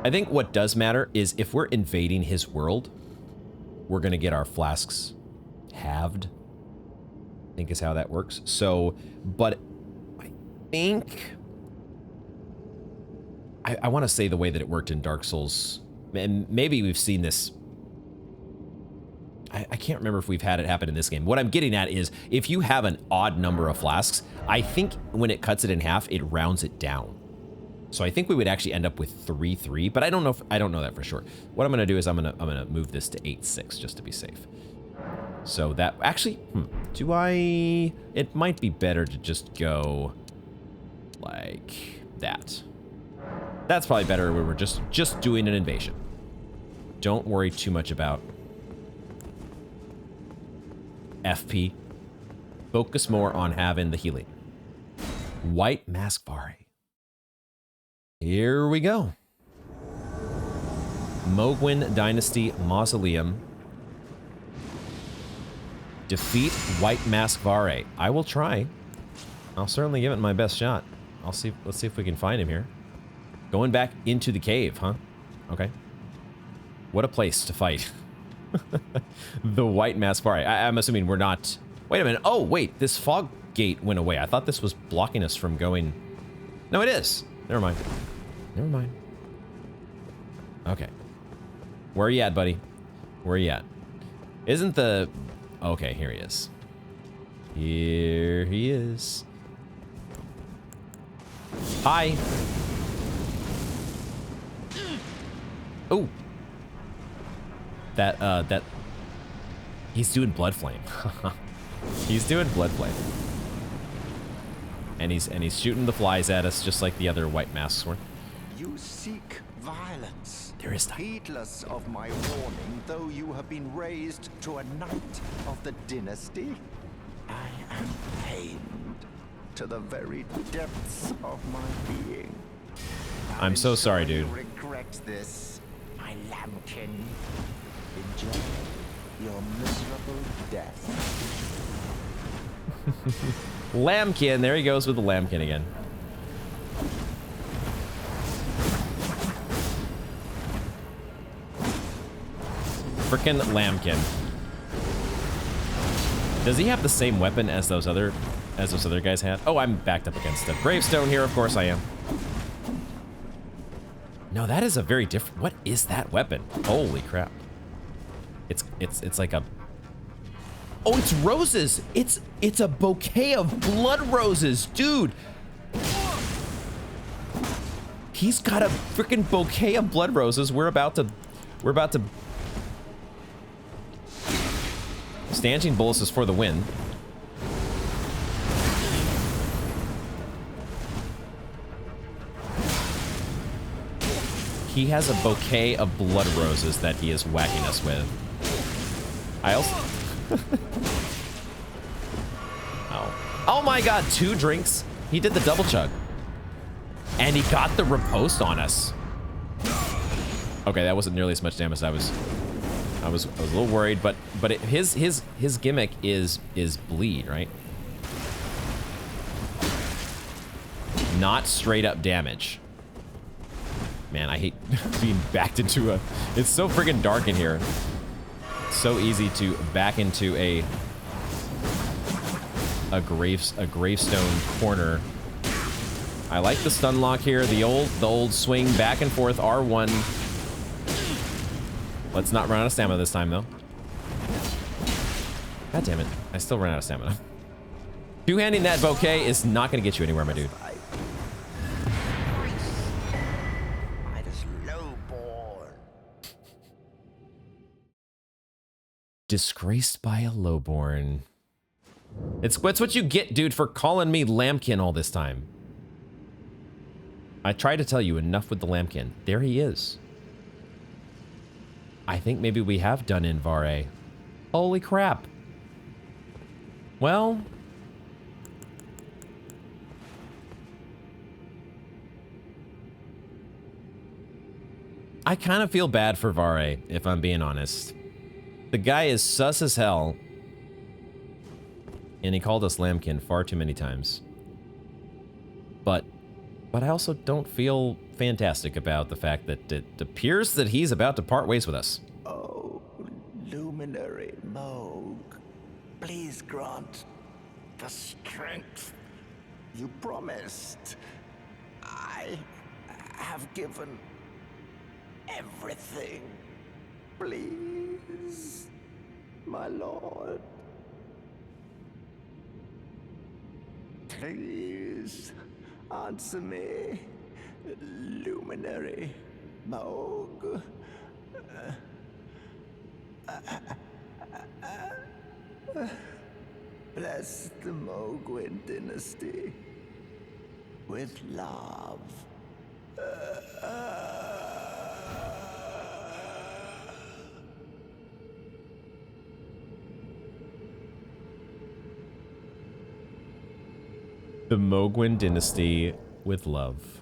I think what does matter is if we're invading his world, we're going to get our flasks halved. I think is how that works. So, but I think... I want to say the way that it worked in Dark Souls, and maybe we've seen this... I can't remember if we've had it happen in this game. What I'm getting at is, if you have an odd number of flasks, I think when it cuts it in half, it rounds it down. So I think we would actually end up with 3-3, but I don't know that for sure. What I'm gonna do is I'm gonna move this to 8-6 just to be safe. So that actually, it might be better to just go like that. That's probably better when we're just doing an invasion. Don't worry too much about FP. Focus more on having the healing. White Mask Vare. Here we go. Mohgwyn Dynasty Mausoleum. Defeat White Mask Vare. I will try. I'll certainly give it my best shot. Let's see if we can find him here. Going back into the cave, huh? Okay. What a place to fight. The White Mask Vare. I'm assuming we're not... Wait a minute. Oh, wait. This fog gate went away. I thought this was blocking us from going... No, it is. Never mind. Never mind. Okay. Where are you at, buddy? Where are you at? Isn't the... Okay, here he is. Here he is. Hi. Oh. That... He's doing Blood Flame. He's doing Blood Flame. And he's shooting the flies at us just like the other white masks were. You seek violence. There is that. Heedless of my warning, though you have been raised to a knight of the dynasty, I am pained to the very depths of my being. I'm so sorry, dude. You regret this, my lambkin. Enjoy your miserable death. Lambkin, there he goes with the lambkin again. Frickin' lambkin. Does he have the same weapon as those other guys had? Oh, I'm backed up against a gravestone here. Of course I am. No, that is a very different. What is that weapon? Holy crap! It's like a. Oh, it's roses. It's a bouquet of blood roses, dude. He's got a freaking bouquet of blood roses. We're about to. Stanching Bullets is for the win. He has a bouquet of blood roses that he is whacking us with. I also... Oh my god, 2 drinks? He did the double chug. And he got the riposte on us. Okay, that wasn't nearly as much damage as I was a little worried, but his gimmick is bleed, right? Not straight up damage. Man, I hate being backed into a... It's so friggin' dark in here. It's so easy to back into a gravestone corner. I like the stun lock here. The old swing back and forth R1. Let's not run out of stamina this time, though. God damn it. I still ran out of stamina. Two-handing that bouquet is not going to get you anywhere, my dude. Disgraced by a lowborn. It's what you get, dude, for calling me lambkin all this time. I tried to tell you, enough with the lambkin. There he is. I think maybe we have done in Vare. Holy crap. Well... I kind of feel bad for Vare, if I'm being honest. The guy is sus as hell. And he called us lambkin far too many times. But I also don't feel fantastic about the fact that it appears that he's about to part ways with us. Oh, luminary Mohg, please grant the strength you promised. I have given everything. Please, my lord. Please, answer me, luminary Mohg. Bless the Mohgwyn Dynasty with love. The Mohgwyn Dynasty with love.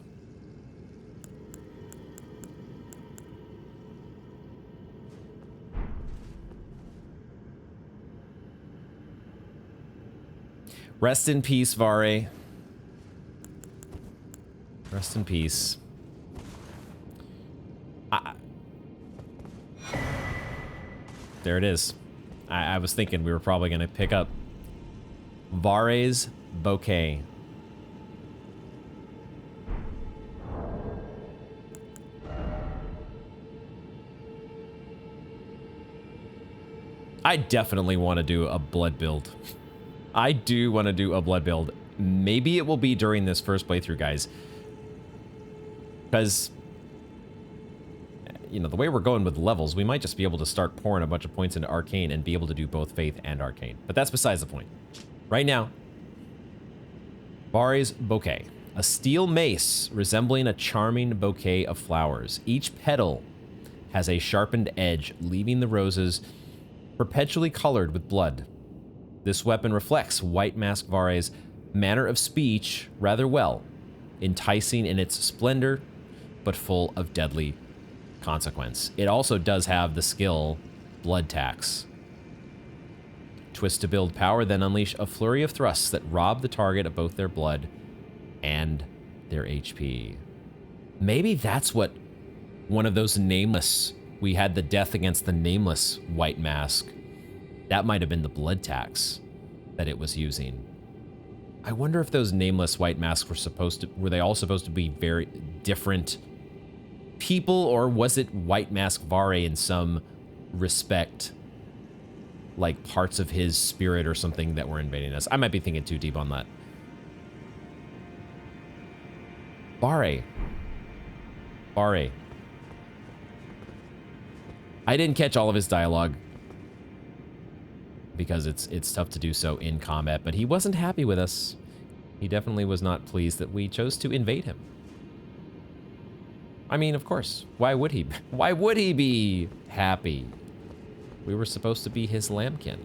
Rest in peace, Vare. Rest in peace. There it is. I was thinking we were probably going to pick up Vare's bouquet. I definitely want to do a blood build. I do want to do a blood build. Maybe it will be during this first playthrough, guys. Because, you know, the way we're going with levels, we might just be able to start pouring a bunch of points into Arcane and be able to do both Faith and Arcane. But that's besides the point. Right now, Vare's bouquet. A steel mace resembling a charming bouquet of flowers. Each petal has a sharpened edge, leaving the roses perpetually colored with blood. This weapon reflects White Mask Vare's manner of speech rather well, enticing in its splendor, but full of deadly consequence. It also does have the skill Blood Tax. Twist to build power, then unleash a flurry of thrusts that rob the target of both their blood and their HP. Maybe that's what one of those nameless... We had the death against the nameless White Mask. That might have been the Blood Tax that it was using. I wonder if those nameless White Masks were they all supposed to be very different people, or was it White Mask Vare in some respect, like parts of his spirit or something that were invading us? I might be thinking too deep on that. Vare. I didn't catch all of his dialogue because it's tough to do so in combat, but he wasn't happy with us. He definitely was not pleased that we chose to invade him. I mean, of course, why would he? Why would he be happy? We were supposed to be his lambkin.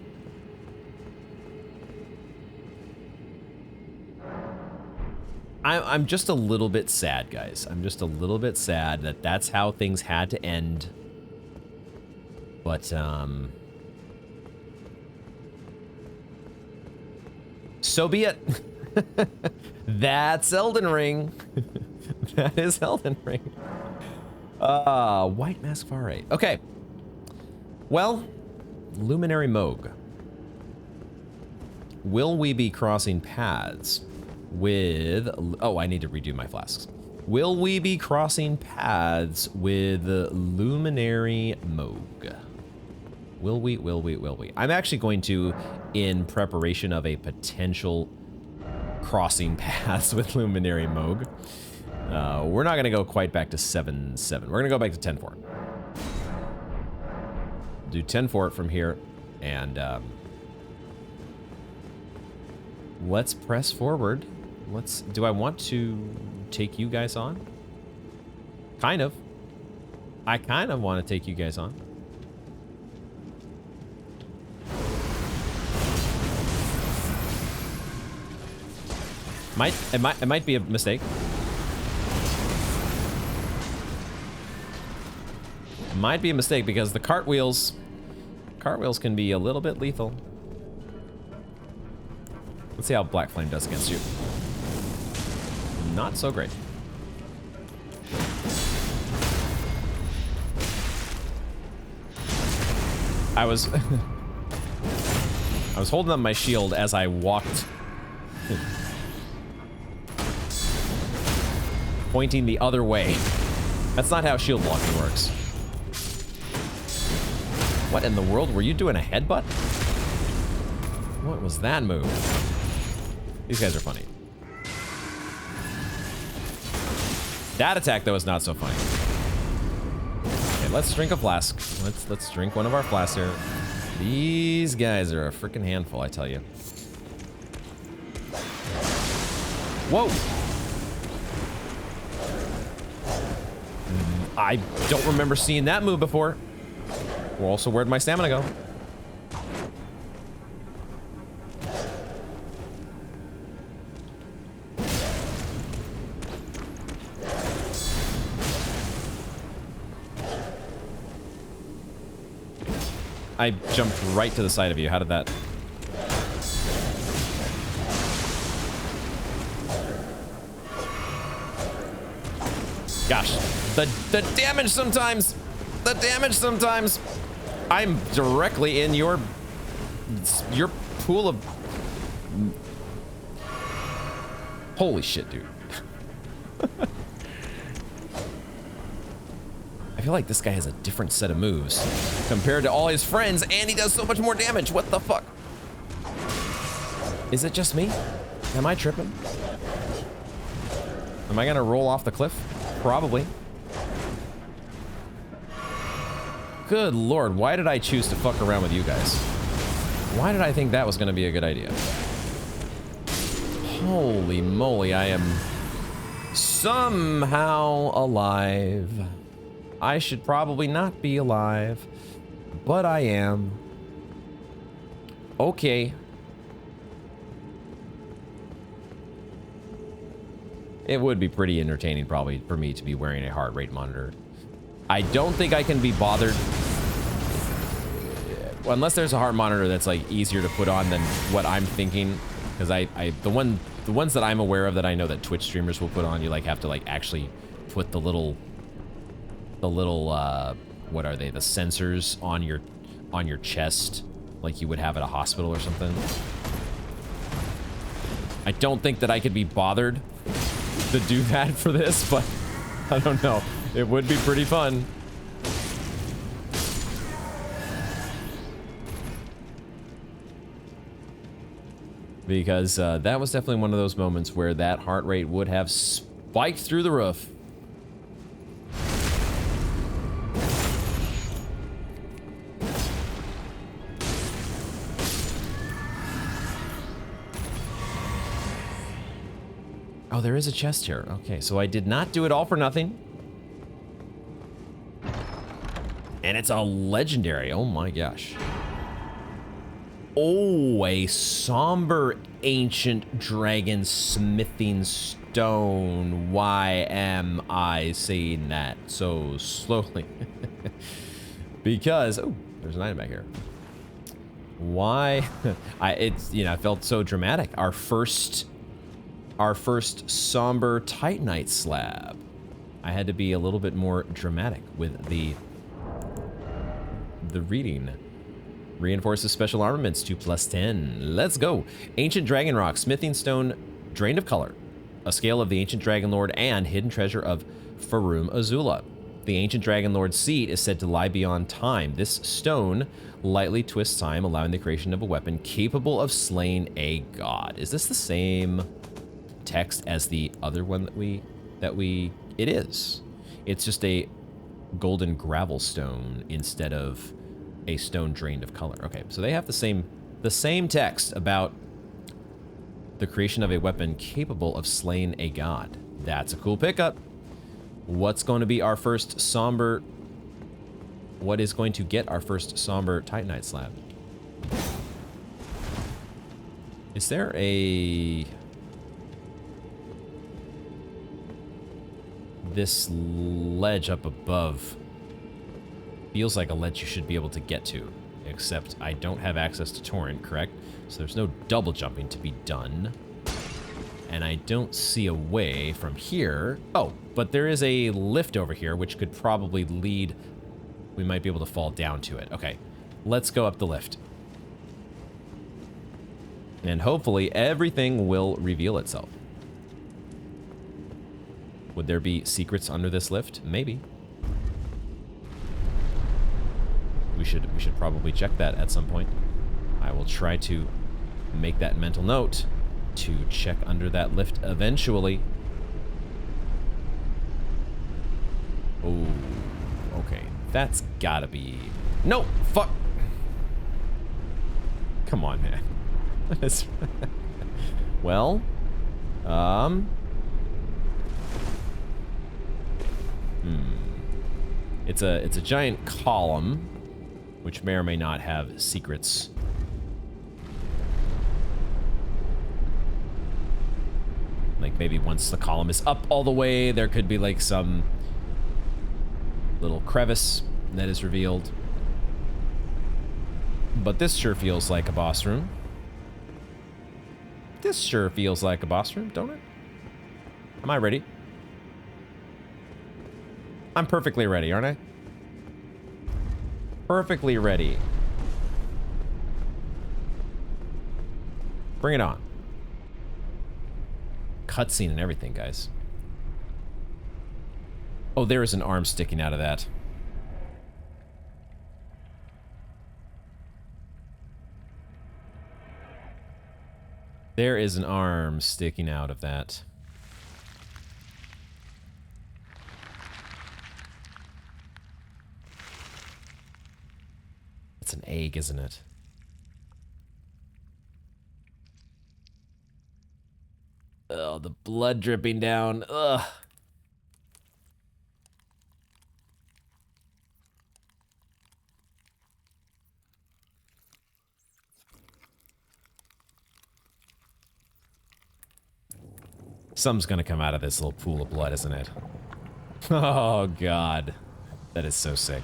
I'm just a little bit sad, guys. I'm just a little bit sad that that's how things had to end. But, so be it. That's Elden Ring. That is Elden Ring. White Mask Vare. Okay. Well, Luminary Mohg. Will we be crossing paths with... Oh, I need to redo my flasks. Will we be crossing paths with Luminary Mohg? Will we? I'm actually going to, in preparation of a potential crossing paths with Luminary Mohg, we're not going to go quite back to 7-7. We're going to go back to 10-4. Do 10-4 from here, and let's press forward. Do I want to take you guys on? Kind of. I kind of want to take you guys on. It might be a mistake. It might be a mistake because the cartwheels can be a little bit lethal. Let's see how Black Flame does against you. Not so great. I was I was holding up my shield as I walked, pointing the other way. That's not how shield blocking works. What in the world? Were you doing a headbutt? What was that move? These guys are funny. That attack, though, is not so funny. Okay, let's drink a flask. Let's drink one of our flasks here. These guys are a freaking handful, I tell you. Whoa! I don't remember seeing that move before. Well, also, where'd my stamina go? I jumped right to the side of you. How did that? Gosh, the damage sometimes. The damage sometimes. I'm directly in your pool of. Holy shit, dude. I feel like this guy has a different set of moves compared to all his friends, and he does so much more damage. What the fuck? Is it just me? Am I tripping? Am I gonna roll off the cliff? Probably. Good lord, why did I choose to fuck around with you guys? Why did I think that was gonna be a good idea? Holy moly, I am somehow alive. I should probably not be alive, but I am. Okay. It would be pretty entertaining probably for me to be wearing a heart rate monitor. I don't think I can be bothered. Unless there's a heart monitor that's like easier to put on than what I'm thinking. Because the ones that I'm aware of that I know that Twitch streamers will put on, you like have to like actually put the little what are they, the sensors on your chest like you would have at a hospital or something. I don't think that I could be bothered to do that for this, but I don't know, it would be pretty fun. Because that was definitely one of those moments where that heart rate would have spiked through the roof. Oh, there is a chest here. Okay, so I did not do it all for nothing. And it's a legendary. Oh my gosh. Oh, a somber ancient dragon smithing stone. Why am I saying that so slowly? Because, oh, there's an item back here. Why? I felt so dramatic. Our first somber titanite slab. I had to be a little bit more dramatic with the reading. Reinforces special armaments, 2+10. Let's go. Ancient Dragon Rock, Smithing Stone, Drained of Color. A scale of the Ancient Dragon Lord and Hidden Treasure of Farum Azula. The Ancient Dragon Lord's seat is said to lie beyond time. This stone lightly twists time, allowing the creation of a weapon capable of slaying a god. Is this the same text as the other one it is. It's just a golden gravel stone instead of a stone drained of color. Okay, so they have the same text about the creation of a weapon capable of slaying a god. That's a cool pickup. What's going to be our first somber? What is going to get our first somber titanite slab? Is there a... This ledge up above feels like a ledge you should be able to get to, except I don't have access to torrent, correct? So there's no double jumping to be done. And I don't see a way from here. Oh, but there is a lift over here, which could probably lead... We might be able to fall down to it. Okay, let's go up the lift. And hopefully everything will reveal itself. Would there be secrets under this lift? Maybe. We should probably check that at some point. I will try to make that mental note to check under that lift eventually. Oh, okay. That's gotta be... No! Fuck! Come on, man. Well, It's a giant column, which may or may not have secrets. Like maybe once the column is up all the way, there could be like some little crevice that is revealed. But this sure feels like a boss room. This sure feels like a boss room, don't it? Am I ready? I'm perfectly ready, aren't I? Perfectly ready. Bring it on. Cutscene and everything, guys. Oh, there is an arm sticking out of that. There is an arm sticking out of that. It's an egg, isn't it? Oh, the blood dripping down. Ugh. Something's gonna come out of this little pool of blood, isn't it? Oh, God. That is so sick.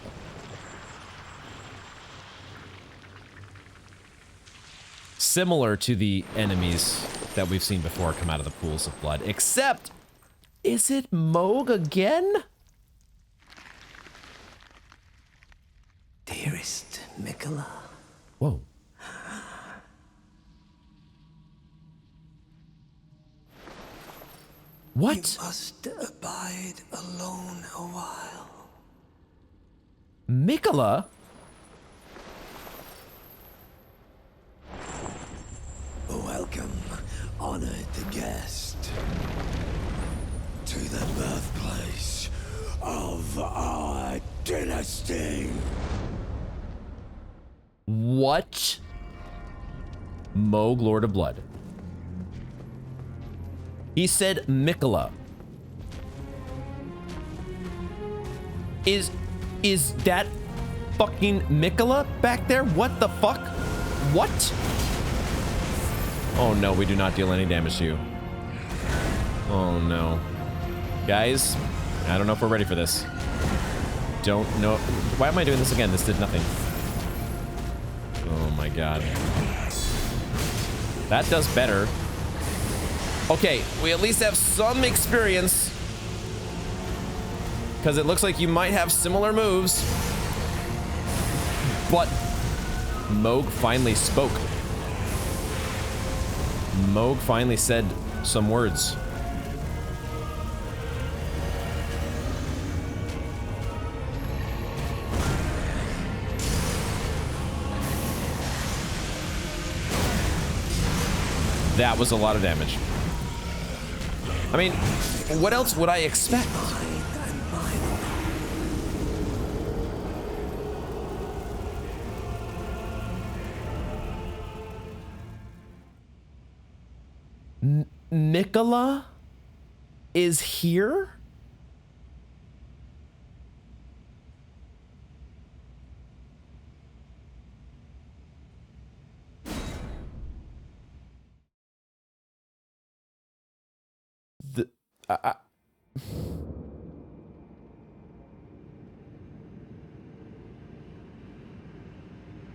Similar to the enemies that we've seen before come out of the pools of blood, except, is it Mohg again? Dearest Mikola. Whoa. What? You must abide alone a while. Mikola? Welcome, honored guest, to the birthplace of our dynasty. What? Mohg, Lord of Blood. He said Mikola. Is that fucking Mikola back there? What the fuck? What? Oh no, we do not deal any damage to you. Oh no. Guys, I don't know if we're ready for this. Don't know. Why am I doing this again? This did nothing. Oh my god. That does better. Okay, we at least have some experience. Because it looks like you might have similar moves. But Mohg finally spoke. Mohg finally said some words. That was a lot of damage. I mean, what else would I expect? Mikola is here?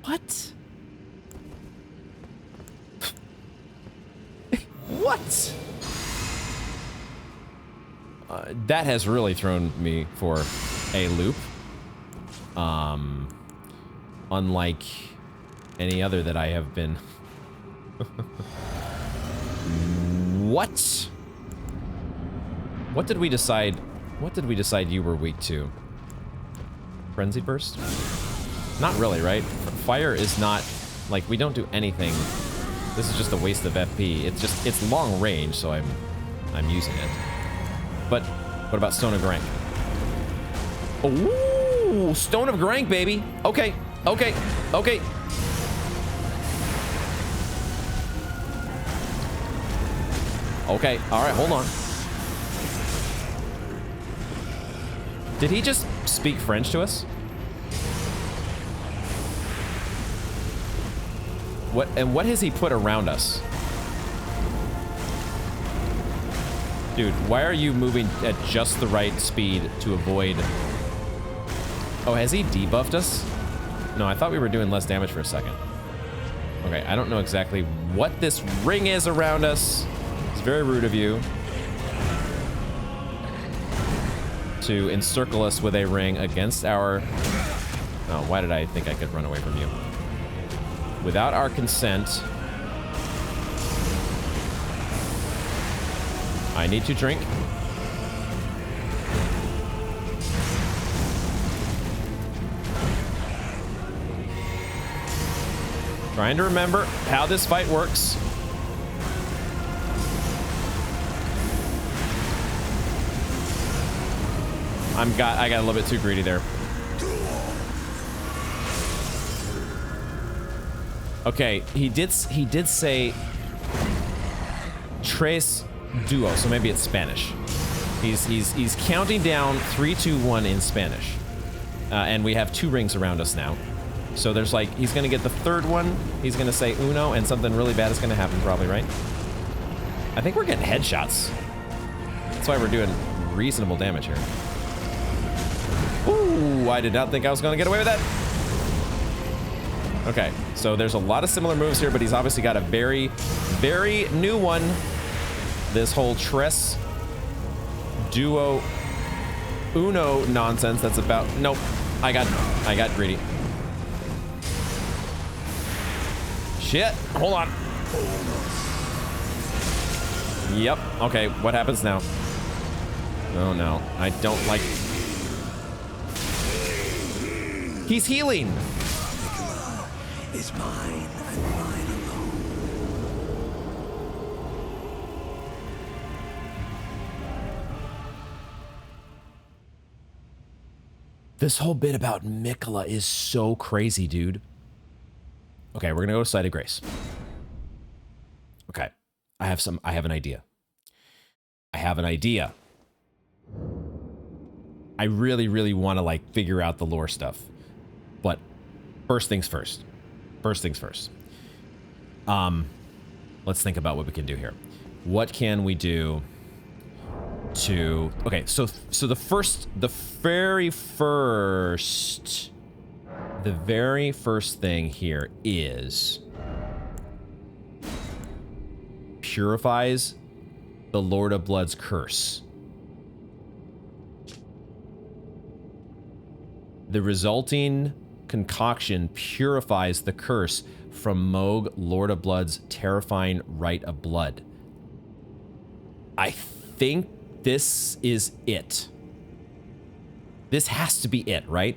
What? What? That has really thrown me for a loop. Unlike any other that I have been. What? What did we decide? What did we decide you were weak to? Frenzy burst? Not really, right? Fire is not, like, we don't do anything. This is just a waste of FP. It's long range, so I'm using it. But what about Stone of Grank? Ooh, Stone of Grank, baby. Okay, okay, okay. Okay, all right, hold on. Did he just speak French to us? What has he put around us? Dude, why are you moving at just the right speed to avoid... Oh, has he debuffed us? No, I thought we were doing less damage for a second. Okay, I don't know exactly what this ring is around us. It's very rude of you to encircle us with a ring against our... Oh, why did I think I could run away from you? Without our consent. I need to drink. Trying to remember how this fight works. I got a little bit too greedy there. Okay, he did say tres duo, so maybe it's Spanish. He's counting down 3, 2, 1 in Spanish, and we have 2 rings around us now. So there's like he's gonna get the 3rd one. He's gonna say uno, and something really bad is gonna happen, probably, right? I think we're getting headshots. That's why we're doing reasonable damage here. Ooh, I did not think I was gonna get away with that. Okay, so there's a lot of similar moves here, but he's obviously got a very, very new one. This whole tres duo uno nonsense that's about... Nope, I got greedy. Shit, hold on. Yep, okay, what happens now? Oh no, I don't like... He's healing! Is mine and mine alone. This whole bit about Mikola is so crazy, dude. Okay, we're gonna go to Site of Grace. Okay, I have an idea. I have an idea. I really, really want to like figure out the lore stuff, but first things first. First things first. Let's think about what we can do here. What can we do to... Okay, so the very first thing here is purifies the Lord of Blood's curse. The resulting concoction purifies the curse from Mohg, Lord of Blood's terrifying rite of blood. I think this is it. This has to be it, right?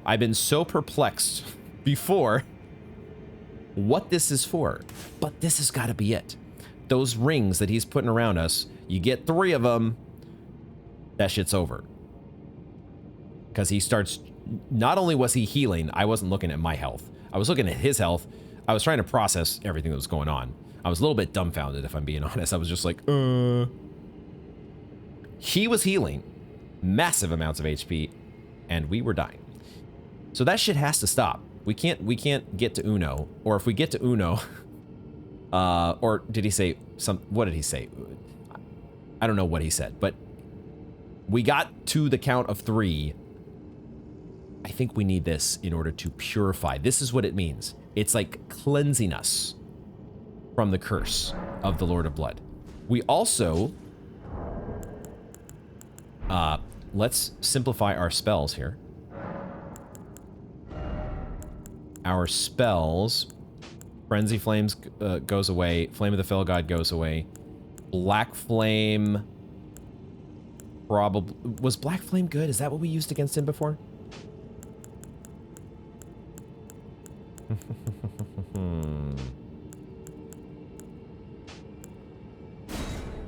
I've been so perplexed before what this is for, but this has got to be it. Those rings that he's putting around us, you get 3 of them, that shit's over. Because he starts... Not only was he healing, I wasn't looking at my health. I was looking at his health. I was trying to process everything that was going on. I was a little bit dumbfounded, if I'm being honest. I was just like, He was healing massive amounts of HP, and we were dying. So that shit has to stop. We can't get to Uno, or if we get to Uno, or did he say what did he say? I don't know what he said, but we got to the count of 3. I think we need this in order to purify. This is what it means. It's like cleansing us from the curse of the Lord of Blood. We also, let's simplify our spells here. Our spells, Frenzy Flames goes away, Flame of the Fell God goes away, Black Flame, probably, was Black Flame good? Is that what we used against him before?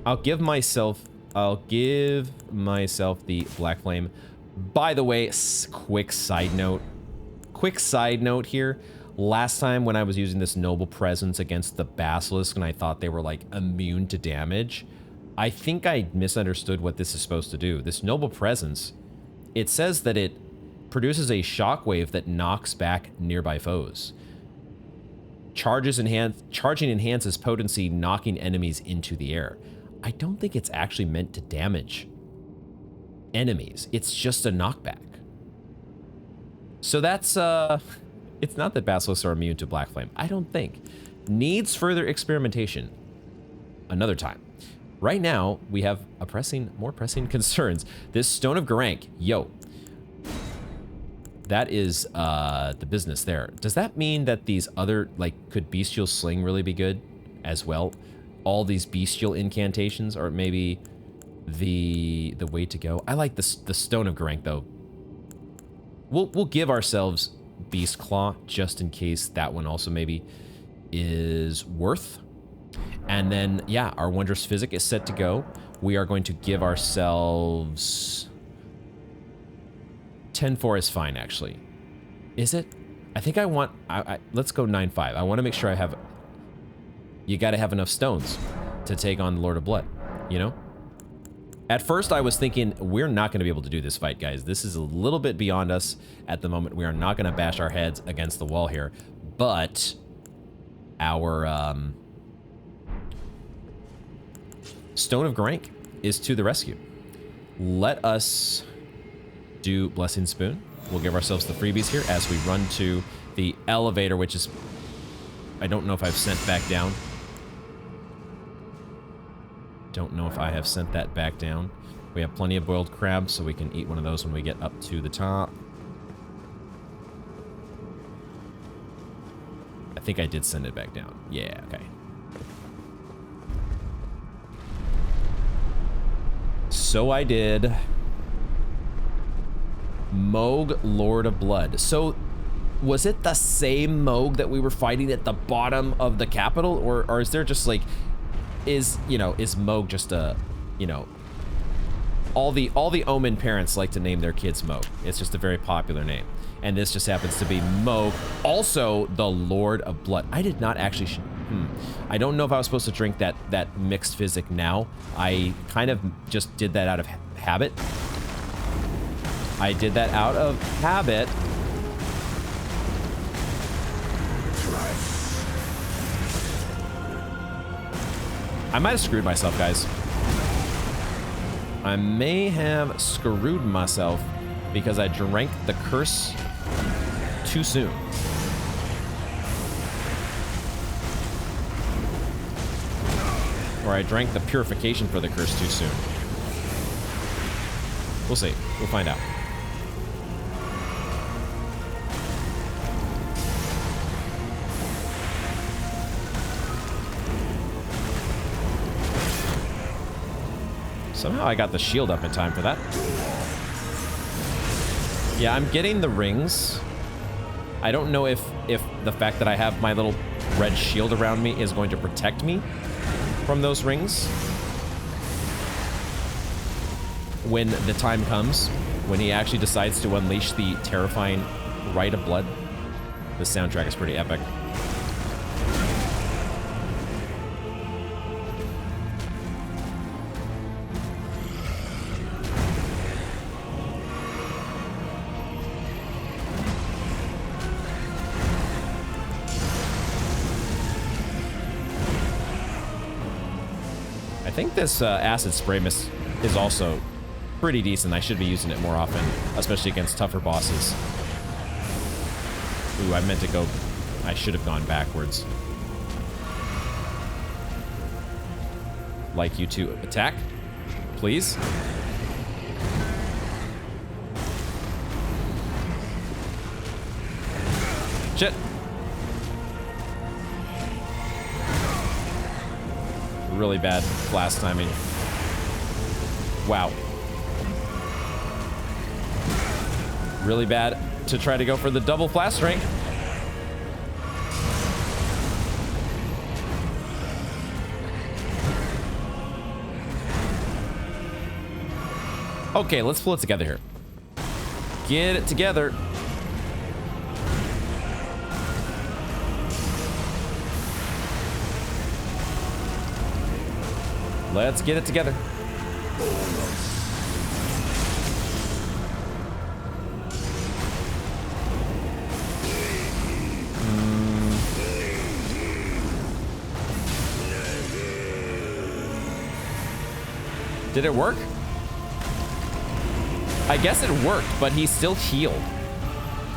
I'll give myself the Black Flame. By the way, quick side note here. Last time when I was using this Noble Presence against the Basilisk and I thought they were like immune to damage, I think I misunderstood what this is supposed to do. This Noble Presence, it says that it produces a shockwave that knocks back nearby foes. Charging enhances potency, knocking enemies into the air. I don't think it's actually meant to damage enemies. It's just a knockback. So that's, it's not that basilisks are immune to Black Flame. I don't think. Needs further experimentation. Another time. Right now, we have more pressing concerns. This Stone of Garank, yo. That is the business there. Does that mean that these other, like, could Bestial Sling really be good as well? All these bestial incantations, or maybe the way to go. I like the Stone of Garank though. We'll give ourselves Beast Claw just in case that one also maybe is worth. And then yeah, our Wondrous Physic is set to go. We are going to give ourselves 10-4 is fine actually. Is it? I think I want let's go 9-5. I want to make sure I have. You got to have enough stones to take on the Lord of Blood, you know? At first, I was thinking, we're not going to be able to do this fight, guys. This is a little bit beyond us at the moment. We are not going to bash our heads against the wall here. But our Stone of Garank is to the rescue. Let us do Blessing Spoon. We'll give ourselves the freebies here as we run to the elevator, which is... I don't know if I've sent back down. Don't know if I have sent that back down. We have plenty of boiled crabs, so we can eat one of those when we get up to the top. I think I did send it back down. Yeah, okay. So I did. Mohg, Lord of Blood. So... was it the same Mohg that we were fighting at the bottom of the capital, or is there just like, is Mohg just a, all the Omen parents like to name their kids Mohg. It's just a very popular name, and this just happens to be Mohg, also the Lord of Blood. I did not actually. I don't know if I was supposed to drink that mixed physic now. I kind of just did that out of habit. I did that out of habit. I might have screwed myself, guys. I may have screwed myself because I drank the curse too soon. Or I drank the purification for the curse too soon. We'll see. We'll find out. Somehow I got the shield up in time for that. Yeah, I'm getting the rings. I don't know if the fact that I have my little red shield around me is going to protect me from those rings when the time comes, when he actually decides to unleash the terrifying Rite of Blood. The soundtrack is pretty epic. I think this acid spray mist is also pretty decent. I should be using it more often, especially against tougher bosses. Ooh, I meant to go... I should have gone backwards. like you to attack, please. Shit. Really bad blast timing. Wow. Really bad to try to go for the double blast strength. Okay, let's pull it together here. Get it together. Let's get it together. Did it work? I guess it worked, but he still healed.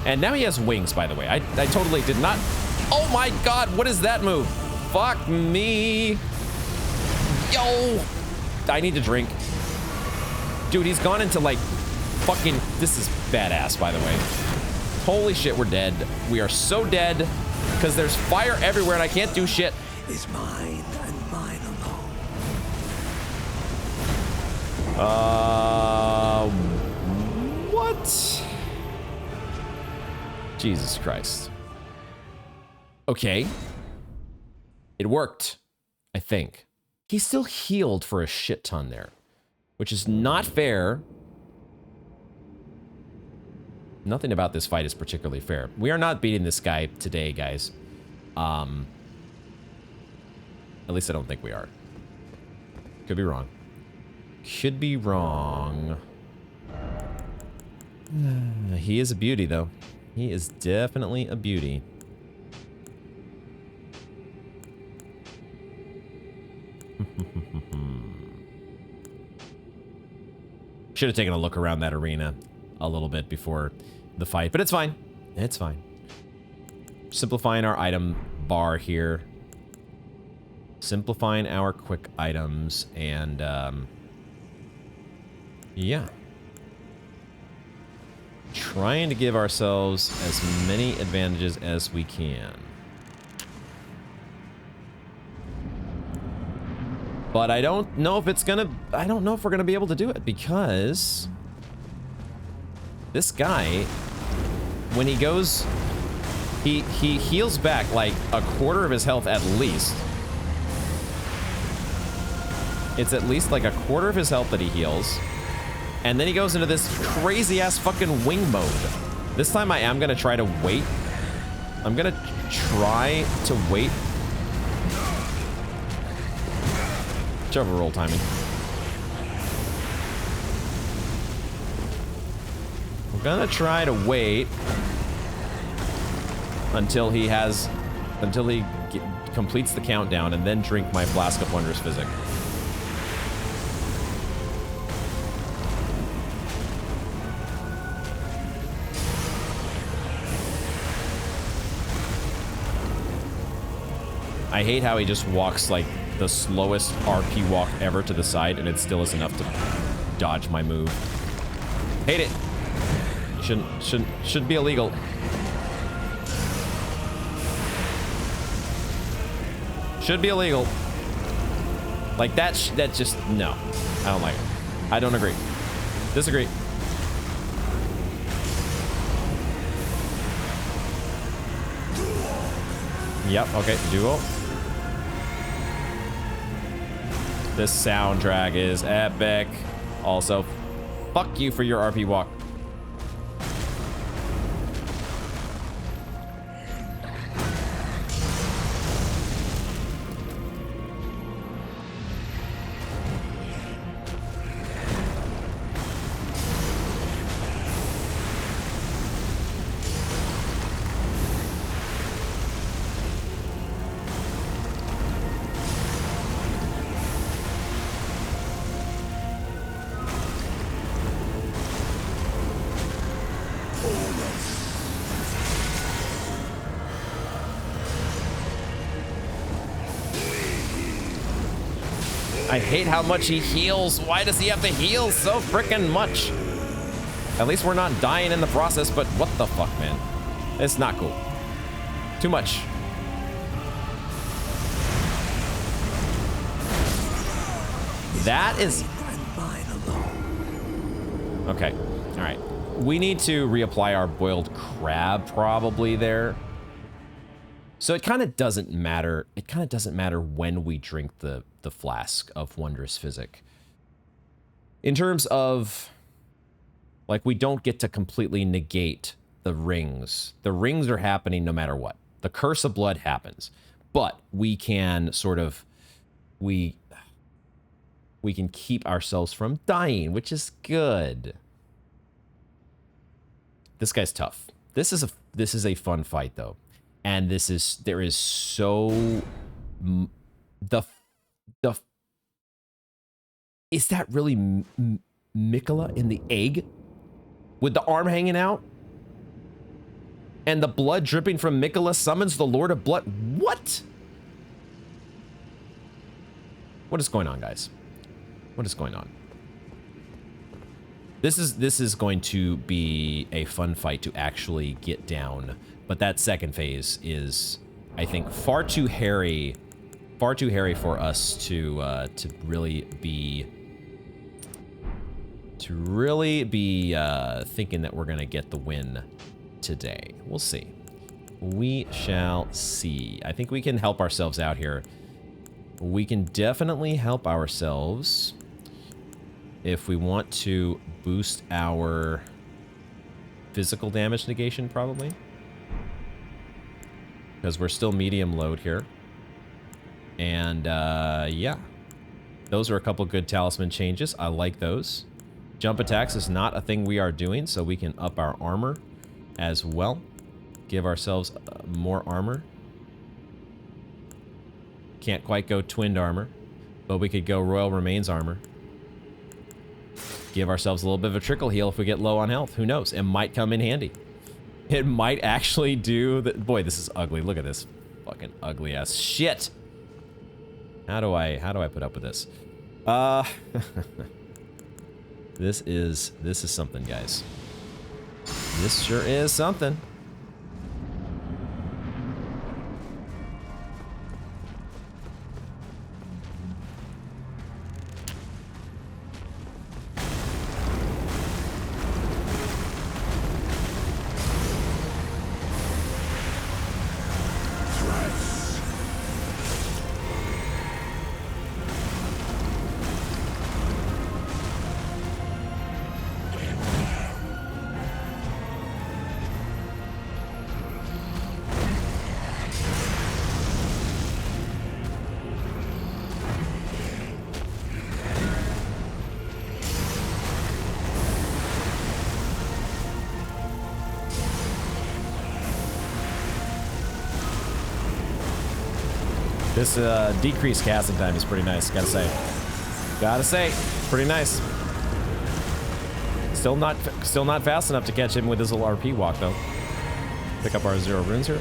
And now he has wings, by the way. I totally did not... Oh my god, what is that move? Fuck me. Yo! I need to drink. Dude, he's gone into like fucking... This is badass, by the way. Holy shit, we're dead. We are so dead because there's fire everywhere and I can't do shit. Is mine and mine alone. What? Jesus Christ. Okay. It worked, I think. He still healed for a shit ton there, which is not fair. Nothing about this fight is particularly fair. We are not beating this guy today, guys. At least I don't think we are. Could be wrong. Could be wrong. He is a beauty, though. He is definitely a beauty. Should have taken a look around that arena a little bit before the fight, but it's fine. It's fine. Simplifying our item bar here. Simplifying our quick items and, yeah. Trying to give ourselves as many advantages as we can. But I don't know if it's gonna... I don't know if we're gonna be able to do it because... This guy, when he goes... He heals back like a quarter of his health at least. It's at least like a quarter of his health that he heals. And then he goes into this crazy-ass fucking wing mode. This time I am gonna try to wait. I'm gonna try to wait. Whichever roll timing. We're gonna try to wait until he has... Until he completes the countdown and then drink my Flask of Wondrous Physic. I hate how he just walks like the slowest RP walk ever to the side and it still is enough to dodge my move. Hate it. Shouldn't be illegal. Should be illegal. Like that just, no. I don't like it. I don't agree. Disagree. Yep, okay, duo. This soundtrack is epic. Also, fuck you for your RP walk. I hate how much he heals. Why does he have to heal so freaking much? At least we're not dying in the process, but what the fuck, man? It's not cool. Too much. That is... Okay. All right. We need to reapply our boiled crab probably there. So it kind of doesn't matter. It kind of doesn't matter when we drink the flask of Wondrous Physic. In terms of... Like, we don't get to completely negate the rings. The rings are happening no matter what. The Curse of Blood happens. But we can sort of... We can keep ourselves from dying, which is good. This guy's tough. This is a fun fight, though. And there is so... Is that really Mikola in the egg? With the arm hanging out? And the blood dripping from Mikola summons the Lord of Blood. What? What is going on, guys? What is going on? This is going to be a fun fight to actually get down. But that second phase is, I think, far too hairy for us to really be thinking that we're gonna get the win today. We'll see. We shall see. I think we can help ourselves out here. We can definitely help ourselves if we want to boost our physical damage negation, probably. Because we're still medium load here. And, yeah. Those are a couple good talisman changes. I like those. Jump attacks is not a thing we are doing, so we can up our armor as well. Give ourselves more armor. Can't quite go twinned armor, but we could go Royal Remains armor. Give ourselves a little bit of a trickle heal if we get low on health. Who knows? It might come in handy. It might actually do the... Boy, this is ugly. Look at this fucking ugly ass shit. How do I put up with this? This is something, guys. This sure is something. This decreased casting time is pretty nice, gotta say. Gotta say, pretty nice. Still not fast enough to catch him with his little RP walk, though. Pick up our 0 runes here.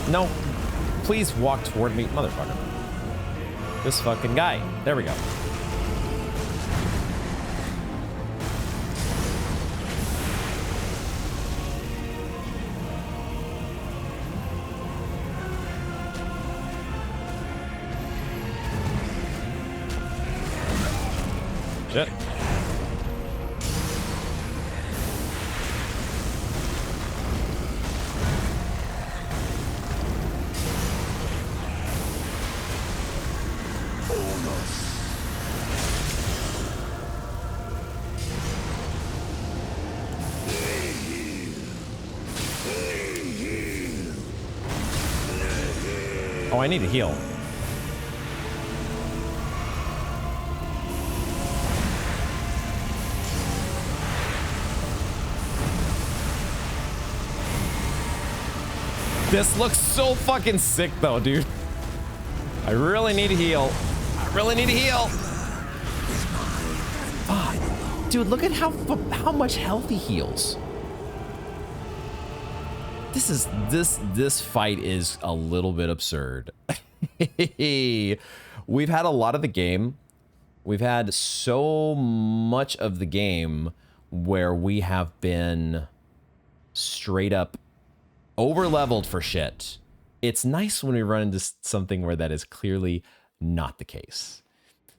No, please walk toward me, motherfucker. This fucking guy. There we go. Shit. Oh, I need to heal. This looks so fucking sick, though, dude. I really need to heal. I really need to heal. Fuck. Dude, look at how much health he heals. This fight is a little bit absurd. We've had a lot of the game. We've had so much of the game where we have been straight up over-leveled for shit. It's nice when we run into something where that is clearly not the case.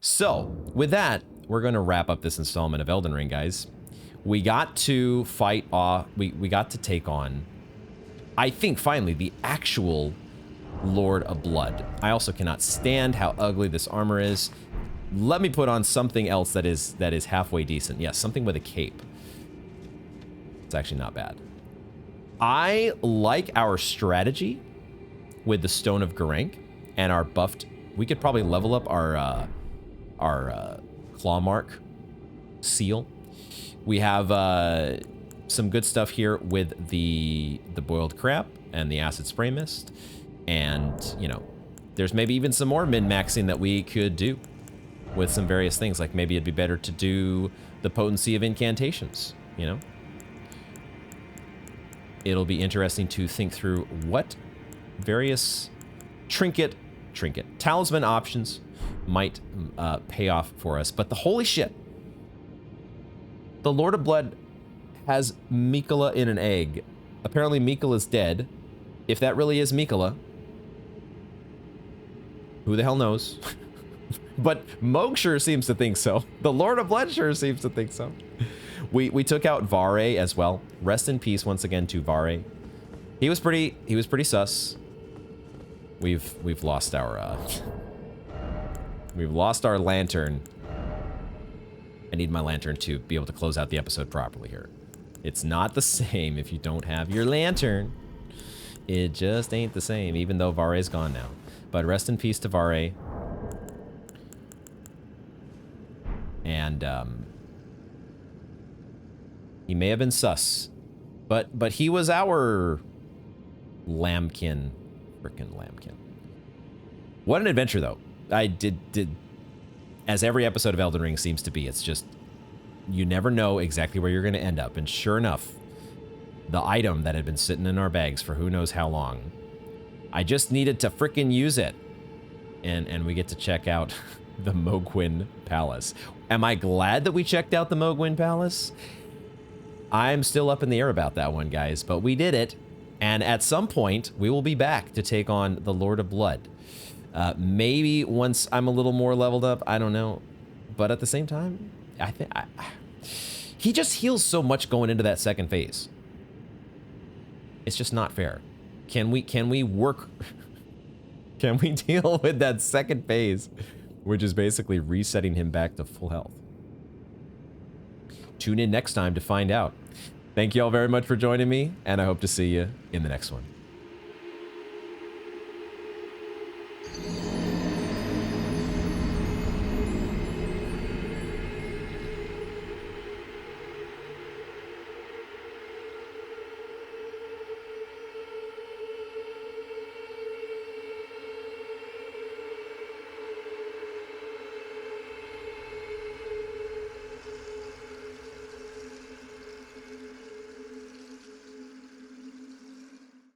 So, with that, we're going to wrap up this installment of Elden Ring, guys. We got to fight off, we got to take on, I think, finally, the actual Lord of Blood. I also cannot stand how ugly this armor is. Let me put on something else that is halfway decent. Yes, something with a cape. It's actually not bad. I like our strategy with the Stone of Garank and our buffed. We could probably level up our claw mark seal. We have some good stuff here with the boiled crab and the acid spray mist, and you know, there's maybe even some more min-maxing that we could do with some various things. Like maybe it'd be better to do the potency of incantations. You know, it'll be interesting to think through what various trinket talisman options might pay off for us. But the holy shit, the Lord of Blood has Mikola in an egg. Apparently Mikola's dead. If that really is Mikola, who the hell knows? But Mohg sure seems to think so. The Lord of Blood sure seems to think so. We took out Vare as well. Rest in peace once again to Vare. He was pretty sus. We've lost our we've lost our lantern. I need my lantern to be able to close out the episode properly here. It's not the same if you don't have your lantern. It just ain't the same, even though Vare's gone now. But rest in peace to Vare. And he may have been sus, but he was our lambkin, frickin' lambkin. What an adventure, though. I did as every episode of Elden Ring seems to be. It's just, you never know exactly where you're going to end up. And sure enough, the item that had been sitting in our bags for who knows how long, I just needed to frickin' use it. And we get to check out the Mohgwyn Palace. Am I glad that we checked out the Mohgwyn Palace? I'm still up in the air about that one, guys, but we did it. And at some point, we will be back to take on the Lord of Blood. Maybe once I'm a little more leveled up, I don't know. But at the same time, I think he just heals so much going into that second phase. It's just not fair. Can we work? Can we deal with that second phase, which is basically resetting him back to full health? Tune in next time to find out. Thank you all very much for joining me, and I hope to see you in the next one.